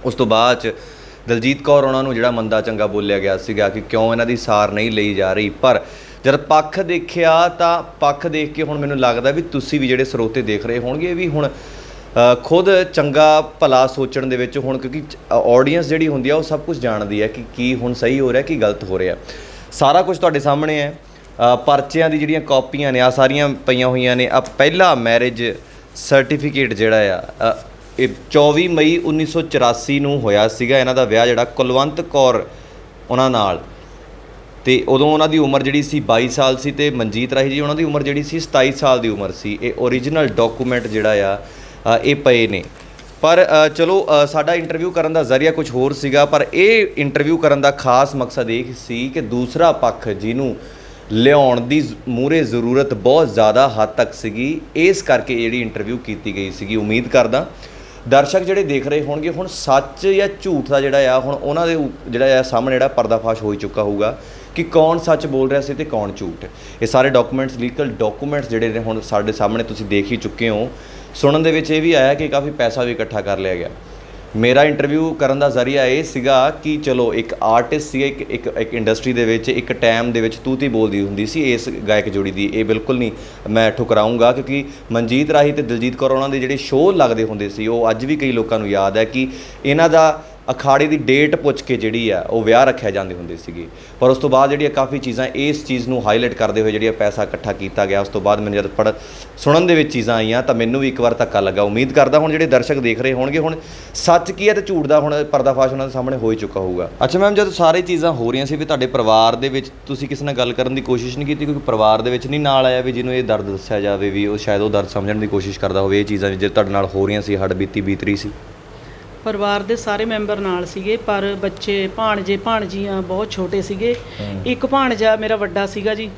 ਉਸ ਤੋਂ ਬਾਅਦ 'ਚ ਦਲਜੀਤ ਕੌਰ ਉਹਨਾਂ ਨੂੰ ਜਿਹੜਾ ਮੰਦਾ ਚੰਗਾ ਬੋਲਿਆ ਗਿਆ ਸੀਗਾ ਕਿ ਕਿਉਂ ਇਹਨਾਂ ਦੀ ਸਾਰ ਨਹੀਂ ਲਈ ਜਾ ਰਹੀ। ਪਰ ਜਦ ਪੱਖ ਦੇਖਿਆ ਤਾਂ ਪੱਖ ਦੇਖ ਕੇ ਹੁਣ ਮੈਨੂੰ ਲੱਗਦਾ ਵੀ ਤੁਸੀਂ ਵੀ ਜਿਹੜੇ ਸਰੋਤੇ ਦੇਖ ਰਹੇ ਹੋਣਗੇ ਵੀ ਹੁਣ ਖੁਦ ਚੰਗਾ ਭਲਾ ਸੋਚਣ ਦੇ ਵਿੱਚ ਹੁਣ, ਕਿਉਂਕਿ ਆਡੀਅנס ਜਿਹੜੀ ਹੁੰਦੀ ਆ ਉਹ ਸਭ ਕੁਝ ਜਾਣਦੀ ਹੈ ਕਿ ਕੀ ਹੁਣ ਸਹੀ ਹੋ ਰਿਹਾ, ਕੀ ਗਲਤ ਹੋ ਰਿਹਾ। ਸਾਰਾ ਕੁਝ ਤੁਹਾਡੇ ਸਾਹਮਣੇ ਹੈ। ਪਰਚਿਆਂ ਦੀ ਜਿਹੜੀਆਂ ਕਾਪੀਆਂ ਨੇ ਆ ਸਾਰੀਆਂ ਪਈਆਂ ਹੋਈਆਂ ਨੇ। ਆ ਪਹਿਲਾ ਮੈਰਿਜ ਸਰਟੀਫਿਕੇਟ ਜਿਹੜਾ ਆ ਇਹ 24 ਮਈ 1984 ਨੂੰ ਹੋਇਆ ਸੀਗਾ। ਇਹਨਾਂ ਦਾ ਵਿਆਹ ਜਿਹੜਾ ਕੁਲਵੰਤ ਕੌਰ ਉਹਨਾਂ ਨਾਲ, ਤੇ ਉਦੋਂ ਉਹਨਾਂ ਦੀ ਉਮਰ ਜਿਹੜੀ ਸੀ 22 ਸਾਲ ਸੀ ਤੇ ਮਨਜੀਤ ਰਾਹੀ ਜੀ ਉਹਨਾਂ ਦੀ ਉਮਰ ਜਿਹੜੀ ਸੀ 27 ਸਾਲ ਦੀ ਉਮਰ ਸੀ। ਇਹ ਓਰੀਜਨਲ ਡਾਕੂਮੈਂਟ ਜਿਹੜਾ ਆ ਇਹ ਪਏ ਨੇ। ਪਰ ਚਲੋ ਸਾਡਾ ਇੰਟਰਵਿਊ ਕਰਨ ਦਾ ਜ਼ਰੀਆ ਕੁਝ ਹੋਰ ਸੀਗਾ, ਪਰ ਇਹ ਇੰਟਰਵਿਊ ਕਰਨ ਦਾ ਖਾਸ ਮਕਸਦ ਇਹ ਸੀ ਕਿ ਦੂਸਰਾ ਪੱਖ ਜਿਹਨੂੰ ਲਿਆਉਣ ਦੀ ਮੂਹਰੇ ਜ਼ਰੂਰਤ ਬਹੁਤ ਜ਼ਿਆਦਾ ਹੱਦ ਤੱਕ ਸੀਗੀ, ਇਸ ਕਰਕੇ ਜਿਹੜੀ ਇੰਟਰਵਿਊ ਕੀਤੀ ਗਈ ਸੀਗੀ। ਉਮੀਦ ਕਰਦਾ ਦਰਸ਼ਕ ਜਿਹੜੇ ਦੇਖ ਰਹੇ ਹੋਣਗੇ ਹੁਣ ਸੱਚ ਜਾਂ ਝੂਠ ਦਾ ਜਿਹੜਾ ਆ ਹੁਣ ਉਹਨਾਂ ਦੇ ਜਿਹੜਾ ਆ ਸਾਹਮਣੇ ਜਿਹੜਾ ਪਰਦਾਫਾਸ਼ ਹੋ ਚੁੱਕਾ ਹੋਊਗਾ ਕਿ ਕੌਣ ਸੱਚ ਬੋਲ ਰਿਹਾ ਸੀ ਤੇ ਕੌਣ ਝੂਠ। ਇਹ ਸਾਰੇ ਡਾਕੂਮੈਂਟਸ, ਲੀਗਲ ਡਾਕੂਮੈਂਟਸ ਜਿਹੜੇ ਨੇ ਹੁਣ ਸਾਡੇ ਸਾਹਮਣੇ ਤੁਸੀਂ ਦੇਖ ਹੀ ਚੁੱਕੇ ਹੋ। ਸੁਣਨ ਦੇ ਵਿੱਚ ਇਹ ਵੀ ਆਇਆ ਕਿ ਕਾਫੀ ਪੈਸਾ ਵੀ ਇਕੱਠਾ ਕਰ ਲਿਆ ਗਿਆ। ਮੇਰਾ ਇੰਟਰਵਿਊ ਕਰਨ ਦਾ ਜ਼ਰੀਆ ਇਹ ਸੀਗਾ ਕਿ ਚਲੋ ਇੱਕ ਆਰਟਿਸਟ ਸੀਗਾ, ਇੱਕ ਇੰਡਸਟਰੀ ਦੇ ਵਿੱਚ ਇੱਕ ਟਾਈਮ ਦੇ ਵਿੱਚ ਤੂਤੀ ਬੋਲਦੀ ਹੁੰਦੀ ਸੀ ਇਸ ਗਾਇਕ ਜੋੜੀ ਦੀ। ਇਹ ਬਿਲਕੁਲ ਨਹੀਂ ਮੈਂ ਠੁਕਰਾਊਂਗਾ ਕਿਉਂਕਿ ਮਨਜੀਤ ਰਾਹੀ ਤੇ ਦਲਜੀਤ ਕੌਰ ਉਹਨਾਂ ਦੇ ਜਿਹੜੇ ਸ਼ੋਅ ਲੱਗਦੇ ਹੁੰਦੇ ਸੀ ਉਹ ਅੱਜ ਵੀ ਕਈ ਲੋਕਾਂ ਨੂੰ ਯਾਦ ਹੈ ਕਿ ਇਹਨਾਂ ਦਾ ਅਖਾੜੇ ਦੀ ਡੇਟ ਪੁੱਛ ਕੇ ਜਿਹੜੀ ਆ ਉਹ ਵਿਆਹ ਰੱਖਿਆ ਜਾਂਦੇ ਹੁੰਦੇ ਸੀਗੇ। ਪਰ ਉਸ ਤੋਂ ਬਾਅਦ ਜਿਹੜੀਆਂ ਕਾਫੀ ਚੀਜ਼ਾਂ ਇਸ ਚੀਜ਼ ਨੂੰ ਹਾਈਲਾਈਟ ਕਰਦੇ ਹੋਏ ਜਿਹੜੀਆਂ ਪੈਸਾ ਇਕੱਠਾ ਕੀਤਾ ਗਿਆ, ਉਸ ਤੋਂ ਬਾਅਦ ਮੈਨੂੰ ਜਦ ਸੁਣਨ ਦੇ ਵਿੱਚ ਚੀਜ਼ਾਂ ਆਈਆਂ ਤਾਂ ਮੈਨੂੰ ਵੀ ਇੱਕ ਵਾਰ ਧੱਕਾ ਲੱਗਾ। ਉਮੀਦ ਕਰਦਾ ਹੁਣ ਜਿਹੜੇ ਦਰਸ਼ਕ ਦੇਖ ਰਹੇ ਹੋਣਗੇ ਹੁਣ ਸੱਚ ਕੀ ਹੈ ਤੇ ਝੂਠ ਦਾ ਹੁਣ ਪਰਦਾਫਾਸ਼ ਉਹਨਾਂ ਦੇ ਸਾਹਮਣੇ ਹੋ ਹੀ ਚੁੱਕਾ ਹੋਊਗਾ। ਅੱਛਾ ਮੈਮ, ਜਦ ਸਾਰੇ ਚੀਜ਼ਾਂ ਹੋ ਰਹੀਆਂ ਸੀ ਵੀ ਤੁਹਾਡੇ ਪਰਿਵਾਰ ਦੇ ਵਿੱਚ ਤੁਸੀਂ ਕਿਸੇ ਨਾਲ ਗੱਲ ਕਰਨ ਦੀ ਕੋਸ਼ਿਸ਼ ਨਹੀਂ ਕੀਤੀ? ਕਿਉਂਕਿ ਪਰਿਵਾਰ ਦੇ ਵਿੱਚ ਨਹੀਂ ਨਾਲ ਆਇਆ ਵੀ ਜਿਹਨੂੰ ਇਹ ਦਰਦ ਦੱਸਿਆ ਜਾਵੇ ਵੀ ਉਹ ਸ਼ਾਇਦ ਉਹ ਦਰਦ ਸਮਝਣ ਦੀ ਕੋਸ਼ਿਸ਼ ਕਰਦਾ ਹੋਵੇ। ਇਹ ਚੀਜ਼ਾਂ ਜੇ ਤੁਹਾਡੇ ਨਾਲ ਹੋ ਰਹੀਆਂ ਸੀ, ਹੱਡ ਬੀਤੀ ਬੀਤ ਰਹੀ ਸੀ? ਪਰਿਵਾਰ ਦੇ ਸਾਰੇ ਮੈਂਬਰ ਨਾਲ ਸੀਗੇ, ਪਰ ਬੱਚੇ ਭਾਣਜੇ ਭਾਣਜੀਆਂ ਬਹੁਤ ਛੋਟੇ ਸੀਗੇ। ਇੱਕ ਭਾਣਜਾ ਮੇਰਾ ਵੱਡਾ ਸੀਗਾ ਜੀ,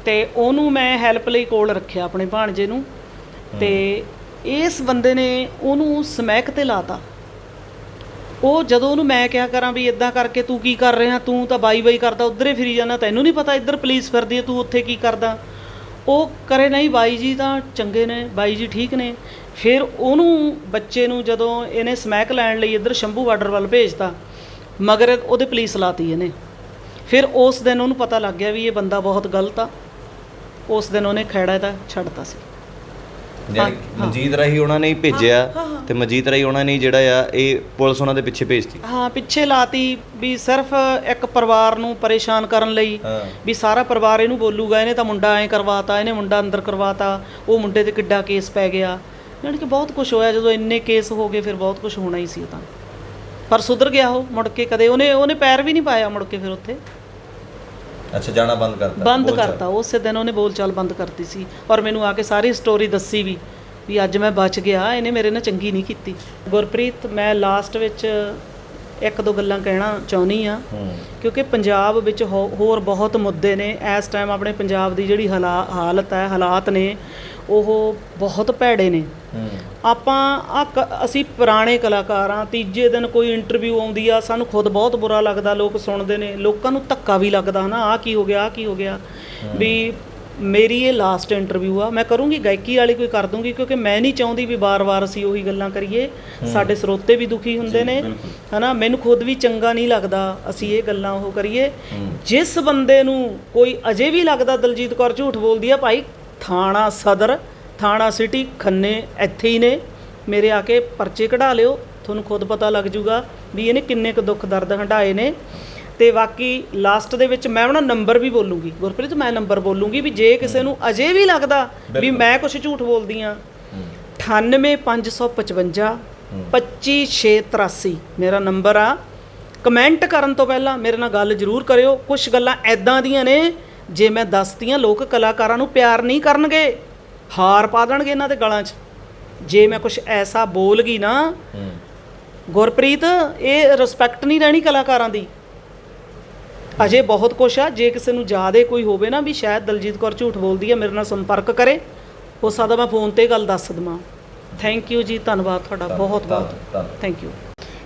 ਤੇ ਉਹਨੂੰ ਮੈਂ ਹੈਲਪ ਲਈ ਕੋਲ ਰੱਖਿਆ ਆਪਣੇ ਭਾਣਜੇ ਨੂੰ, ਤੇ ਇਸ ਬੰਦੇ ਨੇ ਉਹਨੂੰ ਸਮੈਕ ਤੇ ਲਾਤਾ। ਉਹ ਜਦੋਂ ਉਹਨੂੰ ਮੈਂ ਕਿਹਾ ਕਰਾਂ ਵੀ ਇਦਾਂ ਕਰਕੇ ਤੂੰ ਕੀ ਕਰ ਰਿਹਾ, ਤੂੰ ਤਾਂ ਬਾਈ ਕਰਦਾ ਉੱਧਰੇ ਫਿਰੀ ਜਾਂਦਾ, ਤੈਨੂੰ ਨਹੀਂ ਪਤਾ ਇੱਧਰ ਪੁਲਿਸ ਫਿਰਦੀ ਹੈ, ਤੂੰ ਉੱਥੇ ਕੀ ਕਰਦਾ। ਉਹ ਕਰੇ ਨਹੀਂ, ਬਾਈ ਜੀ ਤਾਂ ਚੰਗੇ ਨੇ, ਬਾਈ ਜੀ ਠੀਕ ਨੇ। ਫਿਰ ਉਹਨੂੰ ਬੱਚੇ ਨੂੰ ਜਦੋਂ ਇਹਨੇ ਸਮੈਕ ਲੈਣ ਲਈ ਇੱਧਰ ਸ਼ੰਭੂ ਬਾਰਡਰ ਵੱਲ ਭੇਜਤਾ, ਮਗਰ ਉਹਦੇ ਪੁਲਿਸ ਲਾਤੀ ਇਹਨੇ। ਫਿਰ ਉਸ ਦਿਨ ਉਹਨੂੰ ਪਤਾ ਲੱਗ ਗਿਆ ਵੀ ਇਹ ਬੰਦਾ ਬਹੁਤ ਗਲਤ ਆ। ਉਸ ਦਿਨ ਉਹਨੇ ਖਹਿੜਾ ਤਾਂ ਛੱਡਤਾ ਸੀ। ਯਾਨੀ ਮਨਜੀਤ ਰਾਹੀਂ ਉਹਨਾਂ ਨੇ ਹੀ ਭੇਜਿਆ, ਤੇ ਮਨਜੀਤ ਰਾਹੀਂ ਉਹਨਾਂ ਨੇ ਜਿਹੜਾ ਆ ਇਹ ਪੁਲਿਸ ਉਹਨਾਂ ਦੇ ਪਿੱਛੇ ਭੇਜਤੀ। ਹਾਂ, ਪਿੱਛੇ ਲਾਤੀ ਵੀ ਸਿਰਫ ਇੱਕ ਪਰਿਵਾਰ ਨੂੰ ਪਰੇਸ਼ਾਨ ਕਰਨ ਲਈ, ਵੀ ਸਾਰਾ ਪਰਿਵਾਰ ਇਹਨੂੰ ਬੋਲੂਗਾ, ਇਹਨੇ ਤਾਂ ਮੁੰਡਾ ਐਂ ਕਰਵਾਤਾ, ਇਹਨੇ ਮੁੰਡਾ ਅੰਦਰ ਕਰਵਾਤਾ, ਉਹ ਮੁੰਡੇ ਤੇ ਕਿੱਡਾ ਕੇਸ ਪੈ ਗਿਆ। ਯਾਨੀ ਕਿ ਬਹੁਤ ਕੁਝ ਹੋਇਆ। ਜਦੋਂ ਇੰਨੇ ਕੇਸ ਹੋ ਗਏ ਫਿਰ ਬਹੁਤ ਕੁਝ ਹੋਣਾ ਹੀ ਸੀ। ਤਾਂ ਪਰ ਸੁਧਰ ਗਿਆ ਉਹ ਮੁੜ ਕੇ, ਕਦੇ ਉਹਨੇ ਪੈਰ ਵੀ ਨਹੀਂ ਪਾਇਆ ਮੁੜ ਕੇ ਫਿਰ ਉੱਥੇ। ਅੱਛਾ, ਜਾਣਾ ਬੰਦ ਕਰਤਾ ਉਸੇ ਦਿਨ ਉਹਨੇ ਬੋਲਚਾਲ ਬੰਦ ਕਰਤੀ ਸੀ। ਔਰ ਮੈਨੂੰ ਆ ਕੇ ਸਾਰੀ ਸਟੋਰੀ ਦੱਸੀ ਵੀ ਅੱਜ ਮੈਂ ਬਚ ਗਿਆ, ਇਹਨੇ ਮੇਰੇ ਨਾਲ ਚੰਗੀ ਨਹੀਂ ਕੀਤੀ। ਗੁਰਪ੍ਰੀਤ, ਮੈਂ ਲਾਸਟ ਵਿੱਚ ਇੱਕ ਦੋ ਗੱਲਾਂ ਕਹਿਣਾ ਚਾਹੁੰਦੀ ਆ, ਕਿਉਂਕਿ ਪੰਜਾਬ ਵਿੱਚ ਹੋਰ ਬਹੁਤ ਮੁੱਦੇ ਨੇ ਇਸ ਟਾਈਮ। ਆਪਣੇ ਪੰਜਾਬ ਦੀ ਜਿਹੜੀ ਹਾਲਾਤ ਨੇ ਉਹ ਬਹੁਤ ਭੈੜੇ ਨੇ। ਅਸੀਂ ਪੁਰਾਣੇ ਕਲਾਕਾਰ ਹਾਂ, ਤੀਜੇ ਦਿਨ ਕੋਈ ਇੰਟਰਵਿਊ ਆਉਂਦੀ ਆ, ਸਾਨੂੰ ਖੁਦ ਬਹੁਤ ਬੁਰਾ ਲੱਗਦਾ, ਲੋਕ ਸੁਣਦੇ ਨੇ, ਲੋਕਾਂ ਨੂੰ ਧੱਕਾ ਵੀ ਲੱਗਦਾ ਨਾ, ਆਹ ਕੀ ਹੋ ਗਿਆ। ਵੀ ਮੇਰੀ ਇਹ ਲਾਸਟ ਇੰਟਰਵਿਊ ਆ। ਮੈਂ ਕਰੂੰਗੀ ਗਾਇਕੀ ਵਾਲੀ ਕੋਈ ਕਰ ਦੂੰਗੀ, ਕਿਉਂਕਿ ਮੈਂ ਨਹੀਂ ਚਾਹੁੰਦੀ ਵੀ ਵਾਰ-ਵਾਰ ਅਸੀਂ ਉਹੀ ਗੱਲਾਂ ਕਰੀਏ। ਸਾਡੇ ਸਰੋਤੇ ਵੀ ਦੁਖੀ ਹੁੰਦੇ ਨੇ, ਹਨਾ। ਮੈਨੂੰ ਖੁਦ ਵੀ ਚੰਗਾ ਨਹੀਂ ਲੱਗਦਾ ਅਸੀਂ ਇਹ ਗੱਲਾਂ ਉਹ ਕਰੀਏ। ਜਿਸ ਬੰਦੇ ਨੂੰ ਕੋਈ ਅਜੇ ਵੀ ਲੱਗਦਾ ਦਲਜੀਤ ਕੌਰ ਝੂਠ ਬੋਲਦੀ ਆ, ਭਾਈ ਥਾਣਾ ਸਦਰ, ਥਾਣਾ ਸਿਟੀ, ਖੰਨੇ ਇੱਥੇ ਹੀ ਨੇ, ਮੇਰੇ ਆ ਕੇ ਪਰਚੇ ਕਢਾ ਲਿਓ, ਤੁਹਾਨੂੰ ਖੁਦ ਪਤਾ ਲੱਗ ਜੂਗਾ ਵੀ ਇਹਨੇ ਕਿੰਨੇ ਕੁ ਦੁੱਖ ਦਰਦ ਹੰਢਾਏ ਨੇ। ਤੇ ਬਾਕੀ ਲਾਸਟ ਦੇ ਵਿੱਚ ਮੈਂ ਉਹਨਾਂ ਨੰਬਰ ਵੀ ਬੋਲੂੰਗੀ ਗੁਰਪ੍ਰੀਤ, ਮੈਂ ਨੰਬਰ ਬੋਲੂੰਗੀ ਵੀ ਜੇ ਕਿਸੇ ਨੂੰ ਅਜੇ ਵੀ ਲੱਗਦਾ ਵੀ ਮੈਂ ਕੁਝ ਝੂਠ ਬੋਲਦੀ ਆ, 98555 25683 ਮੇਰਾ ਨੰਬਰ ਆ। ਕਮੈਂਟ ਕਰਨ ਤੋਂ ਪਹਿਲਾਂ ਮੇਰੇ ਨਾਲ ਗੱਲ ਜ਼ਰੂਰ ਕਰਿਓ। ਕੁਝ ਗੱਲਾਂ ਐਦਾਂ ਦੀਆਂ ਨੇ ਜੇ ਮੈਂ ਦੱਸਤੀਆਂ, ਲੋਕ ਕਲਾਕਾਰਾਂ ਨੂੰ ਪਿਆਰ ਨਹੀਂ ਕਰਨਗੇ, ਹਾਰ ਪਾ ਦੇਣਗੇ ਇਹਨਾਂ ਦੇ ਗਲਾਂ 'ਚ। ਜੇ ਮੈਂ ਕੁਝ ਐਸਾ ਬੋਲ ਗਈ ਨਾ ਗੁਰਪ੍ਰੀਤ, ਇਹ ਰਿਸਪੈਕਟ ਨਹੀਂ ਰਹਿਣੀ ਕਲਾਕਾਰਾਂ ਦੀ। ਅਜੇ ਬਹੁਤ ਕੁਛ ਆ। ਜੇ ਕਿਸੇ ਨੂੰ ਜ਼ਿਆਦਾ ਕੋਈ ਹੋਵੇ ਨਾ ਵੀ ਸ਼ਾਇਦ ਦਲਜੀਤ ਕੌਰ ਝੂਠ ਬੋਲਦੀ ਆ, ਮੇਰੇ ਨਾਲ ਸੰਪਰਕ ਕਰੇ, ਹੋ ਸਕਦਾ ਮੈਂ ਫੋਨ 'ਤੇ ਗੱਲ ਦੱਸ ਦੇਵਾਂ। ਥੈਂਕ ਯੂ ਜੀ, ਧੰਨਵਾਦ ਤੁਹਾਡਾ ਬਹੁਤ ਬਹੁਤ, ਥੈਂਕ ਯੂ।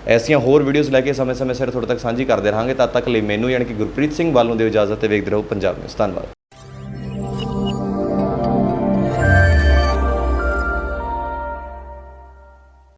ਐਸੀਆਂ ਹੋਰ ਵੀਡੀਓਜ਼ ਲੈ ਕੇ ਸਮੇਂ-ਸਮੇਂ ਸਿਰ ਤੁਹਾਡੇ ਤੱਕ ਸਾਂਝੀ ਕਰਦੇ ਰਹਾਂਗੇ। ਤਦ ਤੱਕ ਲਈ ਮੈਨੂੰ ਯਾਨੀ ਕਿ ਗੁਰਪ੍ਰੀਤ ਸਿੰਘ ਵੱਲ ਨੂੰ ਦਿਓ ਇਜਾਜ਼ਤ ਤੇ ਵੇਖਦੇ ਰਹੋ ਪੰਜਾਬ ਨਿਊਜ਼। ਧੰਨਵਾਦ।